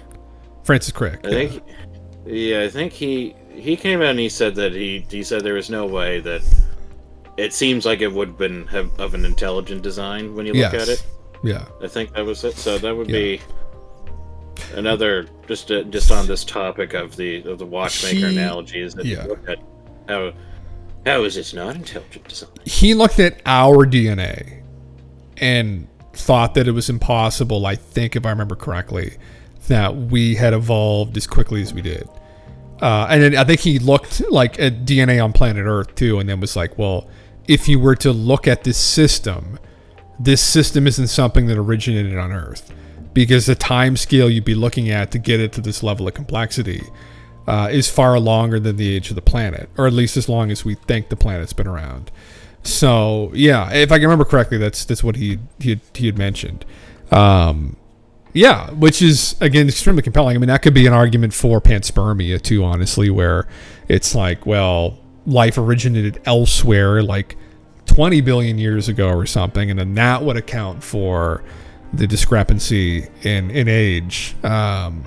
Francis Crick. I think he came out and he said that he said there was no way that it seems like it would have of an intelligent design when you look at it. Yeah. I think that was it. So that would be another just on this topic of the watchmaker analogy, is that you look at how is this not intelligent design? He looked at our DNA and thought that it was impossible, I think, if I remember correctly, that we had evolved as quickly as we did. And then I think he looked like at DNA on planet Earth too, and then was like, well, if you were to look at this system isn't something that originated on Earth, because the time scale you'd be looking at to get it to this level of complexity is far longer than the age of the planet, or at least as long as we think the planet's been around. So yeah, if I can remember correctly, that's what he had mentioned. Yeah, which is, again, extremely compelling. I mean, that could be an argument for panspermia, too, honestly, where it's like, well, life originated elsewhere, like 20 billion years ago or something, and then that would account for the discrepancy in age. But,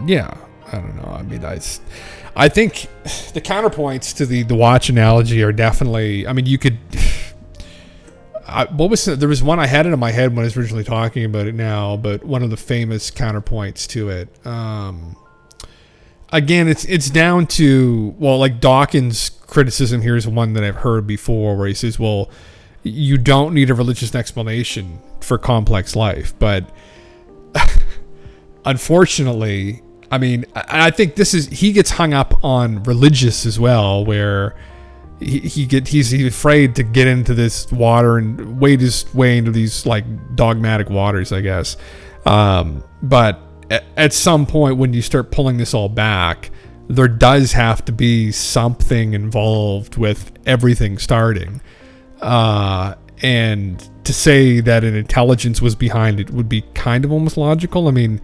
yeah, I don't know. I mean, I think the counterpoints to the watch analogy are definitely, I mean, you could... there was one, I had it in my head when I was originally talking about it now, but one of the famous counterpoints to it. Again, it's down to, well, like Dawkins' criticism here is one that I've heard before, where he says, well, you don't need a religious explanation for complex life. But unfortunately, I mean, I think he gets hung up on religious as well, where he's afraid to get into this water and wade his way into these like dogmatic waters, I guess. But at some point, when you start pulling this all back, there does have to be something involved with everything starting. And to say that an intelligence was behind it would be kind of almost logical. I mean,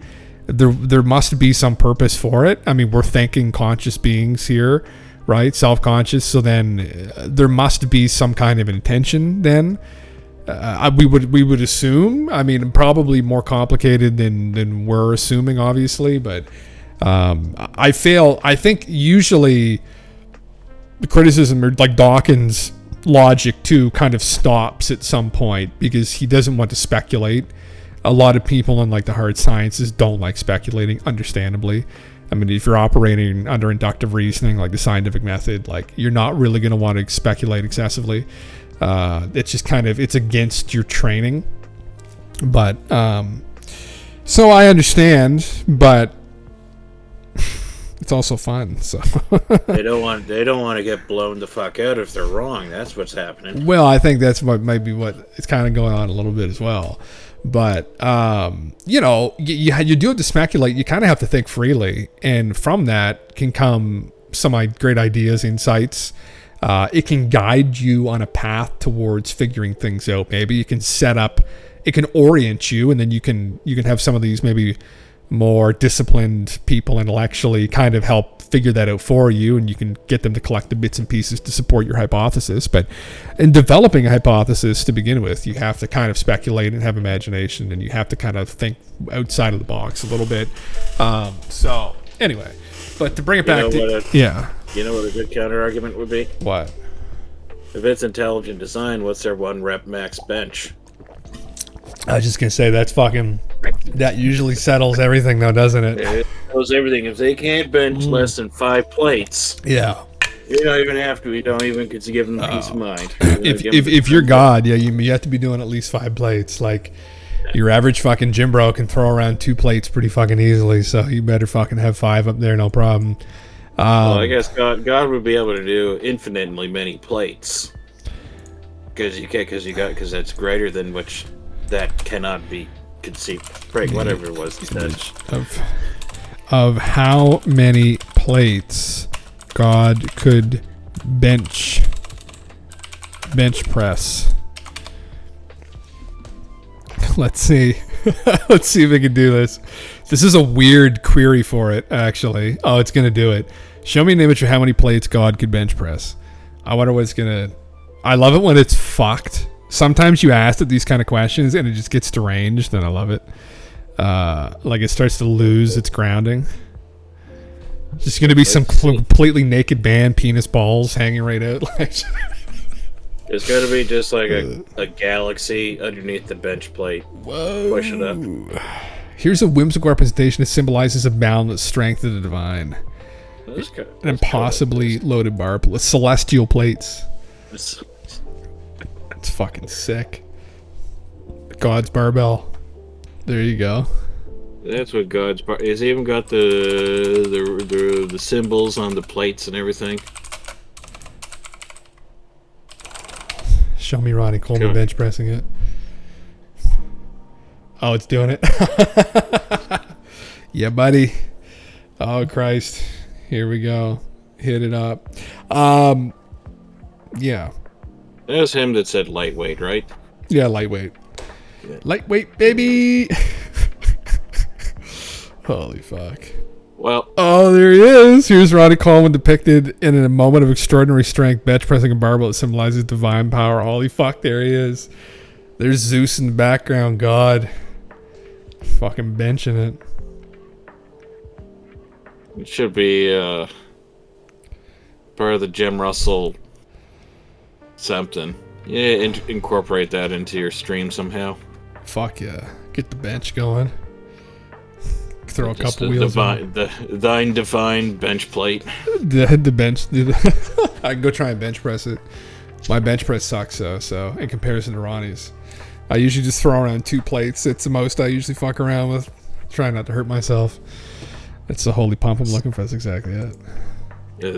there must be some purpose for it. I mean, we're thinking conscious beings here, right? Self-conscious. So then there must be some kind of intention then. We would assume. I mean, probably more complicated than we're assuming, obviously. But I think usually the criticism, or like Dawkins' logic too, kind of stops at some point because he doesn't want to speculate. A lot of people in like the hard sciences don't like speculating, understandably. I mean, if you're operating under inductive reasoning, like the scientific method, like you're not really going to want to speculate excessively. It's just kind of, it's against your training. But, so I understand, but it's also fun. So they don't want to get blown the fuck out if they're wrong. That's what's happening. Well, I think that's what might be what it's kind of going on a little bit as well. But, you know, you do have to speculate. You kind of have to think freely. And from that can come some great ideas, insights. It can guide you on a path towards figuring things out. Maybe you can it can orient you, and then you can have some of these maybe more disciplined people intellectually kind of help figure that out for you, and you can get them to collect the bits and pieces to support your hypothesis. But in developing a hypothesis to begin with, you have to kind of speculate and have imagination, and you have to kind of think outside of the box a little bit. So anyway, but to bring it back you know what a good counter argument would be? What? If it's intelligent design, what's their 1 rep max bench? I was just gonna say that usually settles everything, though, doesn't it? It settles everything. If they can't bench less than 5 plates, yeah, you don't even have to. You don't even get to give them peace of mind. If you're God, yeah, you have to be doing at least 5 plates. Like your average fucking gym bro can throw around 2 plates pretty fucking easily, so you better fucking have 5 up there, no problem. Well, I guess God would be able to do infinitely many plates because that's greater than which that cannot be conceived. Right, whatever it was. Of how many plates God could bench press. Let's see. Let's see if we can do this. This is a weird query for it, actually. Oh, it's going to do it. Show me an image of how many plates God could bench press. I wonder what it's going to... I love it when it's fucked. Sometimes you ask it these kind of questions and it just gets deranged, and I love it. Like it starts to lose its grounding. Just going to be some completely naked band, penis balls hanging right out. It's got to be just like a galaxy underneath the bench plate. Whoa. Push it up. Here's a whimsical representation that symbolizes a boundless strength of the divine. An impossibly loaded bar, celestial plates. It's fucking sick. God's barbell. There you go. That's what God's part. He's even got the symbols on the plates and everything. Show me Ronnie Coleman Cool. bench pressing it. Oh, it's doing it. Yeah, buddy. Oh, Christ. Here we go. Hit it up. Yeah. That was him that said lightweight, right? Yeah, lightweight. Yeah. Lightweight, baby. Holy fuck. Well, Oh, there he is. Here's Ronnie Coleman depicted in a moment of extraordinary strength, bench pressing a barbell that symbolizes divine power. Holy fuck, there he is. There's Zeus in the background. God. Fucking benching it. it should be part of the Jim Russell something. Yeah, incorporate that into your stream somehow. Fuck yeah. Get the bench going. Throw a Just couple wheels on. thine divine bench plate. The bench. I can go try and bench press it. My bench press sucks though, so in comparison to Ronnie's. I usually just throw around 2 plates. It's the most I usually fuck around with. Try not to hurt myself. It's the holy pump I'm looking for. That's exactly it.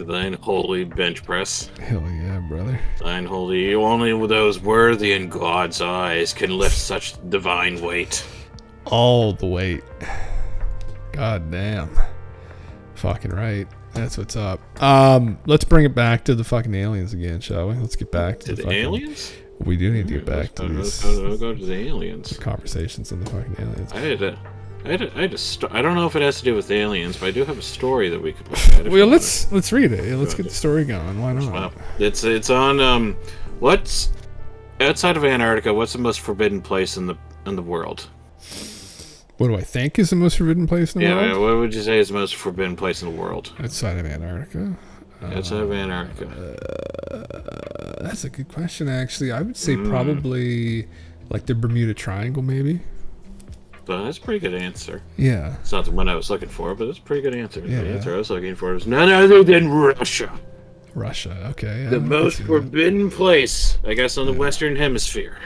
Thine holy bench press. Hell yeah, brother. Thine holy, only those worthy in God's eyes can lift such divine weight. All the weight. God damn. Fucking right. That's what's up. Let's bring it back to the fucking aliens again, shall we? Let's get back to the fucking aliens? We do need to get back to these I'll go to the aliens. conversations on the fucking aliens. I don't know if it has to do with aliens, but I do have a story that we could look at. Well, let's read it. Let's get the story going. Why not? Well, it's on what's outside of Antarctica. What's the most forbidden place in the world? What do I think is the most forbidden place in the world? Yeah, what would you say is the most forbidden place in the world? Outside of Antarctica. Outside of Antarctica. That's a good question, actually. I would say probably like the Bermuda Triangle, maybe. But that's a pretty good answer. Yeah. It's not the one I was looking for, but it's a pretty good answer. Yeah. The answer I was looking for was none other than Russia. Russia. Okay. Yeah, The I can most see that. forbidden place, I guess, on the Western Hemisphere.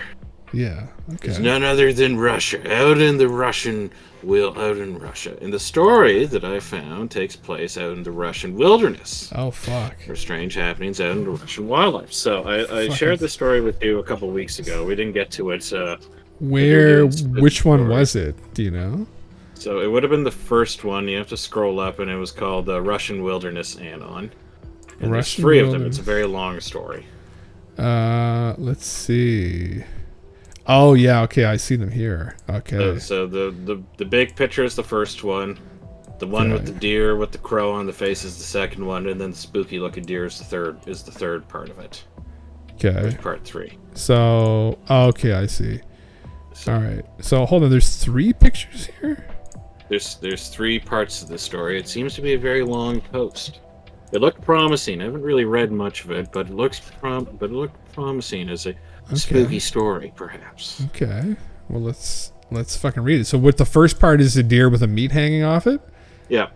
Yeah. Okay. It's none other than Russia. Out in Russia. And the story that I found takes place out in the Russian wilderness. Oh fuck. There are strange happenings out in the Russian wildlife. So I Fucking- shared this story with you a couple weeks ago. We didn't get to it. Where? It's a good Which one story. was it? Do you know? So it would have been the first one. You have to scroll up, and it was called Russian Wilderness Anon. And there's Russian 3 of them. Wilderness. It's a very long story. Let's see. Oh yeah. Okay, I see them here. Okay. So the big picture is the first one. The one with Okay. the deer with the crow on the face is the second one, and then the spooky looking deer is the third part of it. Okay. Part 3. So. Okay, I see. So All right. So hold on. There's 3 pictures here. there's 3 parts to the story. It seems to be a very long post. It looked promising. I haven't really read much of it, but it looked promising as a spooky story, perhaps. Okay. Well, let's fucking read it. So, what the first part is a deer with a meat hanging off it? Yeah,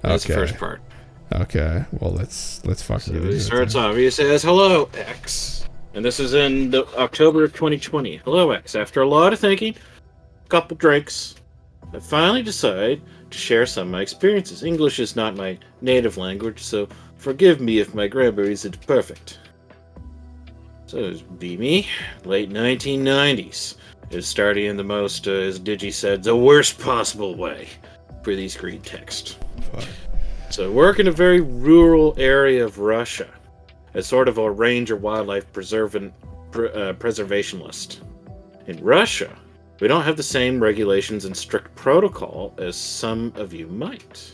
that's the Okay. first part. Okay. Well, let's fucking So get he into it starts then. off. He says, "Hello, X," and this is in October of 2020. "Hello, X. After a lot of thinking, a couple drinks, I finally decide to share some of my experiences. English is not my native language, so forgive me if my grammar isn't perfect." So it was me, late 1990s. It was starting in the most, as Digi said, the worst possible way for these green text. Fuck. So I work in a very rural area of Russia, as sort of a ranger wildlife preservationist. In Russia, we don't have the same regulations and strict protocol as some of you might.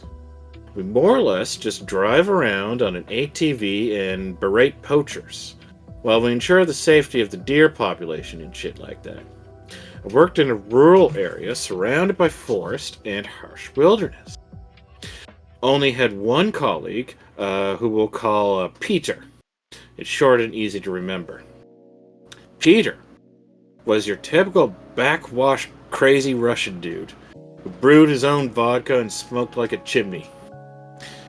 We more or less just drive around on an ATV and berate poachers, while we ensure the safety of the deer population and shit like that. I worked in a rural area surrounded by forest and harsh wilderness. Only had one colleague, who we'll call Peter. It's short and easy to remember. Peter was your typical backwash crazy Russian dude who brewed his own vodka and smoked like a chimney.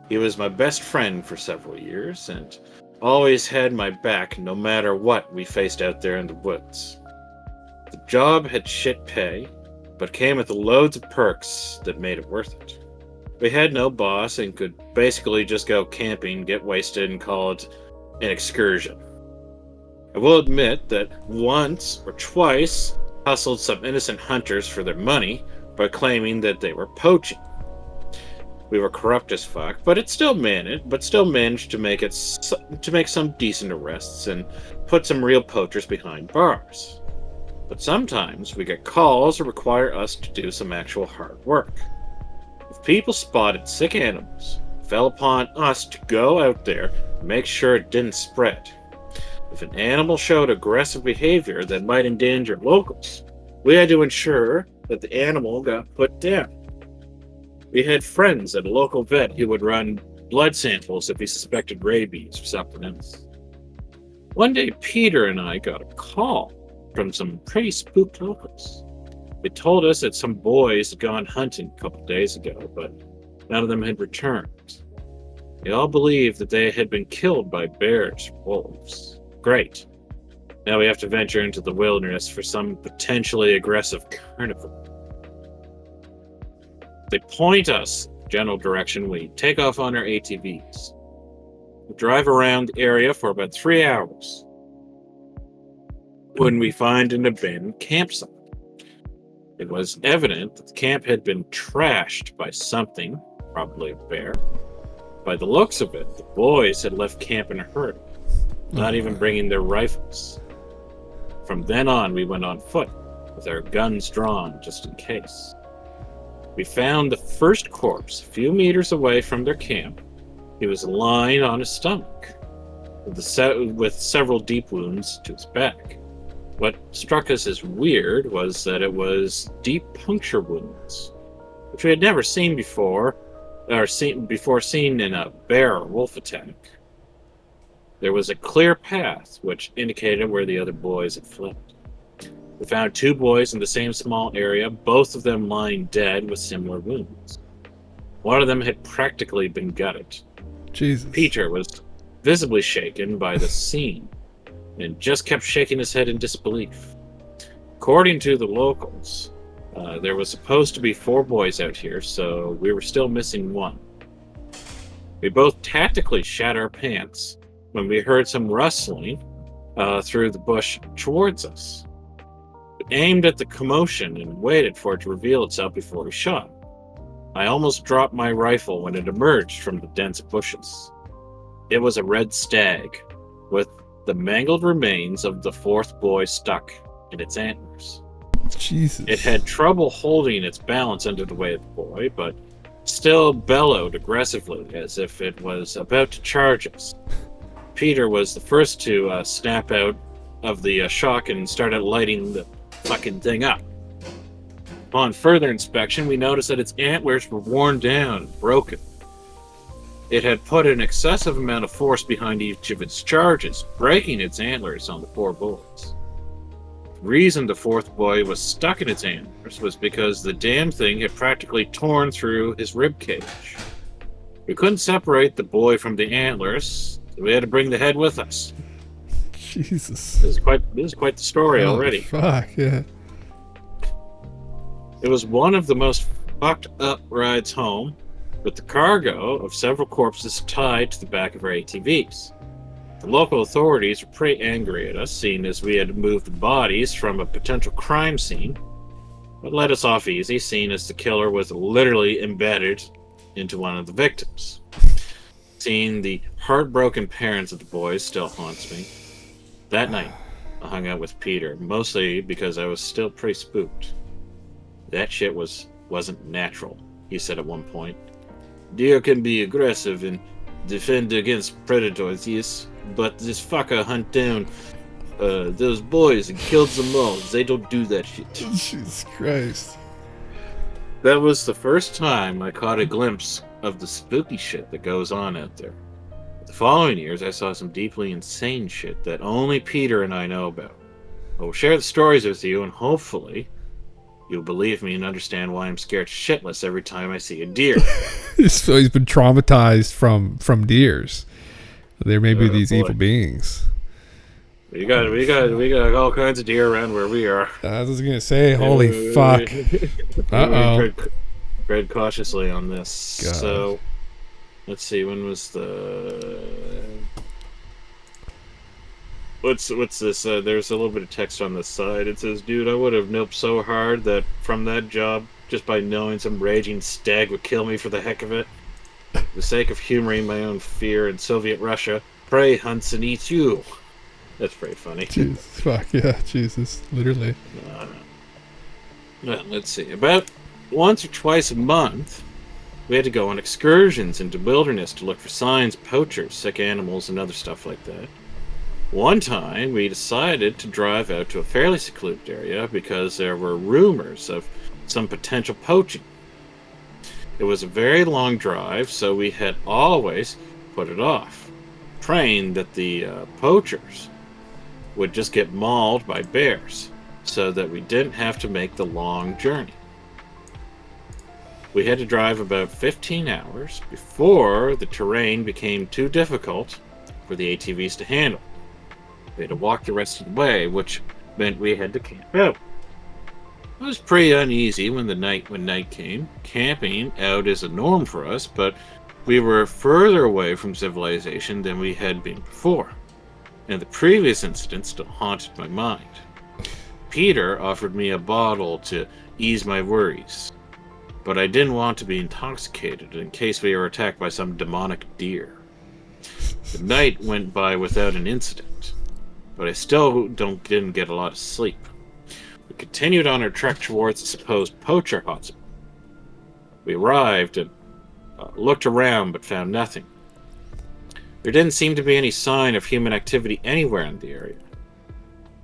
He was my best friend for several years and always had my back no matter what we faced out there in the woods. The job had shit pay, but came with loads of perks that made it worth it. We had no boss and could basically just go camping, get wasted, and call it an excursion. I will admit that once or twice hustled some innocent hunters for their money by claiming that they were poaching. We were corrupt as fuck, but still managed to make some decent arrests and put some real poachers behind bars. But sometimes we get calls that require us to do some actual hard work. If people spotted sick animals, it fell upon us to go out there and make sure it didn't spread. If an animal showed aggressive behavior that might endanger locals, we had to ensure that the animal got put down. We had friends at a local vet who would run blood samples if he suspected rabies or something else. One day, Peter and I got a call from some pretty spooked locals. They told us that some boys had gone hunting a couple days ago, but none of them had returned. They all believed that they had been killed by bears or wolves. Great. Now we have to venture into the wilderness for some potentially aggressive carnivore. They point us general direction. We take off on our ATVs. We drive around the area for about 3 hours when we find an abandoned campsite. It was evident that the camp had been trashed by something, probably a bear. By the looks of it, the boys had left camp in a hurry, not even bringing their rifles. From then on, we went on foot, with our guns drawn just in case. We found the first corpse a few meters away from their camp. He was lying on his stomach, with several deep wounds to his back. What struck us as weird was that it was deep puncture wounds, which we had never seen before, seen in a bear or wolf attack. There was a clear path which indicated where the other boys had fled. We found 2 boys in the same small area, both of them lying dead with similar wounds. One of them had practically been gutted. Jesus. Peter was visibly shaken by the scene and just kept shaking his head in disbelief. According to the locals, there was supposed to be 4 boys out here, so we were still missing 1. We both tactically shat our pants when we heard some rustling through the bush towards us. We aimed at the commotion and waited for it to reveal itself before we shot. I almost dropped my rifle when it emerged from the dense bushes. It was a red stag, with the mangled remains of the 4th boy stuck in its antlers. Jesus. It had trouble holding its balance under the weight of the boy, but still bellowed aggressively as if it was about to charge us. Peter was the first to snap out of the shock and started lighting the fucking thing up. Upon further inspection, we noticed that its antlers were worn down and broken. It had put an excessive amount of force behind each of its charges, breaking its antlers on the 4 bullets. The reason the 4th boy was stuck in its antlers was because the damn thing had practically torn through his rib cage. We couldn't separate the boy from the antlers, so we had to bring the head with us. Jesus. This is quite the story already. Fuck, yeah. It was one of the most fucked up rides home, with the cargo of several corpses tied to the back of our ATVs. The local authorities were pretty angry at us, seeing as we had moved bodies from a potential crime scene, but let us off easy, seeing as the killer was literally embedded into one of the victims. Seeing the heartbroken parents of the boys still haunts me. That night, I hung out with Peter, mostly because I was still pretty spooked. That shit wasn't natural, he said at one point. Deer can be aggressive and defend against predators, yes, but this fucker hunt down those boys and kills them all. They don't do that shit. Jesus Christ. That was the first time I caught a glimpse of the spooky shit that goes on out there. The following years, I saw some deeply insane shit that only Peter and I know about. I will share the stories with you, and hopefully you'll believe me and understand why I'm scared shitless every time I see a deer. So he's been traumatized from deers. There may be these evil beings. We got all kinds of deer around where we are. I was gonna say, holy fuck. Uh-oh. Tread cautiously on this. God. So, let's see. When was the? What's this? There's a little bit of text on the side. It says, "Dude, I would have noped so hard that from that job, just by knowing some raging stag would kill me for the heck of it. For the sake of humoring my own fear in Soviet Russia, prey hunts and eats you." That's pretty funny. Jesus, fuck, yeah, Jesus, literally. Well, let's see. About once or twice a month, we had to go on excursions into wilderness to look for signs, poachers, sick animals, and other stuff like that. One time, we decided to drive out to a fairly secluded area because there were rumors of some potential poaching. It was a very long drive, so we had always put it off, praying that the poachers would just get mauled by bears so that we didn't have to make the long journey. We had to drive about 15 hours before the terrain became too difficult for the ATVs to handle. We had to walk the rest of the way, which meant we had to camp out. It was pretty uneasy when night came. Camping out is a norm for us, but we were further away from civilization than we had been before, and the previous incident still haunted my mind. Peter offered me a bottle to ease my worries, but I didn't want to be intoxicated in case we were attacked by some demonic deer. The night went by without an incident, but I still didn't get a lot of sleep. We continued on our trek towards the supposed poacher hotspot. We arrived and looked around but found nothing. There didn't seem to be any sign of human activity anywhere in the area.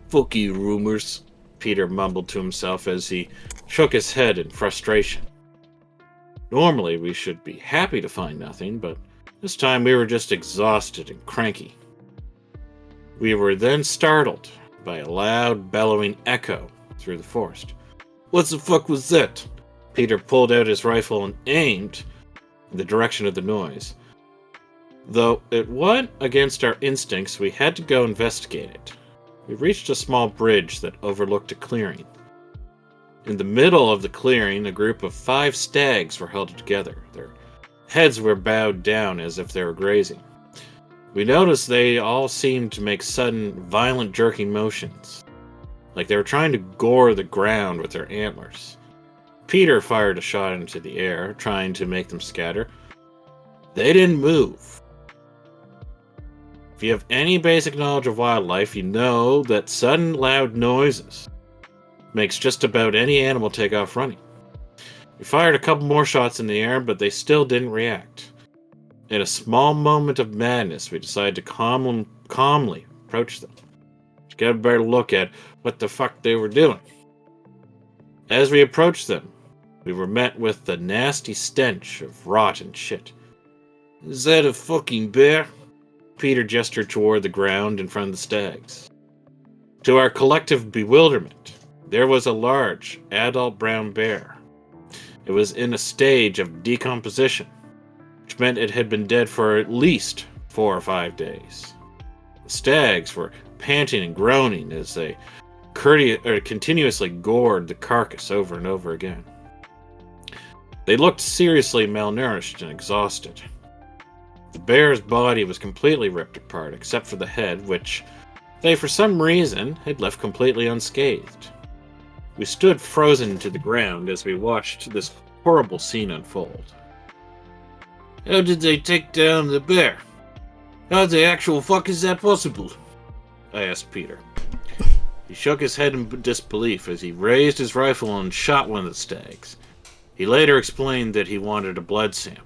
"Fuck you, rumors," Peter mumbled to himself as he shook his head in frustration. Normally we should be happy to find nothing, but this time we were just exhausted and cranky. We were then startled by a loud, bellowing echo through the forest. "What the fuck was that?" Peter pulled out his rifle and aimed in the direction of the noise. Though it went against our instincts, we had to go investigate it. We reached a small bridge that overlooked a clearing. In the middle of the clearing, a group of 5 stags were huddled together. Their heads were bowed down as if they were grazing. We noticed they all seemed to make sudden, violent jerking motions, like they were trying to gore the ground with their antlers. Peter fired a shot into the air, trying to make them scatter. They didn't move. If you have any basic knowledge of wildlife, you know that sudden, loud noises makes just about any animal take off running. We fired a couple more shots in the air, but they still didn't react. In a small moment of madness, we decided to calmly approach them, to get a better look at what the fuck they were doing. As we approached them, we were met with the nasty stench of rotten shit. "Is that a fucking bear?" Peter gestured toward the ground in front of the stags. To our collective bewilderment, there was a large, adult brown bear. It was in a stage of decomposition, which meant it had been dead for at least 4 or 5 days. The stags were panting and groaning as they continuously gored the carcass over and over again. They looked seriously malnourished and exhausted. The bear's body was completely ripped apart, except for the head, which they, for some reason, had left completely unscathed. We stood frozen to the ground as we watched this horrible scene unfold. "How did they take down the bear? How the actual fuck is that possible?" I asked Peter. He shook his head in disbelief as he raised his rifle and shot one of the stags. He later explained that he wanted a blood sample.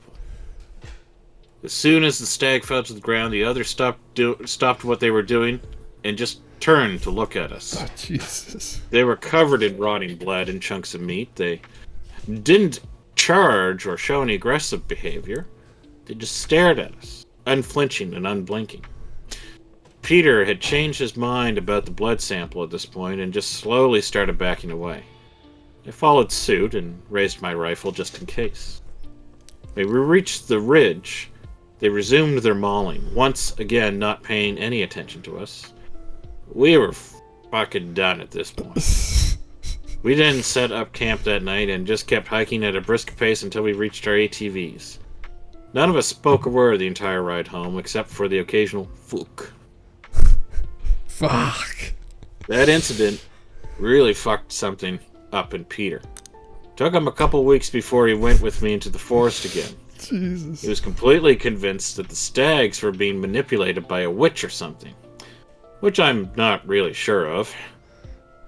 As soon as the stag fell to the ground, the others stopped what they were doing and just turned to look at us. Oh, Jesus. They were covered in rotting blood and chunks of meat. They didn't charge or show any aggressive behavior. They just stared at us, unflinching and unblinking. Peter had changed his mind about the blood sample at this point and just slowly started backing away. I followed suit and raised my rifle just in case. When we reached the ridge, they resumed their mauling, once again not paying any attention to us. We were fucking done at this point. We didn't set up camp that night and just kept hiking at a brisk pace until we reached our ATVs. None of us spoke a word the entire ride home, except for the occasional "fuck." Fuck. That incident really fucked something up in Peter. Took him a couple weeks before he went with me into the forest again. Jesus. He was completely convinced that the stags were being manipulated by a witch or something, which I'm not really sure of.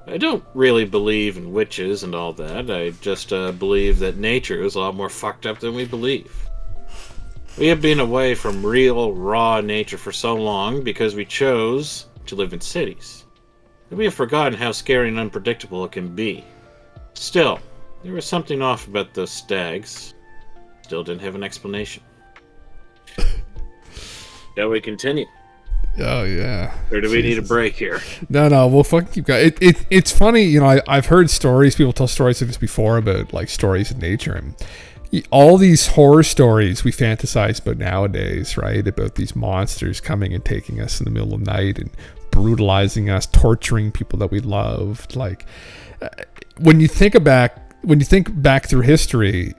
I don't really believe in witches and all that. I just believe that nature is a lot more fucked up than we believe. We have been away from real, raw nature for so long because we chose to live in cities. And we have forgotten how scary and unpredictable it can be. Still, there was something off about those stags. Still didn't have an explanation. Shall we continue? Oh yeah. Or do we need a break here? No. We'll fucking keep going. It's funny, you know. I've heard stories. People tell stories like this before about like stories of nature, and all these horror stories we fantasize about nowadays, right? About these monsters coming and taking us in the middle of the night and brutalizing us, torturing people that we loved. Like when you think back through history,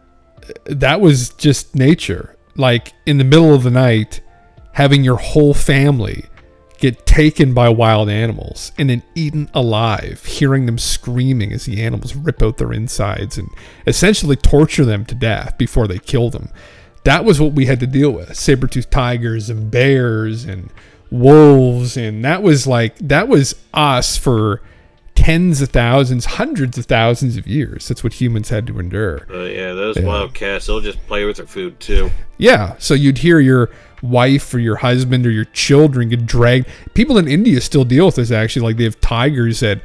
that was just nature. Like in the middle of the night, having your whole family get taken by wild animals and then eaten alive, hearing them screaming as the animals rip out their insides and essentially torture them to death before they kill them. That was what we had to deal with. Saber-toothed tigers and bears and wolves, and that was us for tens of thousands, hundreds of thousands of years. That's what humans had to endure. Yeah, those wild cats, they'll just play with their food too. Yeah, so you'd hear your wife or your husband or your children get dragged. People in India still deal with this, actually. Like, they have tigers that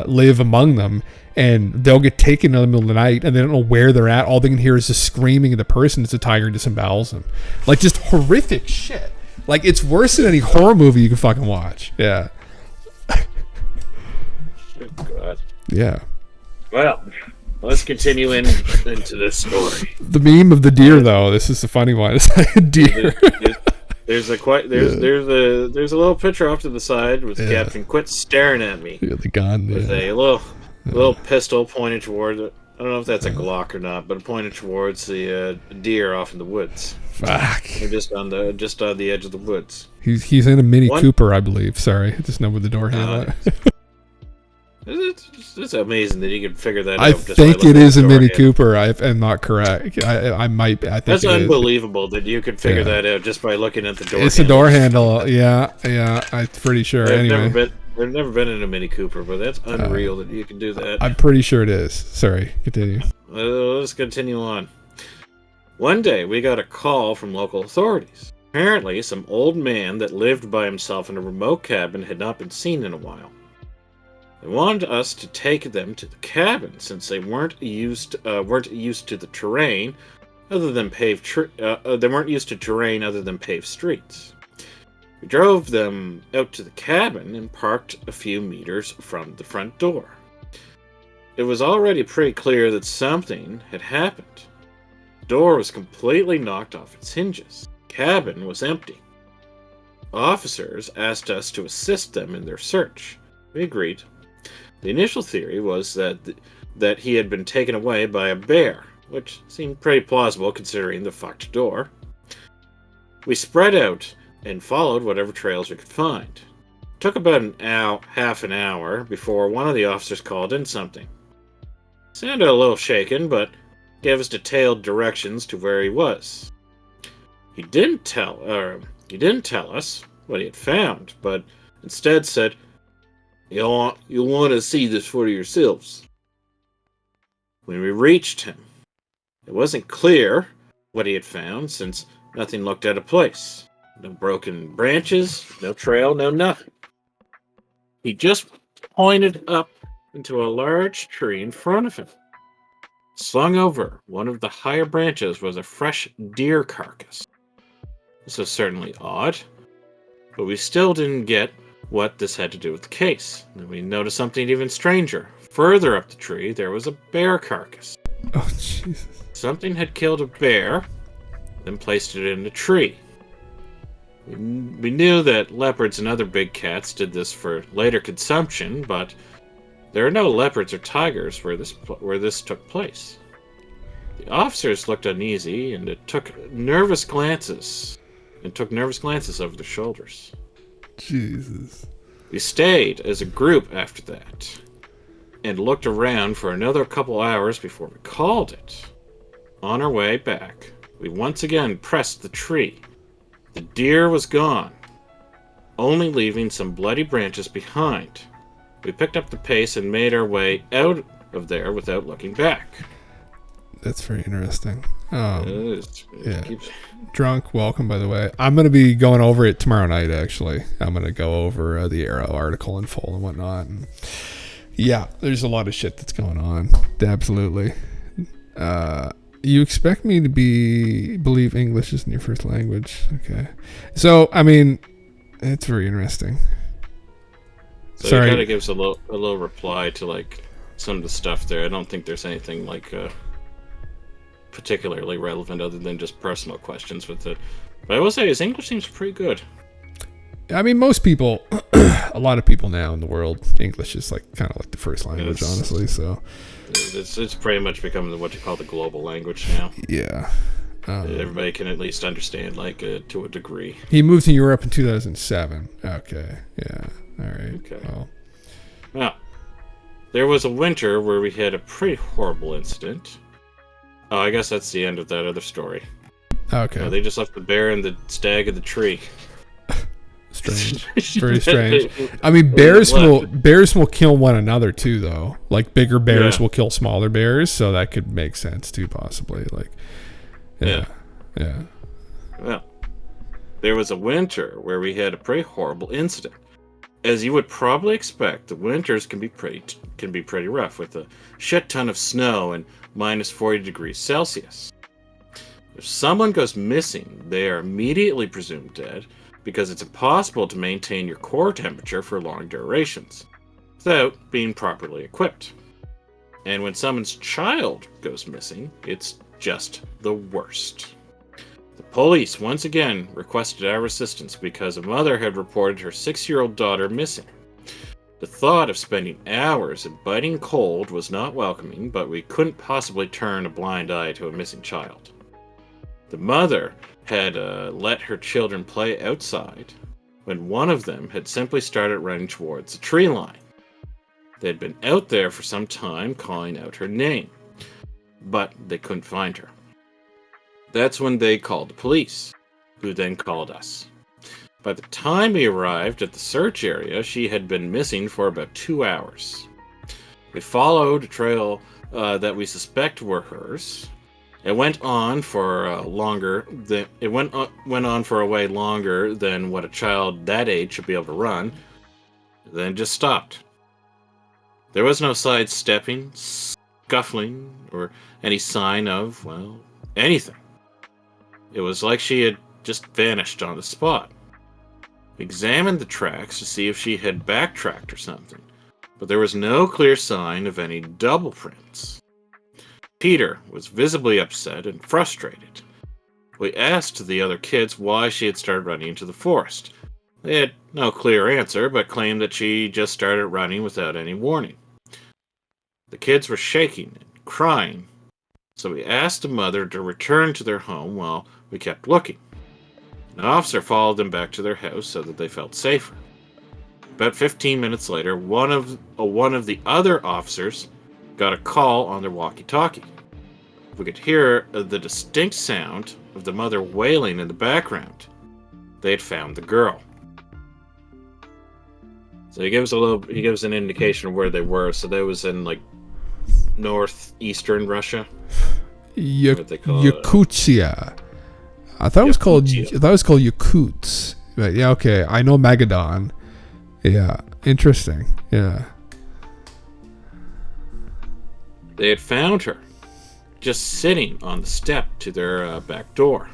live among them, and they'll get taken in the middle of the night, and they don't know where they're at. All they can hear is the screaming of the person as the tiger disembowels them. Like, just horrific shit. Like, it's worse than any horror movie you can fucking watch. Yeah. Good God. Yeah. Well, let's continue into this story. The meme of the deer, though. This is the funny one. It's like a deer. There's a little picture off to the side with the caption "Quit staring at me" The gun. with a little pistol pointed towards it. I don't know if that's a Glock or not, but pointed towards the deer off in the woods. Fuck. They're just on the edge of the woods. He's in a Mini Cooper, I believe. Sorry, I just know where the door handle. It's amazing that you can figure that out. I think it is a Mini Cooper. I'm not correct. I might. I think that's unbelievable that you could figure that out just by looking at the door. It's a door handle. Yeah. I'm pretty sure. Anyway, I've never been in a Mini Cooper, but that's unreal that you can do that. I'm pretty sure it is. Sorry, continue. Let's continue on. One day, we got a call from local authorities. Apparently, some old man that lived by himself in a remote cabin had not been seen in a while. They wanted us to take them to the cabin since they weren't used to the terrain other than they weren't used to terrain other than paved streets. We drove them out to the cabin and parked a few meters from the front door. It was already pretty clear that something had happened. The door was completely knocked off its hinges. The cabin was empty. Officers asked us to assist them in their search. We agreed. The initial theory was that he had been taken away by a bear, which seemed pretty plausible considering the fucked door. We spread out and followed whatever trails we could find. It took about half an hour before one of the officers called in something. He sounded a little shaken, but gave us detailed directions to where he was. He didn't tell us what he had found, but instead said, You'll want to see this for yourselves. When we reached him, it wasn't clear what he had found since nothing looked out of place. No broken branches, no trail, no nothing. He just pointed up into a large tree in front of him. Slung over one of the higher branches was a fresh deer carcass. This was certainly odd, but we still didn't get what this had to do with the case. Then we noticed something even stranger. Further up the tree, there was a bear carcass. Oh, Jesus. Something had killed a bear, then placed it in a tree. We knew that leopards and other big cats did this for later consumption, but there are no leopards or tigers where this took place. The officers looked uneasy, and took nervous glances over their shoulders. Jesus. We stayed as a group after that, and looked around for another couple hours before we called it. On our way back, we once again pressed the tree. The deer was gone, only leaving some bloody branches behind. We picked up the pace and made our way out of there without looking back. That's very interesting. Yeah. Drunk, welcome, by the way. I'm going to be going over it tomorrow night, actually. I'm going to go over the Arrow article in full and whatnot. And yeah, there's a lot of shit that's going on. Absolutely. You expect me to believe English isn't your first language. Okay. So, I mean, it's very interesting. So Sorry. It kind of gives a little reply to, like, some of the stuff there. I don't think there's anything, like, particularly relevant other than just personal questions with it. But I will say his English seems pretty good. I mean, most people, a lot of people now in the world, English is like kind of like the first language, honestly. So it's pretty much become what you call the global language now. Yeah. Everybody can at least understand, like, to a degree. He moved to Europe in 2007. Okay. Yeah. All right. Okay. Well. Now, there was a winter where we had a pretty horrible incident. Oh, I guess that's the end of that other story. Okay. They just left the bear and the stag in the tree. Strange. Very strange. I mean, bears will kill one another too, though. Like bigger bears will kill smaller bears, so that could make sense too, possibly. Like, yeah. Well, there was a winter where we had a pretty horrible incident. As you would probably expect, the winters can be pretty rough with a shit ton of snow and minus 40 degrees Celsius. If someone goes missing, they are immediately presumed dead because it's impossible to maintain your core temperature for long durations without being properly equipped. And when someone's child goes missing, it's just the worst. The police once again requested our assistance because a mother had reported her 6-year-old daughter missing. The thought of spending hours in biting cold was not welcoming, but we couldn't possibly turn a blind eye to a missing child. The mother had let her children play outside when one of them had simply started running towards the tree line. They had been out there for some time calling out her name, but they couldn't find her. That's when they called the police, who then called us. By the time we arrived at the search area, she had been missing for about 2 hours. We followed a trail that we suspect were hers. It went on for a way longer than what a child that age should be able to run, then just stopped. There was no sidestepping, scuffling, or any sign of, well, anything. It was like she had just vanished on the spot. We examined the tracks to see if she had backtracked or something, but there was no clear sign of any double prints. Peter was visibly upset and frustrated. We asked the other kids why she had started running into the forest. They had no clear answer, but claimed that she just started running without any warning. The kids were shaking and crying, so we asked the mother to return to their home while we kept looking. An officer followed them back to their house so that they felt safer. About 15 minutes later, one of the other officers got a call on their walkie-talkie. We could hear the distinct sound of the mother wailing in the background. They had found the girl. So he gives an indication of where they were. So they was in like northeastern Russia. Yakutia. I thought it was called Yakuts. But yeah, okay. I know Magadan. Yeah, interesting. Yeah. They had found her, just sitting on the step to their back door.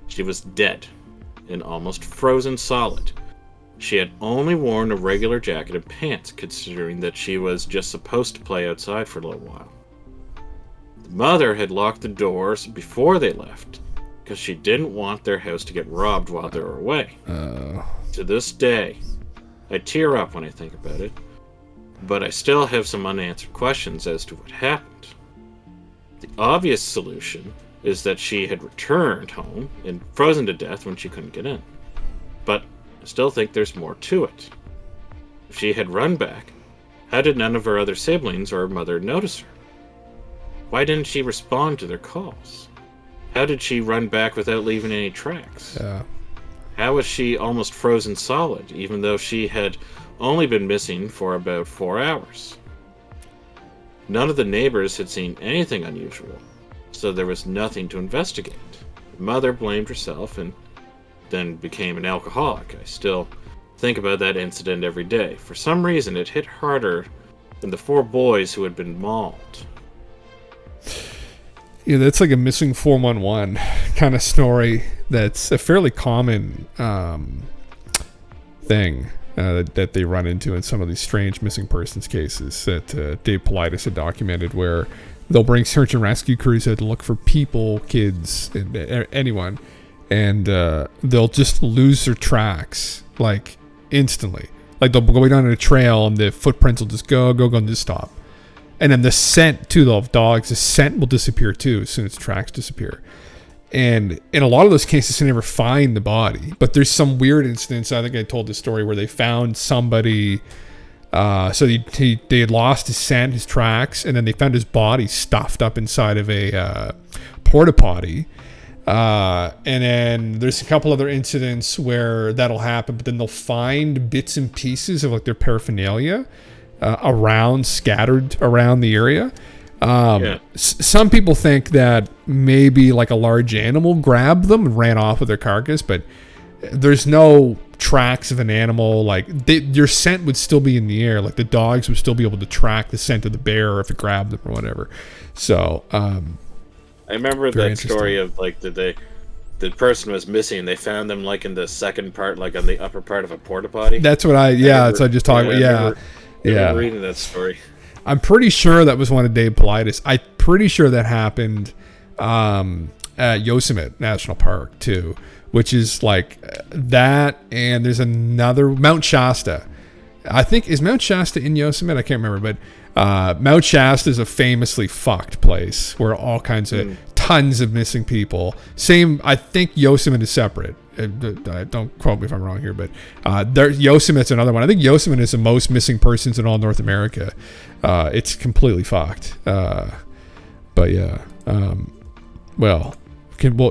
She was dead and almost frozen solid. She had only worn a regular jacket and pants, considering that she was just supposed to play outside for a little while. The mother had locked the doors before they left, because she didn't want their house to get robbed while they were away. To this day, I tear up when I think about it, but I still have some unanswered questions as to what happened. The obvious solution is that she had returned home and frozen to death when she couldn't get in. But I still think there's more to it. If she had run back, how did none of her other siblings or her mother notice her? Why didn't she respond to their calls? How did she run back without leaving any tracks? How was she almost frozen solid, even though she had only been missing for about 4 hours? None of the neighbors had seen anything unusual, so there was nothing to investigate. The mother blamed herself and then became an alcoholic. I still think about that incident every day. For some reason, it hit harder than the 4 boys who had been mauled. Yeah, that's like a missing 411 kind of story. That's a fairly common thing that they run into in some of these strange missing persons cases that Dave Politis had documented, where they'll bring search and rescue crews out to look for people, kids, and anyone, and they'll just lose their tracks like instantly. Like they'll go down a trail and the footprints will just go and just stop. And then the scent too, of dogs, the scent will disappear too as soon as the tracks disappear. And in a lot of those cases, they never find the body. But there's some weird incidents. I think I told this story where they found somebody. So they had lost his scent, his tracks, and then they found his body stuffed up inside of a porta potty. And then there's a couple other incidents where that'll happen, but then they'll find bits and pieces of like their paraphernalia scattered around the area. Some people think that maybe like a large animal grabbed them and ran off with their carcass, but there's no tracks of an animal. Like your scent would still be in the air. Like the dogs would still be able to track the scent of the bear if it grabbed them or whatever. So I remember that story of like the person was missing. They found them like in the second part, like on the upper part of a porta potty. That's what I just talked about. I remember reading that story. I'm pretty sure that was one of Dave Politis. I'm pretty sure that happened at Yosemite National Park too, which is like that. And there's another, Mount Shasta. I think, is Mount Shasta in Yosemite? I can't remember, but Mount Shasta is a famously fucked place where all kinds of tons of missing people. Same, I think Yosemite is separate. Don't quote me if I'm wrong here, but Yosemite's another one. I think Yosemite is the most missing persons in all North America. It's completely fucked. But yeah.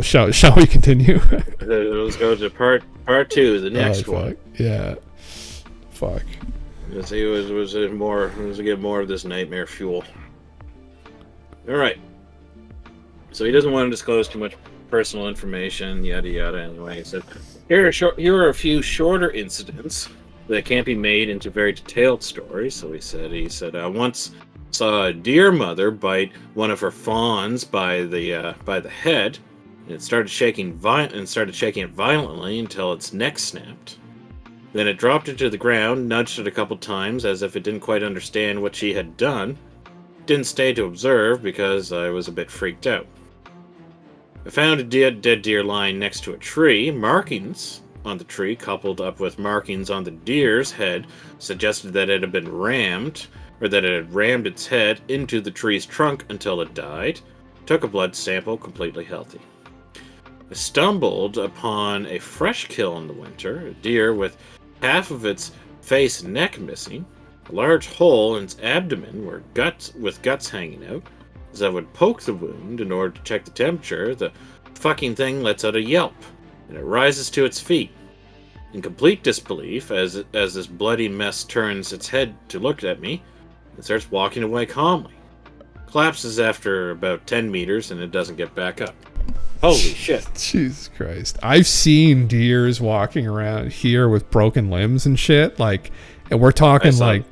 Shall we continue? Let's go to part 2, the next one. Yeah. Fuck. Let's see, was it more? Let's get more of this nightmare fuel. All right. So he doesn't want to disclose too much personal information, yada yada. Anyway, he said, here are a few shorter incidents that can't be made into very detailed stories. So he said, I once saw a deer mother bite one of her fawns by the head, and it started shaking it violently until its neck snapped. Then it dropped it to the ground, nudged it a couple times as if it didn't quite understand what she had done. Didn't stay to observe because I was a bit freaked out. I found a dead deer lying next to a tree. Markings on the tree, coupled up with markings on the deer's head, suggested that it had been rammed, or that it had rammed its head into the tree's trunk until it died. Took a blood sample, completely healthy. I stumbled upon a fresh kill in the winter, a deer with half of its face and neck missing, a large hole in its abdomen with guts hanging out. As I would poke the wound in order to check the temperature, the fucking thing lets out a yelp, and it rises to its feet. In complete disbelief, as this bloody mess turns its head to look at me, it starts walking away calmly. Collapses after about 10 meters, and it doesn't get back up. Holy shit. Jesus Christ. I've seen deers walking around here with broken limbs and shit, like, and we're talking like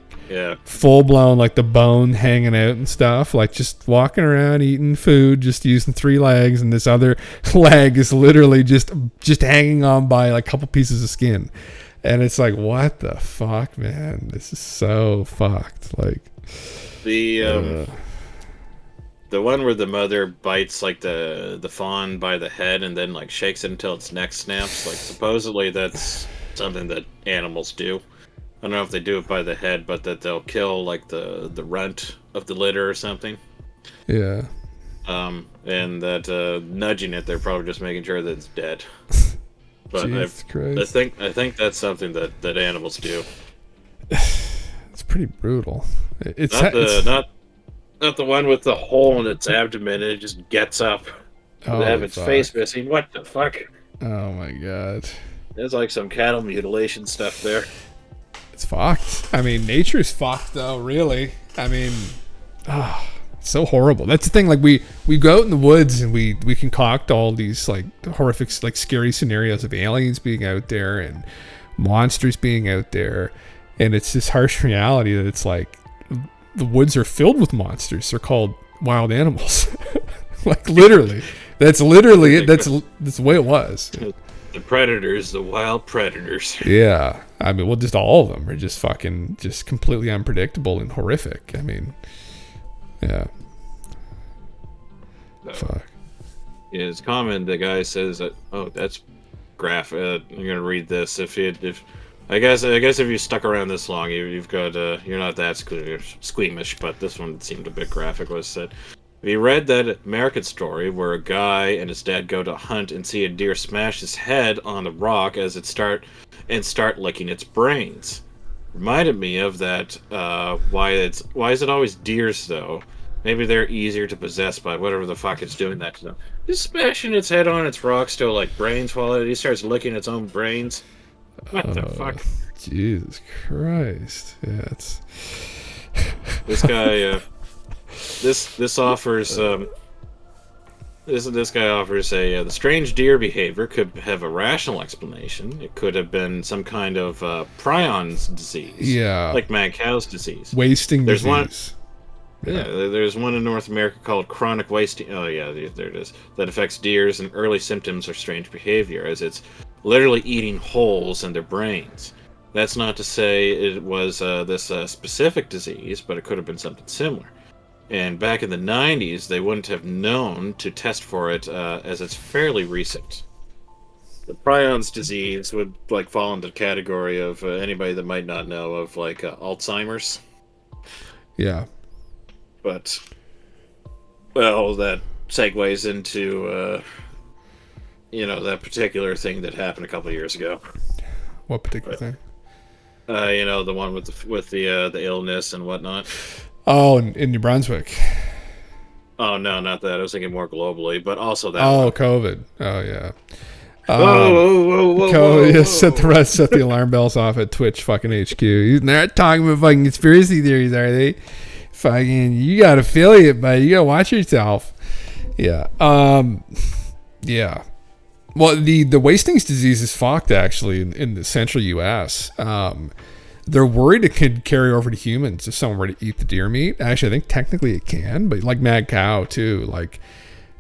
full blown, like the bone hanging out and stuff, like just walking around eating food, just using 3 legs, and this other leg is literally just hanging on by like a couple pieces of skin. And it's like, what the fuck, man? This is so fucked. Like the the one where the mother bites like the fawn by the head and then like shakes it until its neck snaps. Like supposedly that's something that animals do. I don't know if they do it by the head, but that they'll kill like the runt of the litter or something. Yeah. And that nudging it, they're probably just making sure that it's dead. But I think that's something that animals do. It's pretty brutal. It's not the one with the hole in its abdomen and it just gets up. They have its face missing. What the fuck? Oh my god. There's like some cattle mutilation stuff there. It's fucked. I mean, nature's fucked though, really. I mean, it's so horrible. That's the thing, like we go out in the woods and we concoct all these like horrific, like scary scenarios of aliens being out there and monsters being out there. And it's this harsh reality that it's like the woods are filled with monsters. They're called wild animals. Like literally. That's literally it. That's the way it was. The predators, the wild predators. Yeah. I mean, well, just all of them are just fucking, just completely unpredictable and horrific. I mean, yeah. Fuck. In his comment, the guy says that, oh, that's graphic. I'm going to read this. I guess if you stuck around this long, you've got, you're not that squeamish, but this one seemed a bit graphic. Was said, have you read that American story where a guy and his dad go to hunt and see a deer smash his head on a rock as it start licking its brains? Reminded me of that. Why is it always deers though? Maybe they're easier to possess by whatever the fuck it's doing that to them. Just smashing its head on its rock still like brains while he starts licking its own brains. What the fuck? Jesus Christ! Yeah, it's this guy. This offers. This guy offers the strange deer behavior could have a rational explanation. It could have been some kind of prions disease. Yeah, like mad cow's disease. Wasting there's disease. Yeah, there's one in North America called chronic wasting. Oh yeah, there it is. That affects deers, and early symptoms are strange behavior, as it's literally eating holes in their brains. That's not to say it was this specific disease, but it could have been something similar. And back in the 90s, they wouldn't have known to test for it, as it's fairly recent. The prions disease would like fall into the category of anybody that might not know of like Alzheimer's. Yeah. But, well, that segues into, that particular thing that happened a couple of years ago. What particular thing? The one with the illness and whatnot. Oh, in New Brunswick. Oh no, not that. I was thinking more globally, but also that. Oh, one. COVID. Oh yeah. Whoa. Set the alarm bells off at Twitch fucking HQ. You're not talking about fucking conspiracy theories, are they? Fucking, you got affiliate, buddy. You gotta watch yourself. Yeah. Yeah. Well, the wastings disease is fucked actually in the central U.S. They're worried it could carry over to humans if someone were to eat the deer meat. Actually, I think technically it can, but like mad cow too. Like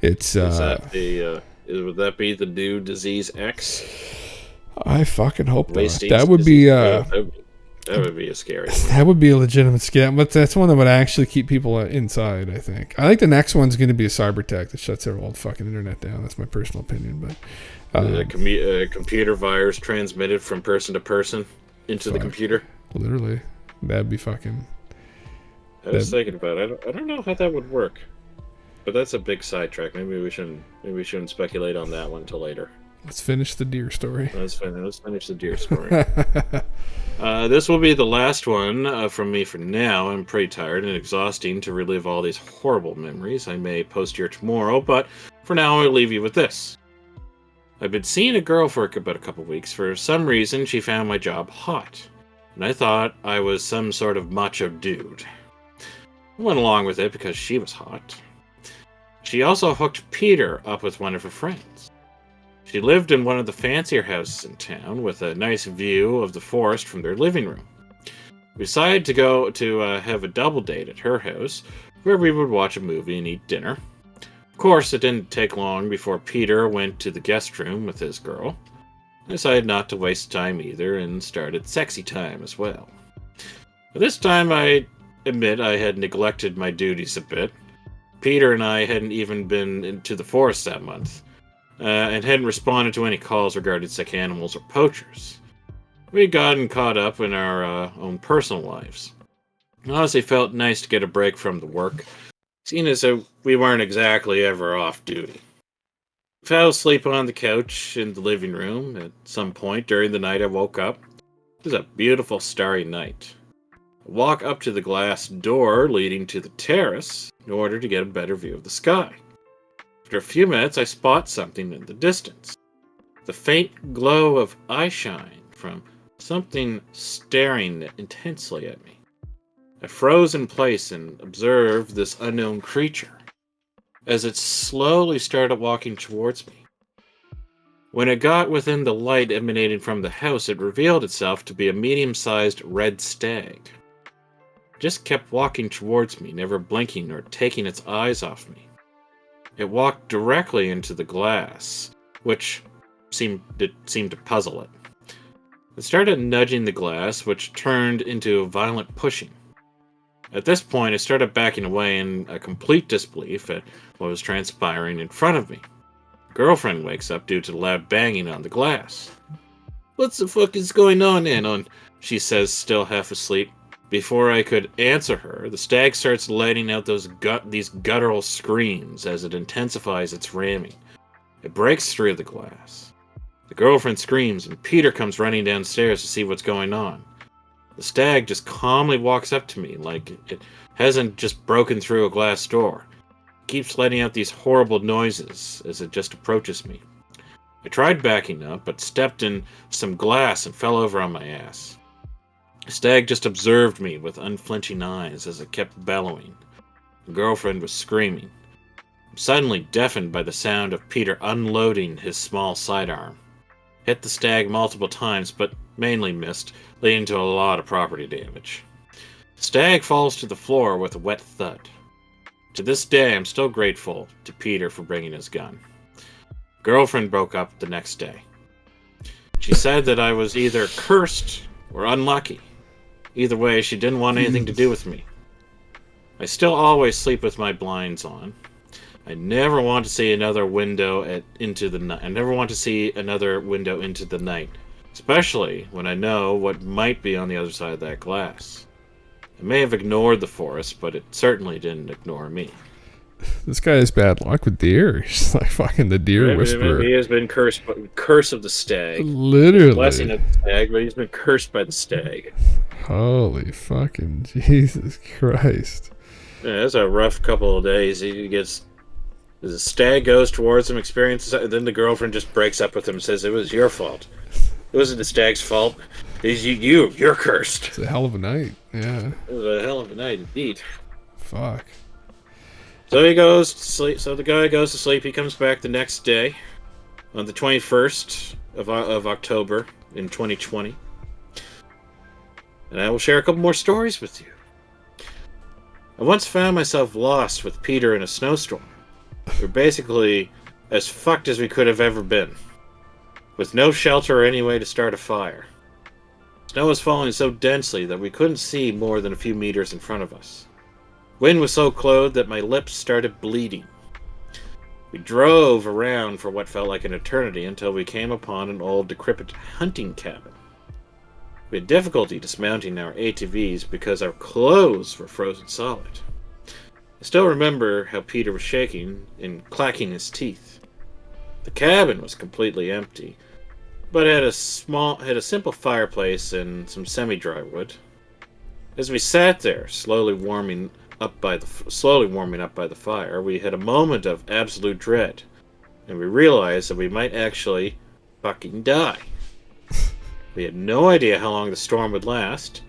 it's. Would that be the new disease X? I fucking hope Wastings not. That would be. That would be a scary one. That would be a legitimate scam, but that's one that would actually keep people inside, I think. I think the next one's going to be a cyber attack that shuts every old fucking internet down. That's my personal opinion, but... a computer virus transmitted from person to person into the computer. Literally. That'd be fucking... I was thinking about it. I don't know how that would work. But that's a big sidetrack. Maybe we shouldn't speculate on that one until later. Let's finish the deer story. Let's finish the deer story. This will be the last one from me for now. I'm pretty tired and exhausting to relive all these horrible memories. I may post here tomorrow, but for now I'll leave you with this. I've been seeing a girl for about a couple weeks. For some reason, she found my job hot, and I thought I was some sort of macho dude. I went along with it because she was hot. She also hooked Peter up with one of her friends. She lived in one of the fancier houses in town with a nice view of the forest from their living room. We decided to go to have a double date at her house, where we would watch a movie and eat dinner. Of course, it didn't take long before Peter went to the guest room with his girl. I decided not to waste time either and started sexy time as well. But this time I admit I had neglected my duties a bit. Peter and I hadn't even been into the forest that month, and hadn't responded to any calls regarding sick animals or poachers. We had gotten caught up in our own personal lives. It honestly felt nice to get a break from the work, seeing as we weren't exactly ever off duty. Fell asleep on the couch in the living room. At some point during the night, I woke up. It was a beautiful starry night. I walk up to the glass door leading to the terrace in order to get a better view of the sky. After a few minutes, I spot something in the distance. The faint glow of eyeshine from something staring intensely at me. I froze in place and observed this unknown creature as it slowly started walking towards me. When it got within the light emanating from the house, it revealed itself to be a medium-sized red stag. It just kept walking towards me, never blinking or taking its eyes off me. It walked directly into the glass, which seemed to puzzle it. It started nudging the glass, which turned into a violent pushing. At this point, I started backing away in a complete disbelief at what was transpiring in front of me. Girlfriend wakes up due to the loud banging on the glass. "What the fuck is going on, Anon?" she says, still half asleep. Before I could answer her, the stag starts letting out these guttural screams as it intensifies its ramming. It breaks through the glass. The girlfriend screams, and Peter comes running downstairs to see what's going on. The stag just calmly walks up to me like it hasn't just broken through a glass door. It keeps letting out these horrible noises as it just approaches me. I tried backing up, but stepped in some glass and fell over on my ass. The stag just observed me with unflinching eyes as it kept bellowing. The girlfriend was screaming. I'm suddenly deafened by the sound of Peter unloading his small sidearm. Hit the stag multiple times, but mainly missed, leading to a lot of property damage. The stag falls to the floor with a wet thud. To this day, I'm still grateful to Peter for bringing his gun. Girlfriend broke up the next day. She said that I was either cursed or unlucky. Either way, she didn't want anything to do with me. I still always sleep with my blinds on. I never want to see another window into the night. I never want to see another window into the night, especially when I know what might be on the other side of that glass. I may have ignored the forest, but it certainly didn't ignore me. This guy has bad luck with deer. He's like fucking the deer whisperer. He has been cursed, curse of the stag. Literally. Blessing of the stag, but he's been cursed by the stag. Holy fucking Jesus Christ. Yeah, that's a rough couple of days. He gets... The stag goes towards him, experiences it, and then the girlfriend just breaks up with him and says, "It was your fault. It wasn't the stag's fault. It's you're cursed." It's a hell of a night. Yeah. It was a hell of a night indeed. Fuck. So he goes to sleep. So the guy goes to sleep. He comes back the next day, on the 21st of October in 2020, and I will share a couple more stories with you. I once found myself lost with Peter in a snowstorm. We're basically as fucked as we could have ever been, with no shelter or any way to start a fire. Snow was falling so densely that we couldn't see more than a few meters in front of us. Wind was so cold that my lips started bleeding. We drove around for what felt like an eternity until we came upon an old decrepit hunting cabin. We had difficulty dismounting our ATVs because our clothes were frozen solid. I still remember how Peter was shaking and clacking his teeth. The cabin was completely empty, but had a simple fireplace and some semi-dry wood. As we sat there, slowly warming up by the fire, we had a moment of absolute dread, and we realized that we might actually fucking die. We had no idea how long the storm would last,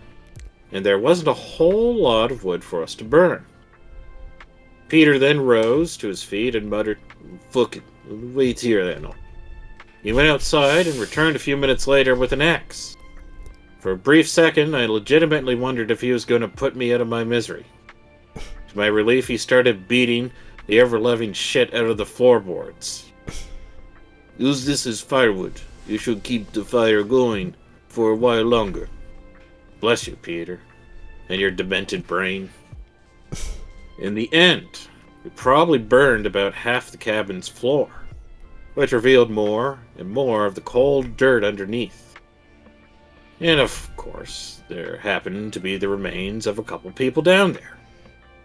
and there wasn't a whole lot of wood for us to burn. Peter then rose to his feet and muttered, "Fuck it, wait here then." He went outside and returned a few minutes later with an axe. For a brief second, I legitimately wondered if he was going to put me out of my misery. To my relief, he started beating the ever-loving shit out of the floorboards. "Use this as firewood. You should keep the fire going for a while longer." Bless you, Peter, and your demented brain. In the end, We probably burned about half the cabin's floor, which revealed more and more of the cold dirt underneath. And of course, there happened to be the remains of a couple people down there.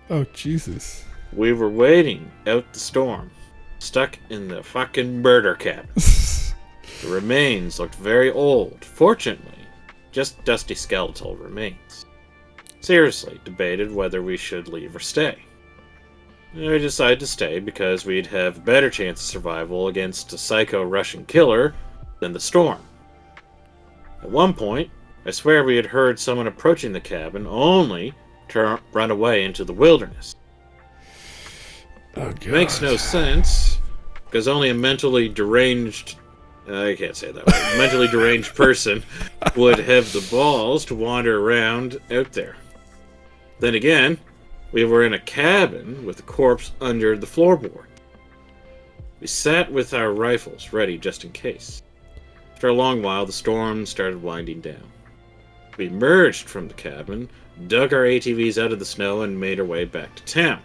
Oh, Jesus. We were waiting out the storm, stuck in the fucking murder cabin. The remains looked very old, fortunately, just dusty skeletal remains. Seriously debated whether we should leave or stay. We decided to stay because we'd have a better chance of survival against a psycho Russian killer than the storm. At one point, I swear we had heard someone approaching the cabin, only to run away into the wilderness. Oh, God. It makes no sense, because only a mentally deranged... I can't say that word. Mentally deranged person would have the balls to wander around out there. Then again, we were in a cabin with a corpse under the floorboard. We sat with our rifles ready just in case. After a long while, the storm started winding down. We emerged from the cabin, dug our ATVs out of the snow, and made our way back to town.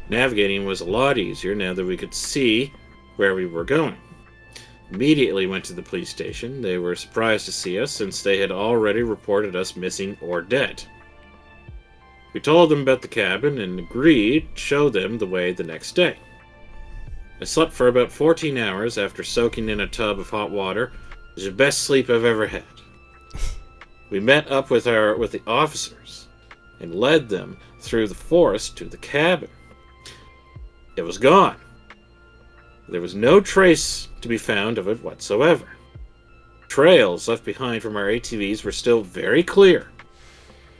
Navigating was a lot easier now that we could see where we were going. Immediately went to the police station. They were surprised to see us since they had already reported us missing or dead. We told them about the cabin and agreed to show them the way the next day. I slept for about 14 hours after soaking in a tub of hot water. It was the best sleep I've ever had. We met up with the officers and led them through the forest to the cabin. It was gone. There was no trace to be found of it whatsoever. Trails left behind from our ATVs were still very clear,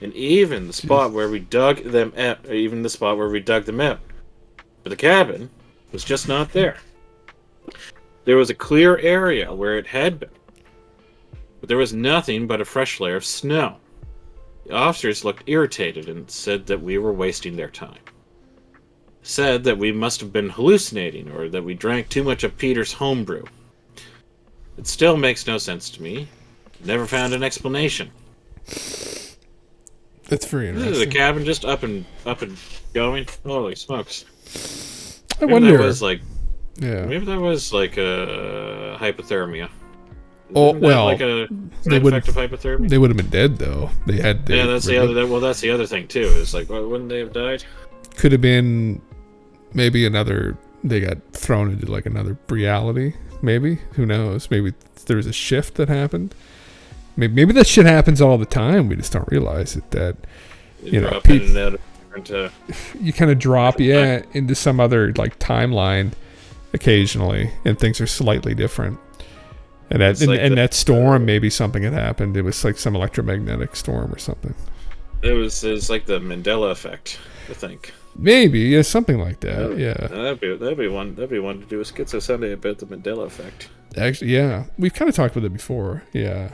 and even the spot where we dug them out. But the cabin was just not there. There was a clear area where it had been, but there was nothing but a fresh layer of snow. The officers looked irritated and said that we were wasting their time. Said that we must have been hallucinating or that we drank too much of Peter's homebrew. It still makes no sense to me. Never found an explanation. That's very Is interesting. the cabin just up and going? Holy smokes! I Maybe wonder. that was like Yeah. maybe that was like a hypothermia. Oh, Isn't that well, like a they side would effect of hypothermia. They would have been dead though. Yeah, That's the other. Well, that's the other thing too. Is like, wouldn't they have died? Could have been maybe another. They got thrown into like another reality. Maybe, who knows? Maybe there was a shift that happened. Maybe that shit happens all the time. We just don't realize it. That you know, Drop in and out of different, you kind of drop into some other like timeline occasionally, and things are slightly different. And that storm, maybe something had happened. It was like some electromagnetic storm or something. It was like the Mandela effect, I think. Maybe, yeah, something like that. Yeah. That'd be one to do a Skiz0 Sunday about the Mandela effect. Actually, yeah, we've kind of talked about it before. Yeah.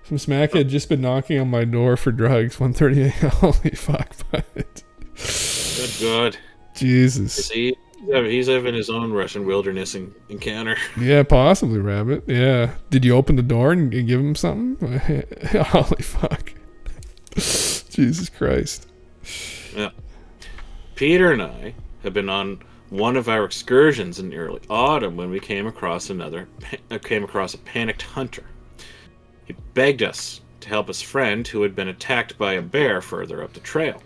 Some smack had just been knocking on my door for drugs. 1:30 a.m. Holy fuck! But Good God. Jesus. He's having his own Russian wilderness encounter. Yeah, possibly, Rabbit. Yeah. Did you open the door and give him something? Holy fuck! Jesus Christ. Yeah. Peter and I have been on one of our excursions in the early autumn when we came across a panicked hunter. He begged us to help his friend who had been attacked by a bear further up the trail.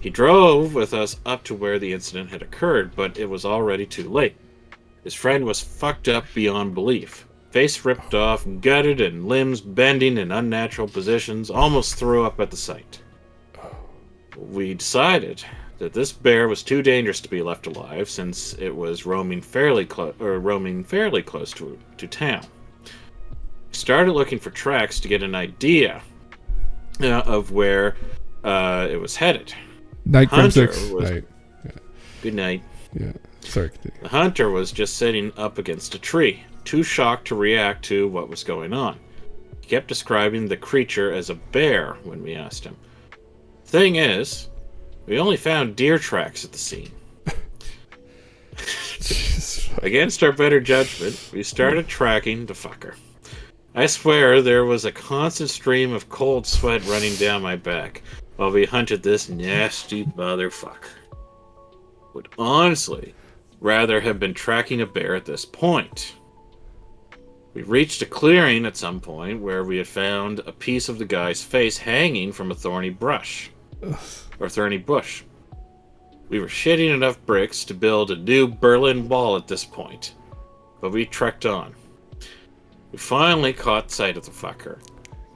He drove with us up to where the incident had occurred, but it was already too late. His friend was fucked up beyond belief. Face ripped off, gutted, and limbs bending in unnatural positions, almost threw up at the sight. We decided that this bear was too dangerous to be left alive since it was roaming fairly close to town. We started looking for tracks to get an idea of where it was headed. Night from Hunter 6. was- Night. Good night. Yeah. Sorry. Continue. The hunter was just sitting up against a tree, too shocked to react to what was going on. He kept describing the creature as a bear when we asked him. Thing is, we only found deer tracks at the scene. Against our better judgment, we started tracking the fucker. I swear there was a constant stream of cold sweat running down my back while we hunted this nasty motherfucker. would honestly rather have been tracking a bear at this point. We reached a clearing at some point where we had found a piece of the guy's face hanging from a thorny bush. We were shitting enough bricks to build a new Berlin Wall at this point, but we trekked on. We finally caught sight of the fucker.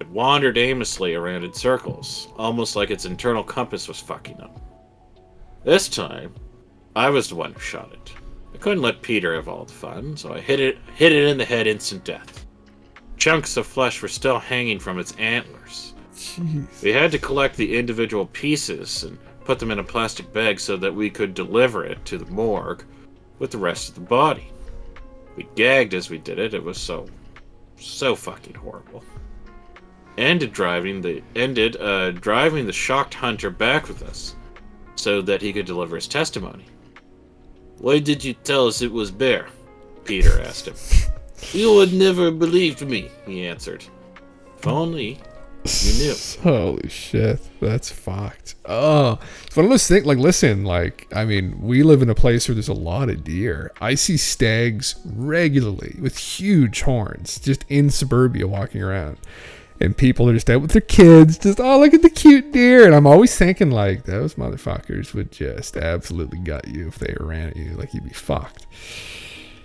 It wandered aimlessly around in circles, almost like its internal compass was fucking up. This time, I was the one who shot it. I couldn't let Peter have all the fun, so I hit it in the head, instant death. Chunks of flesh were still hanging from its antlers. Jeez. We had to collect the individual pieces and put them in a plastic bag so that we could deliver it to the morgue with the rest of the body. We gagged as we did it. It was so fucking horrible. Ended driving the shocked hunter back with us so that he could deliver his testimony. "Why did you tell us it was bear?" Peter asked him. "You would never believed me," he answered. "If only you knew." Holy shit, that's fucked. Oh, it's one of those things. Like, listen, like, I mean, we live in a place where there's a lot of deer. I see stags regularly with huge horns just in suburbia walking around. And people are just out with their kids, just, oh, look at the cute deer. And I'm always thinking, like, those motherfuckers would just absolutely gut you if they ran at you. Like, you'd be fucked.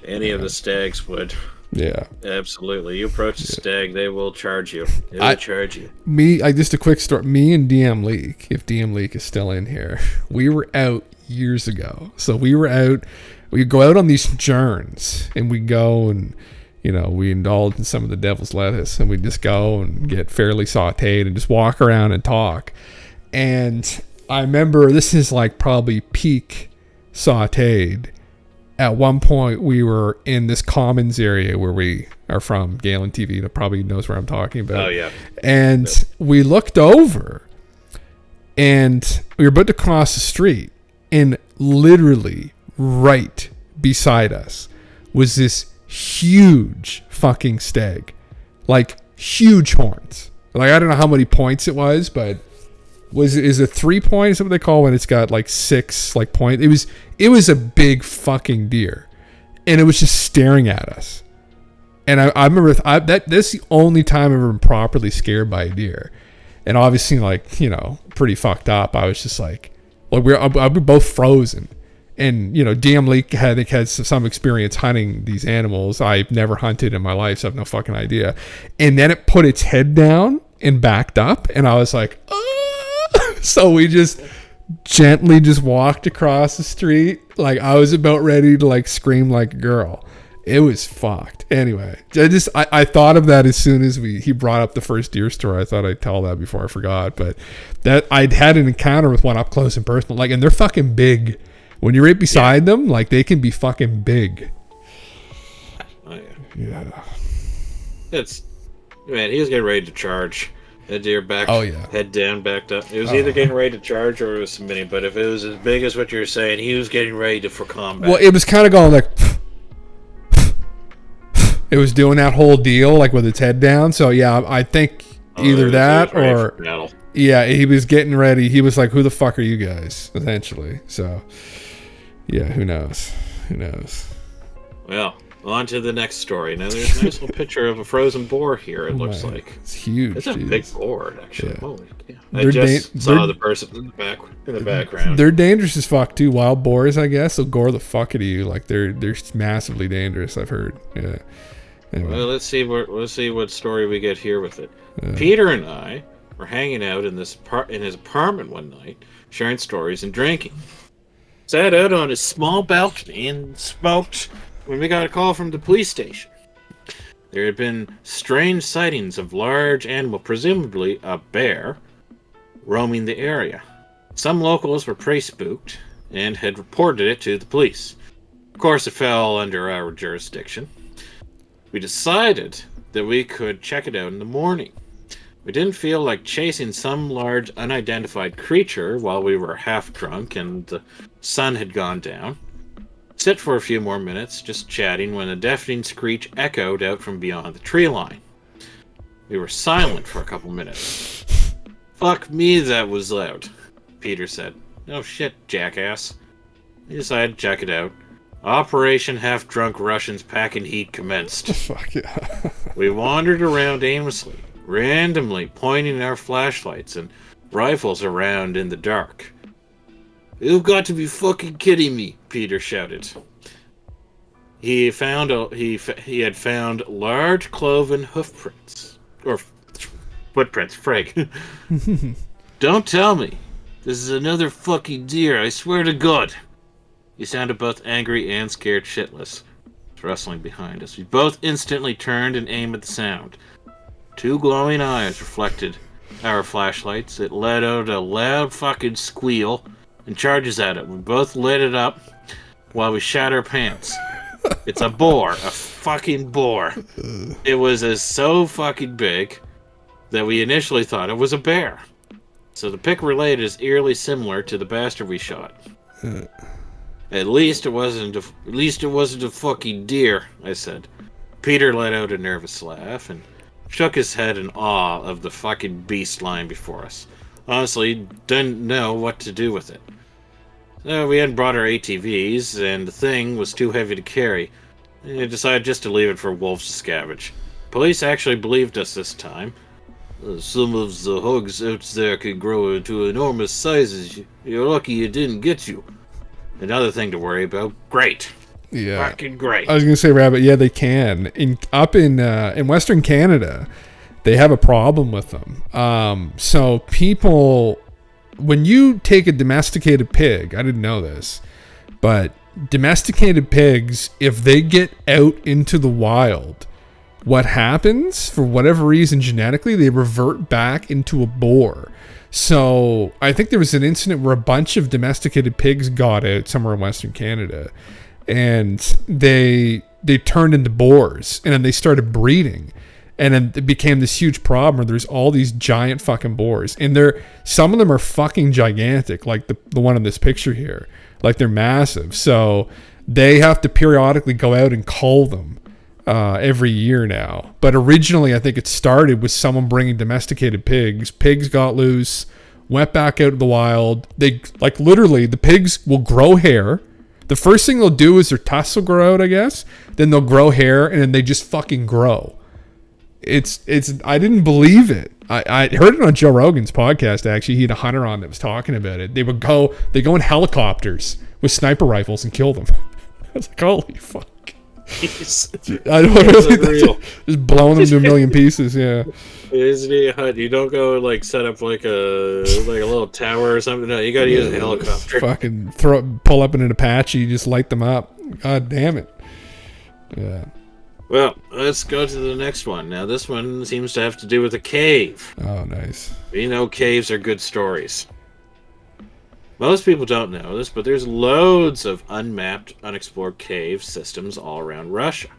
Any of the stags would. Yeah. Absolutely. You approach a stag, they will charge you. Charge you. Just a quick story. Me and DM Leak, if DM Leak is still in here, we were out years ago. So we go out on these journeys, and we go and, you know, we indulge in some of the devil's lettuce, and we just go and get fairly sauteed and just walk around and talk. And I remember this is like probably peak sauteed. At one point, we were in this commons area where we are from. Galentv probably knows where I'm talking about. Oh, yeah. And we looked over, and we were about to cross the street, and literally right beside us was this huge fucking stag, like huge horns. Like, I don't know how many points it was, but is it 3 points? Is that what they call when it's got like 6 like points? It was a big fucking deer, and it was just staring at us. And I remember that's the only time I've ever been properly scared by a deer. And obviously, like, you know, pretty fucked up. I was just like, well, we were both frozen. And, you know, DM Leak had some experience hunting these animals. I've never hunted in my life, so I have no fucking idea. And then it put its head down and backed up, and I was like, ah! So we just gently just walked across the street. Like, I was about ready to, like, scream like a girl. It was fucked. Anyway, I thought of that as soon as he brought up the first deer story. I thought I'd tell that before I forgot. But that I'd had an encounter with one up close and personal. Like, and they're fucking big. When you're right beside them, like, they can be fucking big. Oh, yeah. Yeah. Man, he was getting ready to charge. That deer back, head down, backed up. It was either getting ready to charge or it was submitting. But if it was as big as what you're saying, he was getting ready for combat. Well, it was kind of going like... It was doing that whole deal, like, with its head down. So, yeah, I think either that or... Yeah, he was getting ready. He was like, who the fuck are you guys? Essentially. So... Yeah, who knows? Well, on to the next story. Now, there's a nice little picture of a frozen boar here, it looks like. It's huge. It's a big boar, actually. Yeah. Holy cow. I just saw the person in the background. They're dangerous as fuck, too. Wild boars, I guess, will gore the fuck out of you. Like, they're massively dangerous, I've heard. Yeah. Anyway. Well, let's see what story we get here with it. Peter and I were hanging out in his apartment one night, sharing stories and drinking. Sat out on his small balcony and smoked when we got a call from the police station. There had been strange sightings of large animal, presumably a bear, roaming the area. Some locals were pretty spooked and had reported it to the police. Of course, it fell under our jurisdiction. We decided that we could check it out in the morning. We didn't feel like chasing some large unidentified creature while we were half drunk and the sun had gone down. Sit for a few more minutes, just chatting, when a deafening screech echoed out from beyond the tree line. We were silent for a couple minutes. "Fuck me, that was loud," Peter said. "No shit, jackass." We decided to check it out. Operation Half-Drunk Russians Packing Heat commenced. Fuck yeah. We wandered around aimlessly, randomly pointing our flashlights and rifles around in the dark. "You've got to be fucking kidding me," Peter shouted. He had found large cloven hoofprints. Or footprints, frig. "Don't tell me. This is another fucking deer, I swear to God." He sounded both angry and scared shitless. It's rustling behind us. We both instantly turned and aimed at the sound. 2 glowing eyes reflected our flashlights. It let out a loud fucking squeal and charges at it. We both lit it up while we shat our pants. It's a boar. A fucking boar. It was so fucking big that we initially thought it was a bear. So the pic related is eerily similar to the bastard we shot. At least it wasn't a fucking deer," I said. Peter let out a nervous laugh and shook his head in awe of the fucking beast lying before us. Honestly, didn't know what to do with it. So we hadn't brought our ATVs, and the thing was too heavy to carry. I decided just to leave it for wolves to scavenge. Police actually believed us this time. "Some of the hogs out there can grow into enormous sizes. You're lucky it didn't get you." Another thing to worry about. Great. Yeah. Fucking great. I was gonna say, Rabbit. Yeah, they can. Up in Western Canada, they have a problem with them. So people, when you take a domesticated pig, I didn't know this, but domesticated pigs, if they get out into the wild, what happens, for whatever reason genetically, they revert back into a boar. So I think there was an incident where a bunch of domesticated pigs got out somewhere in Western Canada, and they turned into boars, and then they started breeding, and then it became this huge problem where there's all these giant fucking boars, and some of them are fucking gigantic, like the one in this picture here, like they're massive. So they have to periodically go out and cull them every year now. But originally, I think it started with someone bringing domesticated pigs. Pigs got loose, went back out in the wild. They, like, literally, the pigs will grow hair. The first thing they'll do is their tusks will grow out, I guess. Then they'll grow hair, and then they just fucking grow. It's I didn't believe it. I heard it on Joe Rogan's podcast, actually. He had a hunter on that was talking about it. They go in helicopters with sniper rifles and kill them. I was like, holy fuck. I don't really just blowing them to a million pieces. Yeah, isn't it hot? You don't go like set up like a little tower or something. No, you got to use a helicopter. Fucking pull up in an Apache, just light them up. God damn it. Yeah. Well, let's go to the next one. Now, this one seems to have to do with a cave. Oh, nice. You know, caves are good stories. Most people don't know this, but there's loads of unmapped, unexplored cave systems all around Russia.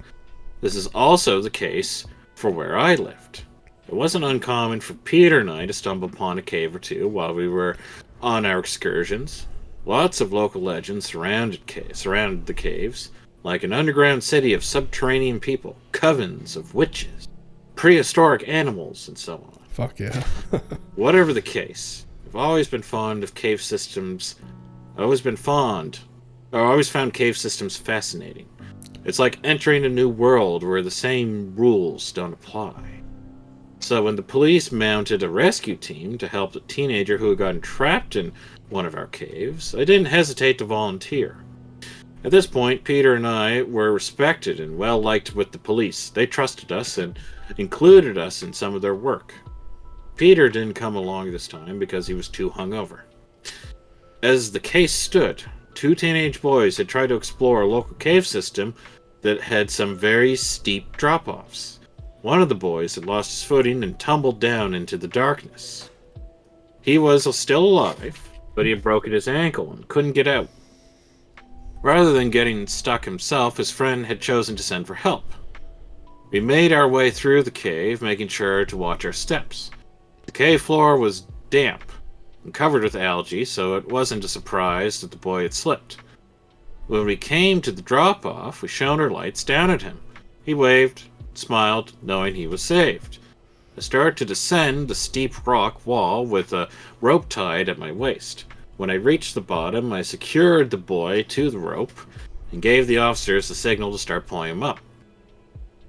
This is also the case for where I lived. It wasn't uncommon for Peter and I to stumble upon a cave or two while we were on our excursions. Lots of local legends surrounded the caves, like an underground city of subterranean people, covens of witches, prehistoric animals, and so on. Fuck yeah. Whatever the case, I've always been fond of cave systems. I always found cave systems fascinating. It's like entering a new world where the same rules don't apply. So when the police mounted a rescue team to help a teenager who had gotten trapped in one of our caves, I didn't hesitate to volunteer. At this point, Peter and I were respected and well liked with the police. They trusted us and included us in some of their work. Peter didn't come along this time because he was too hungover. As the case stood, 2 teenage boys had tried to explore a local cave system that had some very steep drop-offs. One of the boys had lost his footing and tumbled down into the darkness. He was still alive, but he had broken his ankle and couldn't get out. Rather than getting stuck himself, his friend had chosen to send for help. We made our way through the cave, making sure to watch our steps. The cave floor was damp and covered with algae, so it wasn't a surprise that the boy had slipped. When we came to the drop-off, we shone our lights down at him. He waved, smiled, knowing he was saved. I started to descend the steep rock wall with a rope tied at my waist. When I reached the bottom, I secured the boy to the rope and gave the officers the signal to start pulling him up.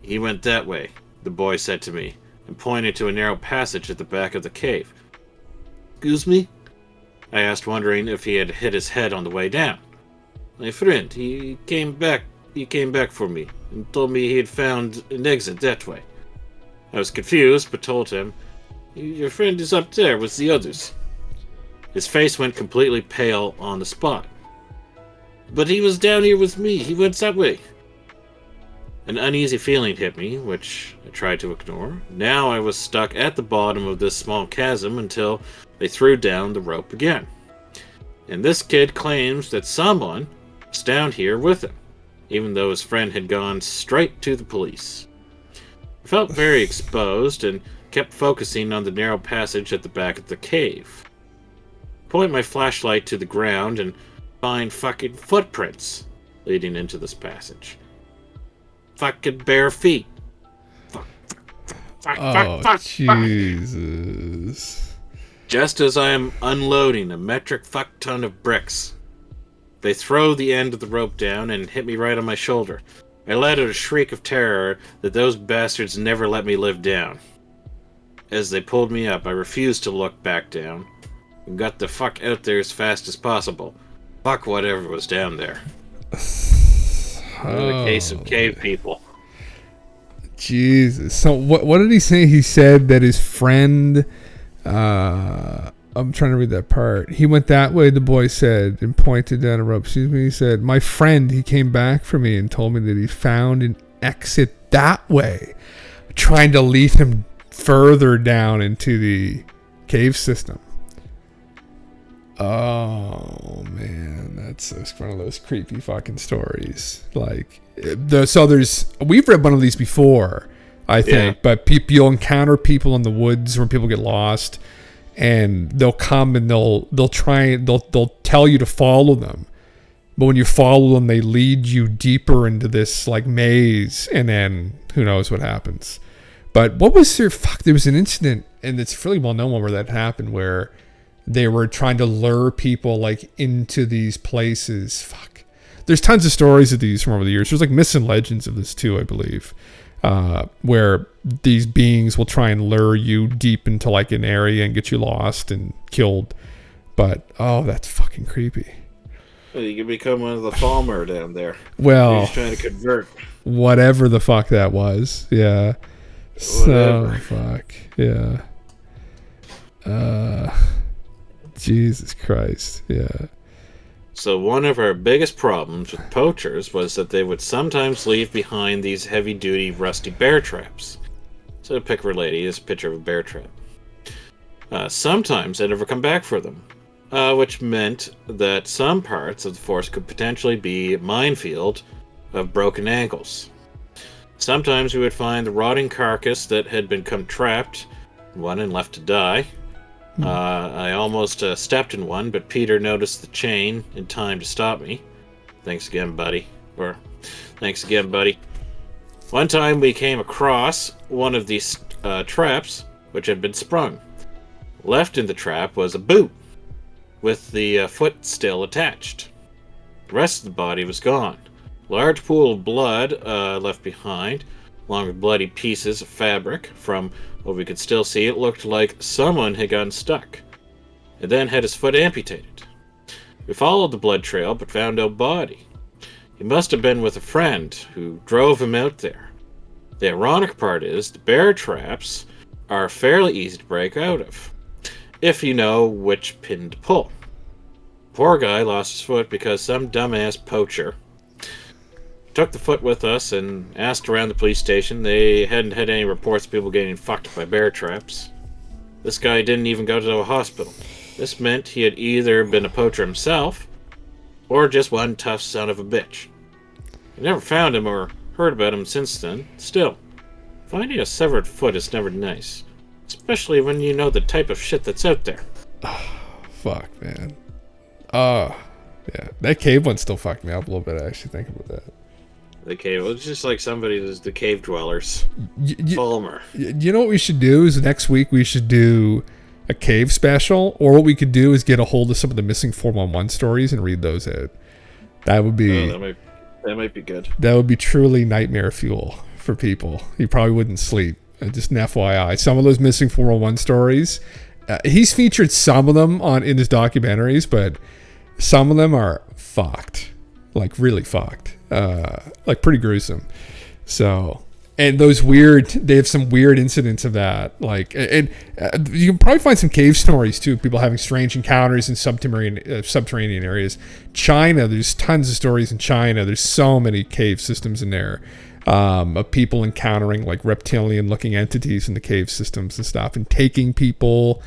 He went that way, the boy said to me, and pointed to a narrow passage at the back of the cave. Excuse me? I asked, wondering if he had hit his head on the way down. My friend, he came back for me and told me he had found an exit that way. I was confused, but told him, your friend is up there with the others. His face went completely pale on the spot. But he was down here with me. He went that way. An uneasy feeling hit me, which I tried to ignore. Now I was stuck at the bottom of this small chasm until they threw down the rope again. And this kid claims that someone was down here with him, even though his friend had gone straight to the police. I felt very exposed and kept focusing on the narrow passage at the back of the cave. Point my flashlight to the ground and find fucking footprints leading into this passage. Fucking bare feet. Oh, Jesus. Just as I am unloading a metric fuck ton of bricks, they throw the end of the rope down and hit me right on my shoulder. I let out a shriek of terror that those bastards never let me live down. As they pulled me up, I refused to look back down and got the fuck out there as fast as possible. Fuck whatever was down there. In the case of cave people. Jesus. So what did he say? He said that his friend, I'm trying to read that part. He went that way, the boy said, and pointed down a rope. Excuse me. He said, my friend, he came back for me and told me that he found an exit that way, trying to lead him further down into the cave system. Oh man, that's one of those creepy fucking stories. Like, we've read one of these before, I think, but you'll encounter people in the woods where people get lost, and they'll come and they'll tell you to follow them, but when you follow them, they lead you deeper into this like maze, and then who knows what happens. But what was there? There was an incident, and it's a fairly well known one where that happened, where they were trying to lure people like into these places. There's tons of stories of these from over the years. There's like myths and legends of this too, I believe, where these beings will try and lure you deep into like an area and get you lost and killed. But that's fucking creepy. Well, you can become one of the Falmer down there. Well, he's trying to convert. Whatever the fuck that was. Yeah. Whatever. So fuck. Yeah. Jesus Christ. Yeah. So one of our biggest problems with poachers was that they would sometimes leave behind these heavy-duty rusty bear traps. So pick a lady is a picture of a bear trap. Sometimes they never come back for them, which meant that some parts of the forest could potentially be a minefield of broken ankles. Sometimes we would find the rotting carcass that had become trapped, one and left to die. I almost stepped in one, but Peter noticed the chain in time to stop me. Thanks again, buddy. One time we came across one of these traps, which had been sprung. Left in the trap was a boot, with the foot still attached. The rest of the body was gone. Large pool of blood left behind, along with bloody pieces of fabric. From what we could still see, it looked like someone had gotten stuck, and then had his foot amputated. We followed the blood trail, but found no body. He must have been with a friend who drove him out there. The ironic part is, the bear traps are fairly easy to break out of, if you know which pin to pull. Poor guy lost his foot because some dumbass poacher took the foot with us and asked around the police station. They hadn't had any reports of people getting fucked by bear traps. This guy didn't even go to a hospital. This meant he had either been a poacher himself, or just one tough son of a bitch. I never found him or heard about him since then. Still, finding a severed foot is never nice, especially when you know the type of shit that's out there. Fuck, man. Yeah. That cave one still fucked me up a little bit, actually, thinking about that. The cave. It's just like somebody that's the cave dwellers. Palmer. You know what we should do is next week we should do a cave special, or what we could do is get a hold of some of the missing 411 stories and read those out. That would be that might be good. That would be truly nightmare fuel for people. You probably wouldn't sleep. Just an FYI, some of those missing 411 stories, he's featured some of them in his documentaries, but some of them are fucked, like really fucked, like pretty gruesome. So, and those they have some weird incidents of that, like, and you can probably find some cave stories too, people having strange encounters in subterranean areas. China, there's tons of stories in China. There's so many cave systems in there, of people encountering like reptilian looking entities in the cave systems and stuff, and taking people.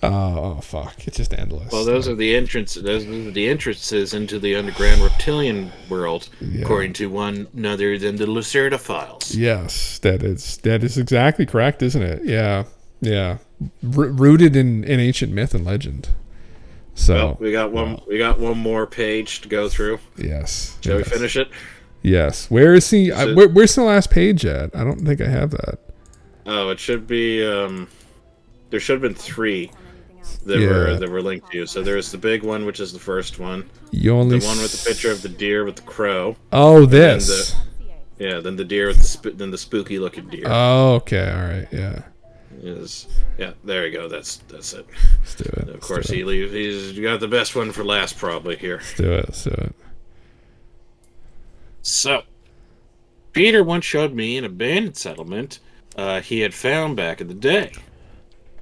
Oh fuck! It's just endless. Well, those are the entrances. Those are the entrances into the underground reptilian world, according to one other than the Lacerda files. Yes, that is exactly correct, isn't it? Yeah. Rooted in ancient myth and legend. So well, we got one more page to go through. Yes. Shall we finish it? Yes. Where is he? Where's the last page at? I don't think I have that. Oh, it should be. There should have been 3. That were linked to you. So there's the big one, which is the first one. The one with the picture of the deer with the crow. Oh, this. Then the deer with the spooky looking deer. Oh, okay, all right, yeah. There you go. That's it. Let's do it. Of course, he's got the best one for last, probably here. Let's do it. So, Peter once showed me an abandoned settlement he had found back in the day.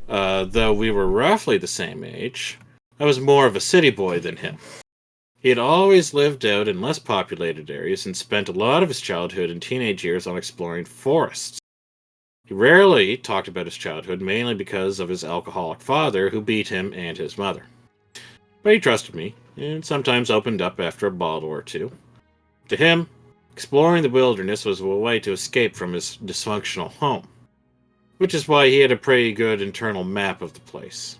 Though we were roughly the same age, I was more of a city boy than him. He had always lived out in less populated areas and spent a lot of his childhood and teenage years on exploring forests. He rarely talked about his childhood, mainly because of his alcoholic father who beat him and his mother. But he trusted me, and sometimes opened up after a bottle or two. To him, exploring the wilderness was a way to escape from his dysfunctional home, which is why he had a pretty good internal map of the place.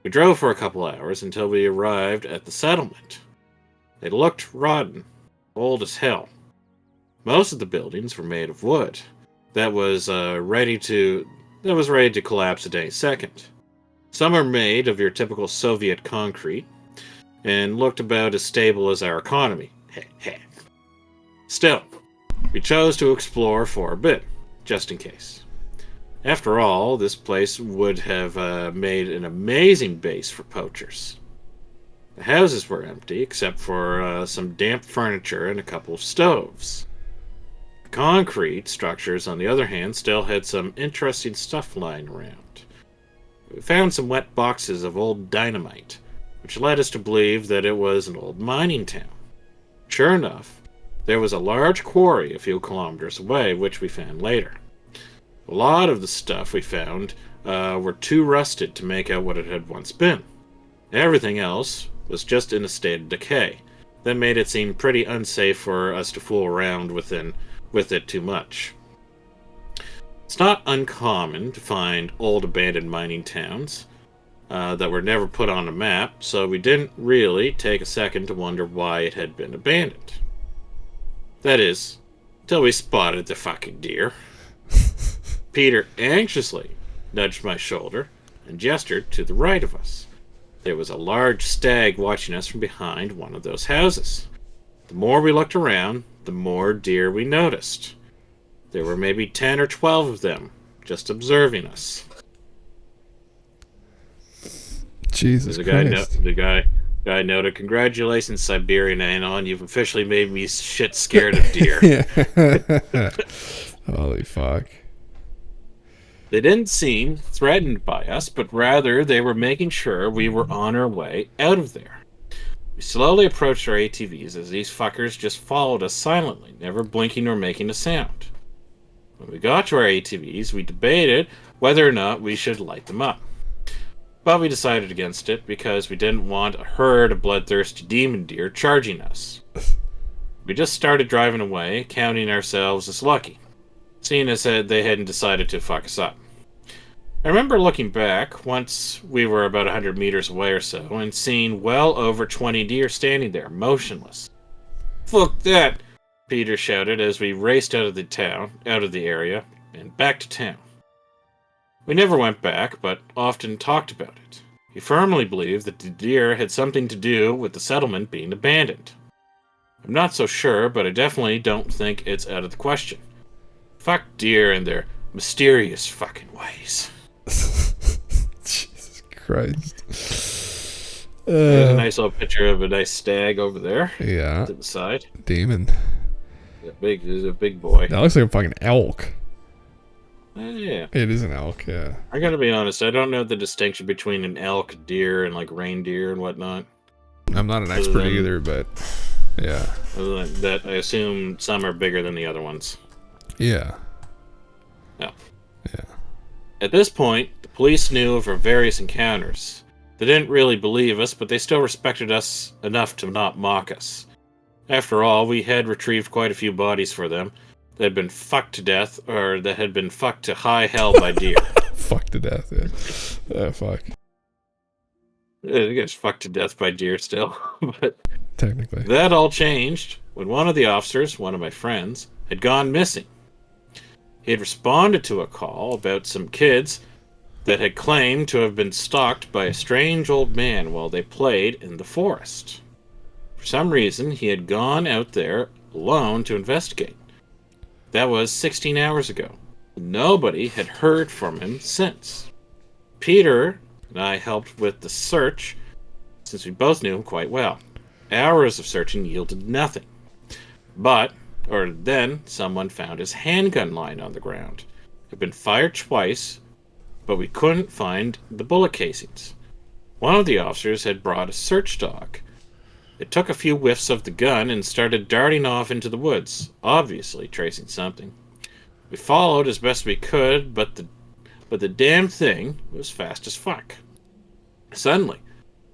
We drove for a couple hours until we arrived at the settlement. They looked rotten, old as hell. Most of the buildings were made of wood that was ready to collapse at any second. Some are made of your typical Soviet concrete and looked about as stable as our economy. Still, we chose to explore for a bit, just in case. After all, this place would have made an amazing base for poachers. The houses were empty, except for some damp furniture and a couple of stoves. The concrete structures, on the other hand, still had some interesting stuff lying around. We found some wet boxes of old dynamite, which led us to believe that it was an old mining town. Sure enough, there was a large quarry a few kilometers away, which we found later. A lot of the stuff we found were too rusted to make out what it had once been. Everything else was just in a state of decay. That made it seem pretty unsafe for us to fool around with it too much. It's not uncommon to find old abandoned mining towns that were never put on a map, so we didn't really take a second to wonder why it had been abandoned. That is, until we spotted the fucking deer. Peter anxiously nudged my shoulder and gestured to the right of us. There was a large stag watching us from behind one of those houses. The more we looked around, the more deer we noticed. There were maybe 10 or 12 of them, just observing us. Jesus Christ. The guy noted, "Congratulations, Siberian Anon. You've officially made me shit scared of deer." Holy fuck. They didn't seem threatened by us, but rather they were making sure we were on our way out of there. We slowly approached our ATVs as these fuckers just followed us silently, never blinking or making a sound. When we got to our ATVs, we debated whether or not we should light them up. But we decided against it because we didn't want a herd of bloodthirsty demon deer charging us. We just started driving away, counting ourselves as lucky, seeing as they hadn't decided to fuck us up. I remember looking back once we were about 100 meters away or so and seeing well over 20 deer standing there, motionless. "Fuck that!" Peter shouted as we raced out of the area and back to town. We never went back, but often talked about it. He firmly believed that the deer had something to do with the settlement being abandoned. I'm not so sure, but I definitely don't think it's out of the question. Fuck deer and their mysterious fucking ways. Jesus Christ. There's a nice little picture of a nice stag over there. Yeah. To the side. Demon. There's a big boy. That looks like a fucking elk. Yeah. It is an elk, yeah. I gotta be honest, I don't know the distinction between an elk, deer, and like reindeer and whatnot. I'm not an expert either, but yeah. Other than that, I assume some are bigger than the other ones. Yeah. Yeah. Yeah. At this point, the police knew of our various encounters. They didn't really believe us, but they still respected us enough to not mock us. After all, we had retrieved quite a few bodies for them that had been fucked to death, or that had been fucked to high hell by deer. Fucked to death, yeah. Oh, fuck. It gets fucked to death by deer still, but technically. That all changed when one of the officers, one of my friends, had gone missing. He had responded to a call about some kids that had claimed to have been stalked by a strange old man while they played in the forest. For some reason, he had gone out there alone to investigate. That was 16 hours ago. Nobody had heard from him since. Peter and I helped with the search, since we both knew him quite well. Hours of searching yielded nothing. Then someone found his handgun lying on the ground. It had been fired twice, but we couldn't find the bullet casings. One of the officers had brought a search dog. It took a few whiffs of the gun and started darting off into the woods, obviously tracing something. We followed as best we could, but the damn thing was fast as fuck. Suddenly,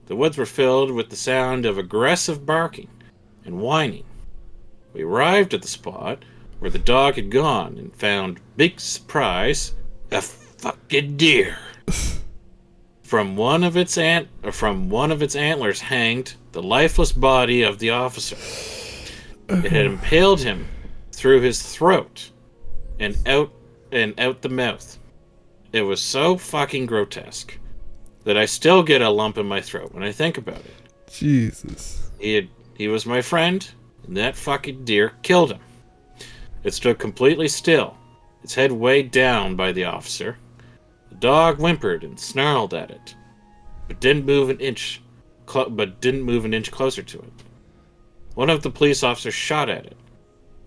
the woods were filled with the sound of aggressive barking and whining. We arrived at the spot where the dog had gone and found, big surprise, a fucking deer. From one of its antlers hanged the lifeless body of the officer. It had impaled him through his throat and out the mouth. It was so fucking grotesque that I still get a lump in my throat when I think about it. Jesus. He was my friend, and that fucking deer killed him. It stood completely still, its head weighed down by the officer. The dog whimpered and snarled at it, but didn't move an inch closer to it. One of the police officers shot at it,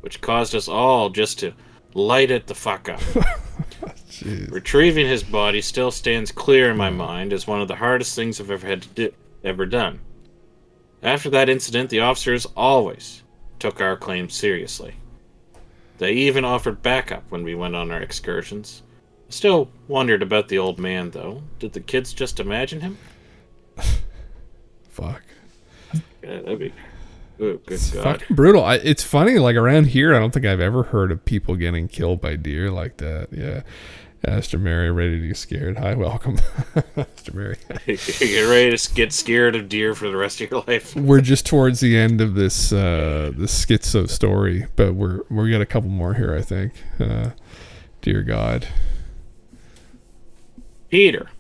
which caused us all just to light it the fuck up. Retrieving his body still stands clear in my mind as one of the hardest things I've ever done. After that incident, the officers always took our claims seriously. They even offered backup when we went on our excursions. I still wondered about the old man, though. Did the kids just imagine him? Fuck. Yeah, that'd be... Oh, good it's God. Fucking brutal. It's funny, like around here, I don't think I've ever heard of people getting killed by deer like that. Yeah. Aster Mary, ready to get scared. Hi, welcome. Aster Mary. You're ready to get scared of deer for the rest of your life? We're just towards the end of this Skiz0 story, but we got a couple more here, I think. Dear God. Peter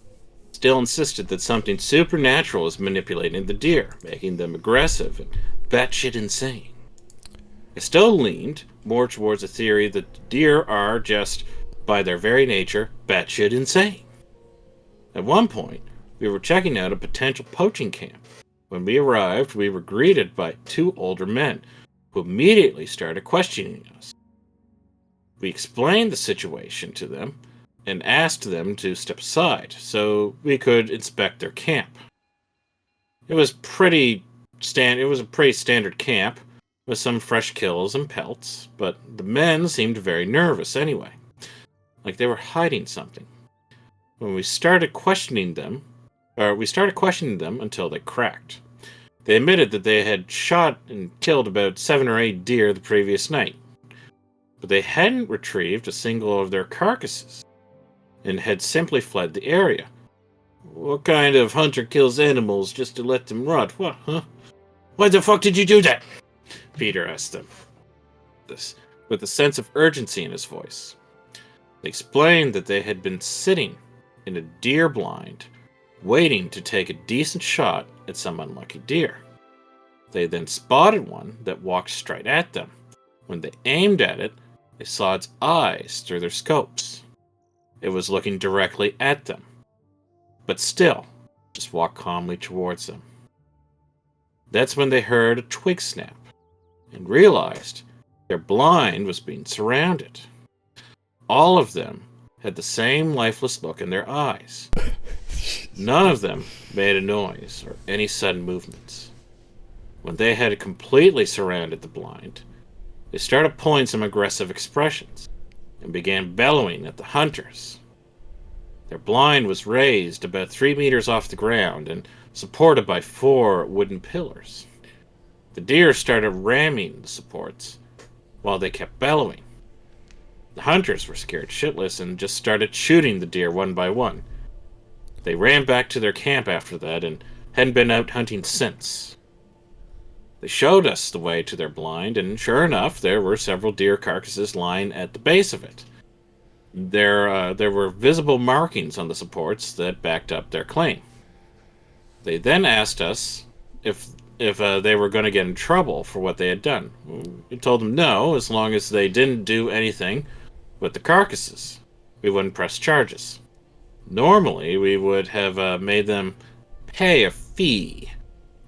still insisted that something supernatural was manipulating the deer, making them aggressive and batshit insane. I still leaned more towards the theory that the deer are just, by their very nature, batshit insane. At one point, we were checking out a potential poaching camp. When we arrived, we were greeted by two older men, who immediately started questioning us. We explained the situation to them, and asked them to step aside so we could inspect their camp. It was a pretty standard camp with some fresh kills and pelts, but the men seemed very nervous anyway, like they were hiding something. When we started questioning them until they cracked. They admitted that they had shot and killed about 7 or 8 deer the previous night, but they hadn't retrieved a single of their carcasses, and had simply fled the area. What kind of hunter kills animals just to let them rot? What, huh? Why the fuck did you do that? Peter asked them, with a sense of urgency in his voice. They explained that they had been sitting in a deer blind, waiting to take a decent shot at some unlucky deer. They then spotted one that walked straight at them. When they aimed at it, they saw its eyes through their scopes. It was looking directly at them, but still just walked calmly towards them. That's when they heard a twig snap and realized their blind was being surrounded. All of them had the same lifeless look in their eyes. None of them made a noise or any sudden movements. When they had completely surrounded the blind, they started pulling some aggressive expressions and began bellowing at the hunters. Their blind was raised about 3 meters off the ground and supported by 4 wooden pillars. The deer started ramming the supports while they kept bellowing. The hunters were scared shitless and just started shooting the deer one by one. They ran back to their camp after that and hadn't been out hunting since. They showed us the way to their blind, and sure enough, there were several deer carcasses lying at the base of it. There were visible markings on the supports that backed up their claim. They then asked us if they were going to get in trouble for what they had done. We told them no, as long as they didn't do anything with the carcasses. We wouldn't press charges. Normally, we would have made them pay a fee,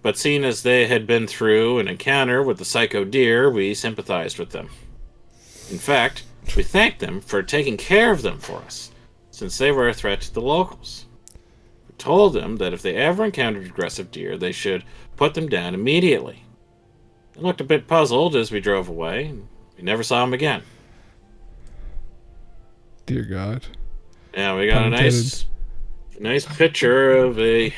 but seeing as they had been through an encounter with the psycho deer, we sympathized with them. In fact, we thanked them for taking care of them for us, since they were a threat to the locals. We told them that if they ever encountered aggressive deer, they should put them down immediately. They looked a bit puzzled as we drove away, and we never saw them again. Dear God. Yeah, we got a nice picture of a...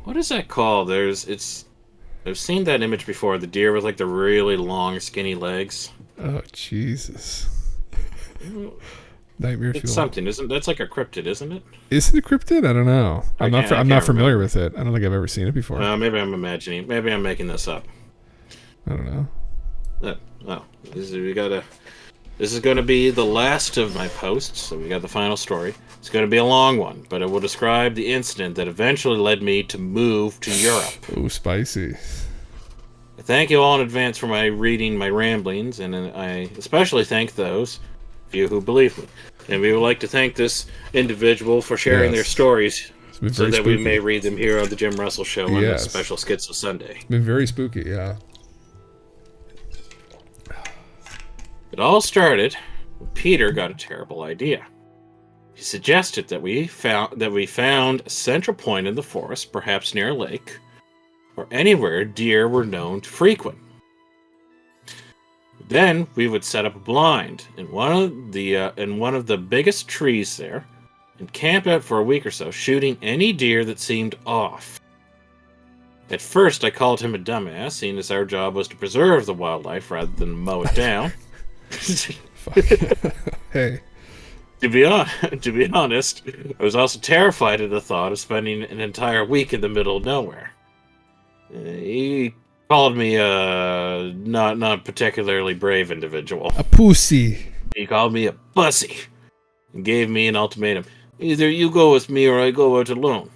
What is that called? I've seen that image before. The deer with like the really long, skinny legs. Oh Jesus! Nightmare fuel. It's something, isn't? That's like a cryptid, isn't it? Is it a cryptid? I don't know. I'm not familiar with it. I don't think I've ever seen it before. Maybe I'm imagining. Maybe I'm making this up. I don't know. This is going to be the last of my posts. So we got the final story. It's going to be a long one, but it will describe the incident that eventually led me to move to Europe. Oh, spicy. I thank you all in advance for reading my ramblings, and I especially thank those of you who believe me. And we would like to thank this individual for sharing their stories so that we may read them here on the Jim Russell Show on the special Skiz0 Sunday. It's been very spooky, yeah. It all started when Peter got a terrible idea. He suggested that we found a central point in the forest, perhaps near a lake, or anywhere deer were known to frequent. Then we would set up a blind in one of the biggest trees there, and camp out for a week or so, shooting any deer that seemed off. At first, I called him a dumbass, seeing as our job was to preserve the wildlife rather than mow it down. Hey. To be honest, I was also terrified at the thought of spending an entire week in the middle of nowhere. He called me a not particularly brave individual. A pussy. He called me a pussy and gave me an ultimatum. Either you go with me or I go out alone.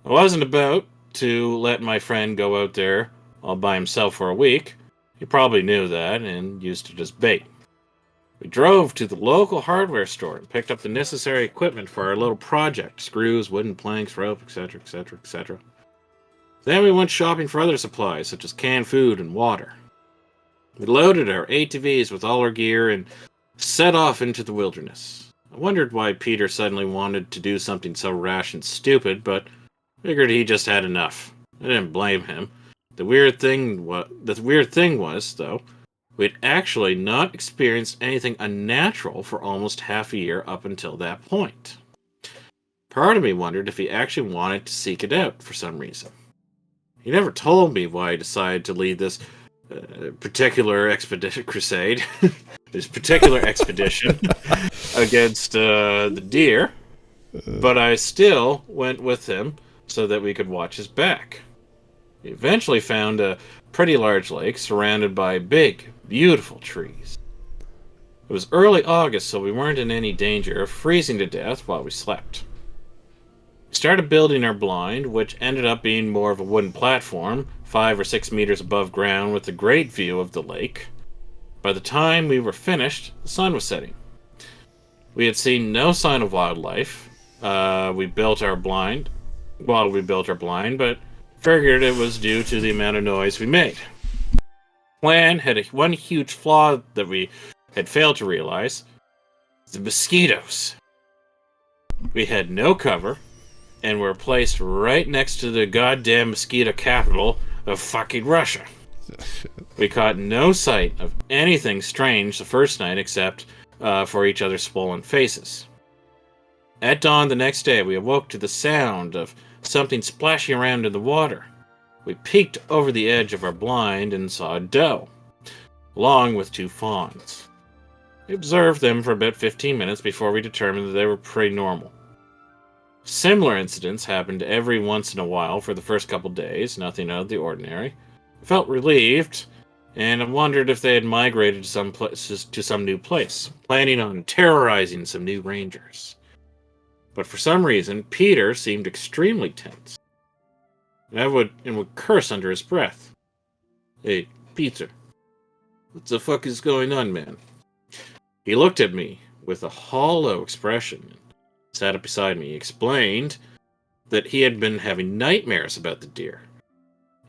I wasn't about to let my friend go out there all by himself for a week. He probably knew that and used it as bait. We drove to the local hardware store and picked up the necessary equipment for our little project. Screws, wooden planks, rope, etc., etc., etc. Then we went shopping for other supplies, such as canned food and water. We loaded our ATVs with all our gear and set off into the wilderness. I wondered why Peter suddenly wanted to do something so rash and stupid, but figured he just had enough. I didn't blame him. The weird thing was, though, we'd actually not experienced anything unnatural for almost half a year up until that point. Part of me wondered if he actually wanted to seek it out for some reason. He never told me why he decided to lead this particular expedition crusade, this particular expedition against the deer, but I still went with him so that we could watch his back. We eventually found a pretty large lake surrounded by big, beautiful trees. It was early August, so we weren't in any danger of freezing to death while we slept. We started building our blind, which ended up being more of a wooden platform, 5 or 6 meters above ground with a great view of the lake. By the time we were finished, the sun was setting. We had seen no sign of wildlife. We built our blind, but figured it was due to the amount of noise we made. Plan had one huge flaw that we had failed to realize: the mosquitoes. We had no cover, and were placed right next to the goddamn mosquito capital of fucking Russia. We caught no sight of anything strange the first night except for each other's swollen faces. At dawn the next day, we awoke to the sound of something splashing around in the water. We peeked over the edge of our blind and saw a doe, along with 2 fawns. We observed them for about 15 minutes before we determined that they were pretty normal. Similar incidents happened every once in a while for the first couple days, nothing out of the ordinary. I felt relieved, and I wondered if they had migrated to some new place, planning on terrorizing some new rangers. But for some reason, Peter seemed extremely tense, and would curse under his breath. "Hey, Peter, what the fuck is going on, man?" He looked at me with a hollow expression and sat up beside me. He explained that he had been having nightmares about the deer.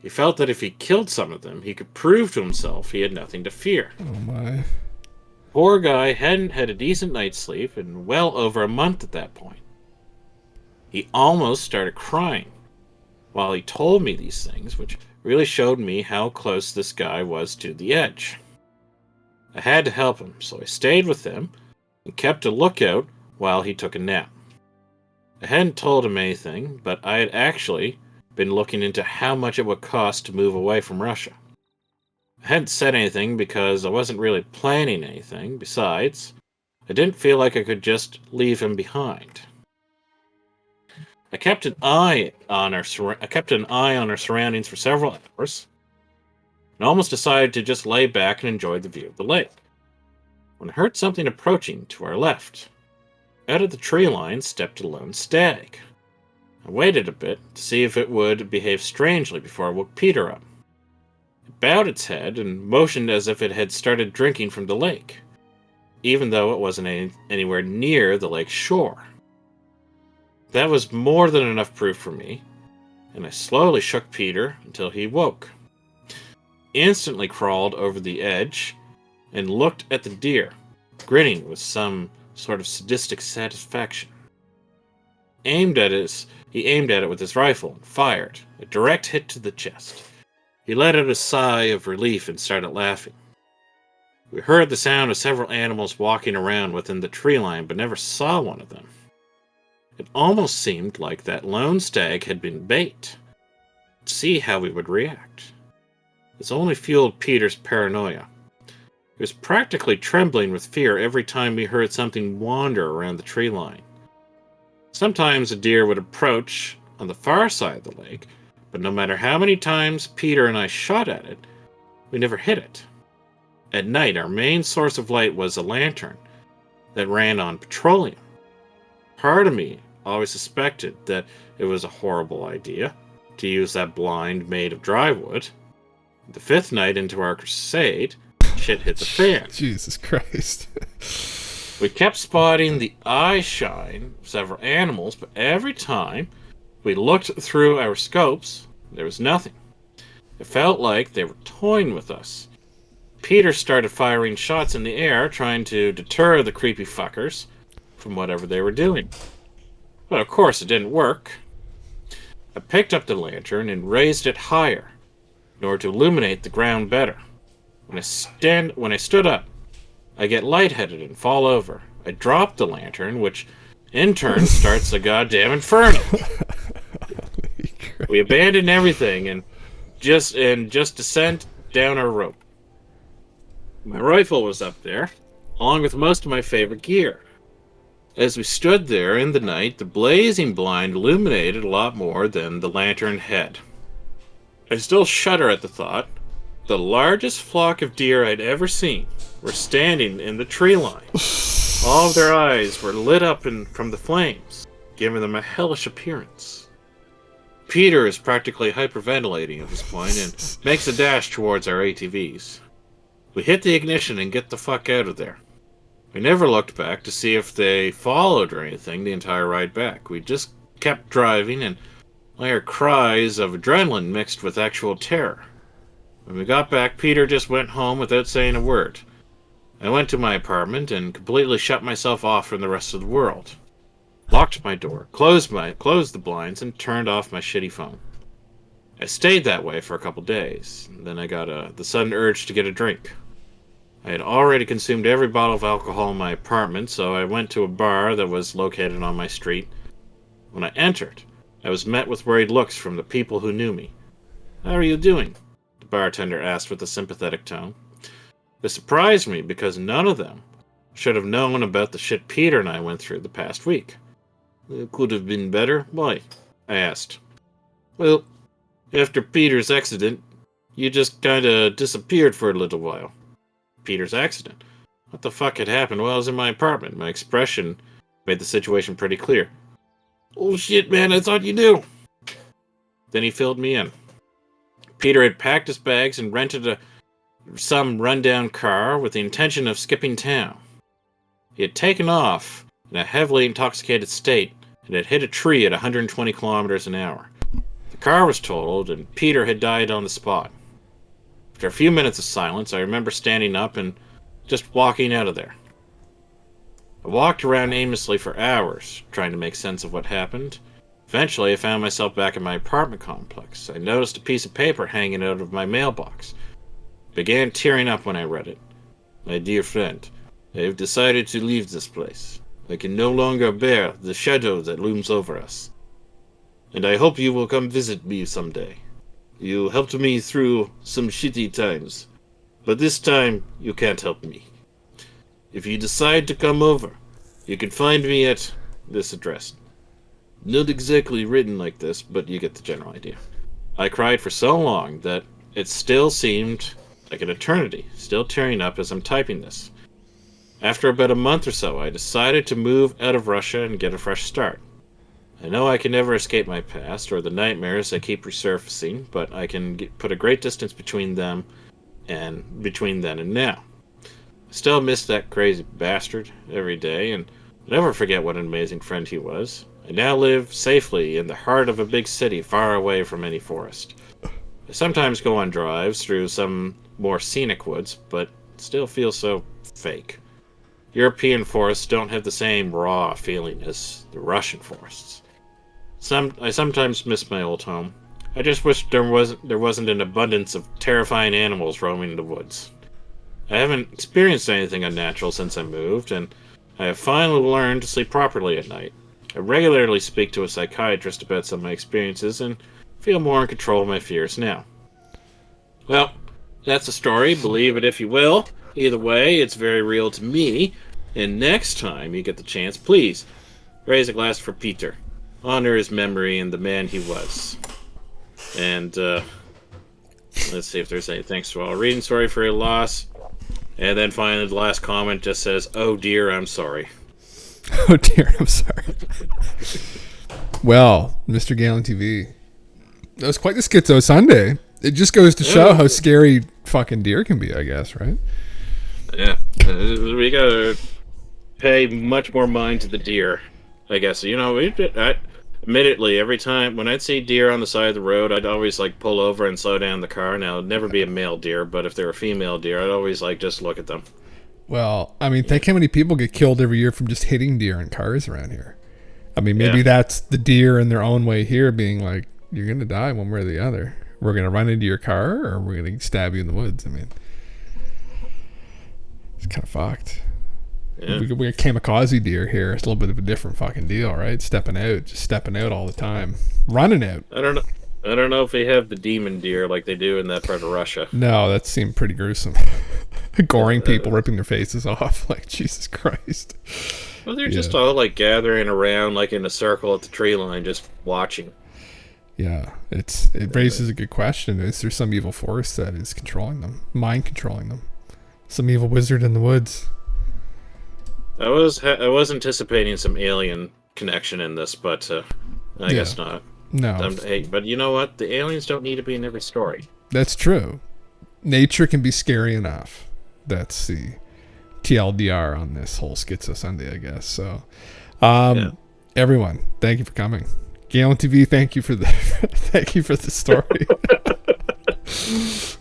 He felt that if he killed some of them, he could prove to himself he had nothing to fear. Oh my. Poor guy hadn't had a decent night's sleep in well over a month at that point. He almost started crying while he told me these things, which really showed me how close this guy was to the edge. I had to help him, so I stayed with him and kept a lookout while he took a nap. I hadn't told him anything, but I had actually been looking into how much it would cost to move away from Russia. I hadn't said anything because I wasn't really planning anything. Besides, I didn't feel like I could just leave him behind. I kept an eye on our surroundings for several hours, and almost decided to just lay back and enjoy the view of the lake, when I heard something approaching to our left. Out of the tree line stepped a lone stag. I waited a bit to see if it would behave strangely before I woke Peter up. It bowed its head and motioned as if it had started drinking from the lake, even though it wasn't anywhere near the lake's shore. That was more than enough proof for me, and I slowly shook Peter until he woke. Instantly crawled over the edge and looked at the deer, grinning with some sort of sadistic satisfaction. He aimed at it with his rifle and fired, a direct hit to the chest. He let out a sigh of relief and started laughing. We heard the sound of several animals walking around within the tree line, but never saw one of them. It almost seemed like that lone stag had been bait. To see how we would react. This only fueled Peter's paranoia. He was practically trembling with fear every time we heard something wander around the tree line. Sometimes a deer would approach on the far side of the lake, but no matter how many times Peter and I shot at it, we never hit it. At night, our main source of light was a lantern that ran on petroleum. Part of me always suspected that it was a horrible idea to use that blind made of dry wood. The 5th night into our crusade, shit hit the fan. Jesus Christ. We kept spotting the eye shine of several animals, but every time we looked through our scopes, there was nothing. It felt like they were toying with us. Peter started firing shots in the air, trying to deter the creepy fuckers from whatever they were doing. But of course it didn't work. I picked up the lantern and raised it higher in order to illuminate the ground better. When I stood up, I get lightheaded and fall over. I drop the lantern, which in turn starts a goddamn inferno. We abandoned everything and just descent down our rope. My rifle was up there, along with most of my favorite gear. As we stood there in the night, the blazing blind illuminated a lot more than the lantern had. I still shudder at the thought The largest flock of deer I'd ever seen were standing in the tree line. All of their eyes were lit up from the flames, giving them a hellish appearance. Peter is practically hyperventilating at this point and makes a dash towards our ATVs. We hit the ignition and get the fuck out of there. We never looked back to see if they followed or anything the entire ride back. We just kept driving, and I heard cries of adrenaline mixed with actual terror. When we got back, Peter just went home without saying a word. I went to my apartment and completely shut myself off from the rest of the world. Locked my door, closed the blinds, and turned off my shitty phone. I stayed that way for a couple days. Then I got the sudden urge to get a drink. I had already consumed every bottle of alcohol in my apartment, so I went to a bar that was located on my street. When I entered, I was met with worried looks from the people who knew me. "How are you doing?" the bartender asked with a sympathetic tone. This surprised me because none of them should have known about the shit Peter and I went through the past week. "It could have been better. Why?" I asked. "Well, after Peter's accident, you just kinda disappeared for a little while." Peter's accident? What the fuck had happened while I was in my apartment? My expression made the situation pretty clear. "Oh shit, man, I thought you knew." Then he filled me in. Peter had packed his bags and rented some rundown car with the intention of skipping town. He had taken off in a heavily intoxicated state and had hit a tree at 120 kilometers an hour. The car was totaled, and Peter had died on the spot. After a few minutes of silence, I remember standing up and just walking out of there. I walked around aimlessly for hours, trying to make sense of what happened. Eventually, I found myself back in my apartment complex. I noticed a piece of paper hanging out of my mailbox. I began tearing up when I read it. "My dear friend, I have decided to leave this place. I can no longer bear the shadow that looms over us. And I hope you will come visit me someday. You helped me through some shitty times, but this time you can't help me. If you decide to come over, you can find me at this address." Not exactly written like this, but you get the general idea. I cried for so long that it still seemed like an eternity, still tearing up as I'm typing this. After about a month or so, I decided to move out of Russia and get a fresh start. I know I can never escape my past or the nightmares that keep resurfacing, but I can put a great distance between them and between then and now. I still miss that crazy bastard every day, and never forget what an amazing friend he was. I now live safely in the heart of a big city far away from any forest. I sometimes go on drives through some more scenic woods, but still feel so fake. European forests don't have the same raw feeling as the Russian forests. I sometimes miss my old home. I just wish there wasn't an abundance of terrifying animals roaming the woods. I haven't experienced anything unnatural since I moved, and I have finally learned to sleep properly at night. I regularly speak to a psychiatrist about some of my experiences and feel more in control of my fears now. Well, that's the story, believe it if you will. Either way, it's very real to me, and next time you get the chance, please raise a glass for Peter. Honor his memory and the man he was. And let's see if there's any thanks to all reading. Sorry for your loss. And then finally, the last comment just says, "Oh dear, I'm sorry." Oh dear, I'm sorry. Well, Mr. Galentv, that was quite the Skiz0 Sunday. It just goes to show how scary fucking deer can be, I guess, right? Yeah, we gotta pay much more mind to the deer, I guess. You know, admittedly, every time when I'd see deer on the side of the road, I'd always like pull over and slow down the car. Now, it'd never be a male deer, but if they're a female deer, I'd always like just look at them. Well, I mean, think how many people get killed every year from just hitting deer in cars around here. I mean, maybe that's the deer in their own way here being like, you're going to die one way or the other. We're going to run into your car or we're going to stab you in the woods. I mean, it's kind of fucked. Yeah. We got kamikaze deer here. It's a little bit of a different fucking deal, right? Just stepping out all the time. Running out. I don't know if they have the demon deer like they do in that part of Russia. No, that seemed pretty gruesome. Goring people, ripping their faces off. Like, Jesus Christ. Well, they're just all like gathering around like in a circle at the tree line just watching. Yeah, it raises a good question. Is there some evil force that is controlling them, mind controlling them? Some evil wizard in the woods? I was anticipating some alien connection in this, but I guess not. No. Hey, but you know what? The aliens don't need to be in every story. That's true. Nature can be scary enough. That's the TLDR on this whole Skiz0 Sunday, I guess. So, everyone, thank you for coming. Galentv, thank you for the thank you for the story.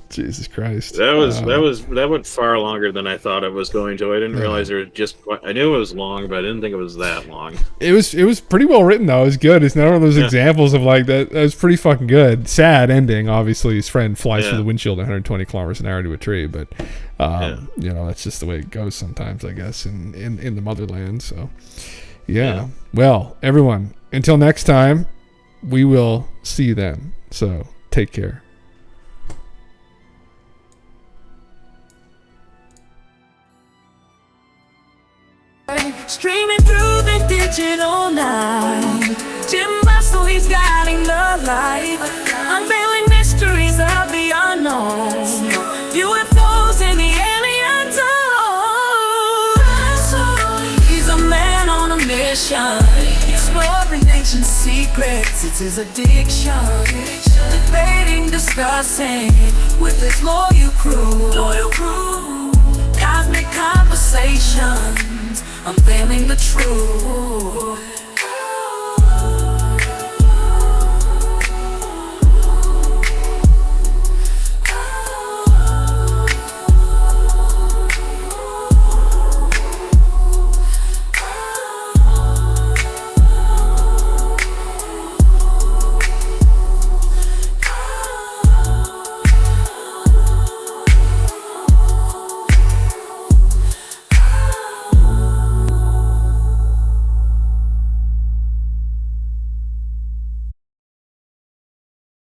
Jesus Christ. That went far longer than I thought it was going to. I didn't realize there was just. I knew it was long, but I didn't think it was that long. It was pretty well written though. It was good. It's another one of those examples of like that. That was pretty fucking good. Sad ending. Obviously, his friend flies through the windshield at 120 kilometers an hour to a tree, but you know, that's just the way it goes sometimes, I guess, in the motherland. So yeah. Well, everyone, until next time, we will see you then. So take care. Streaming through the digital night, Jim Bustle, he's guiding the light, unveiling mysteries of the unknown, UFOs and the alien zone. He's a man on a mission, exploring ancient secrets, it's his addiction, debating, discussing with his loyal crew.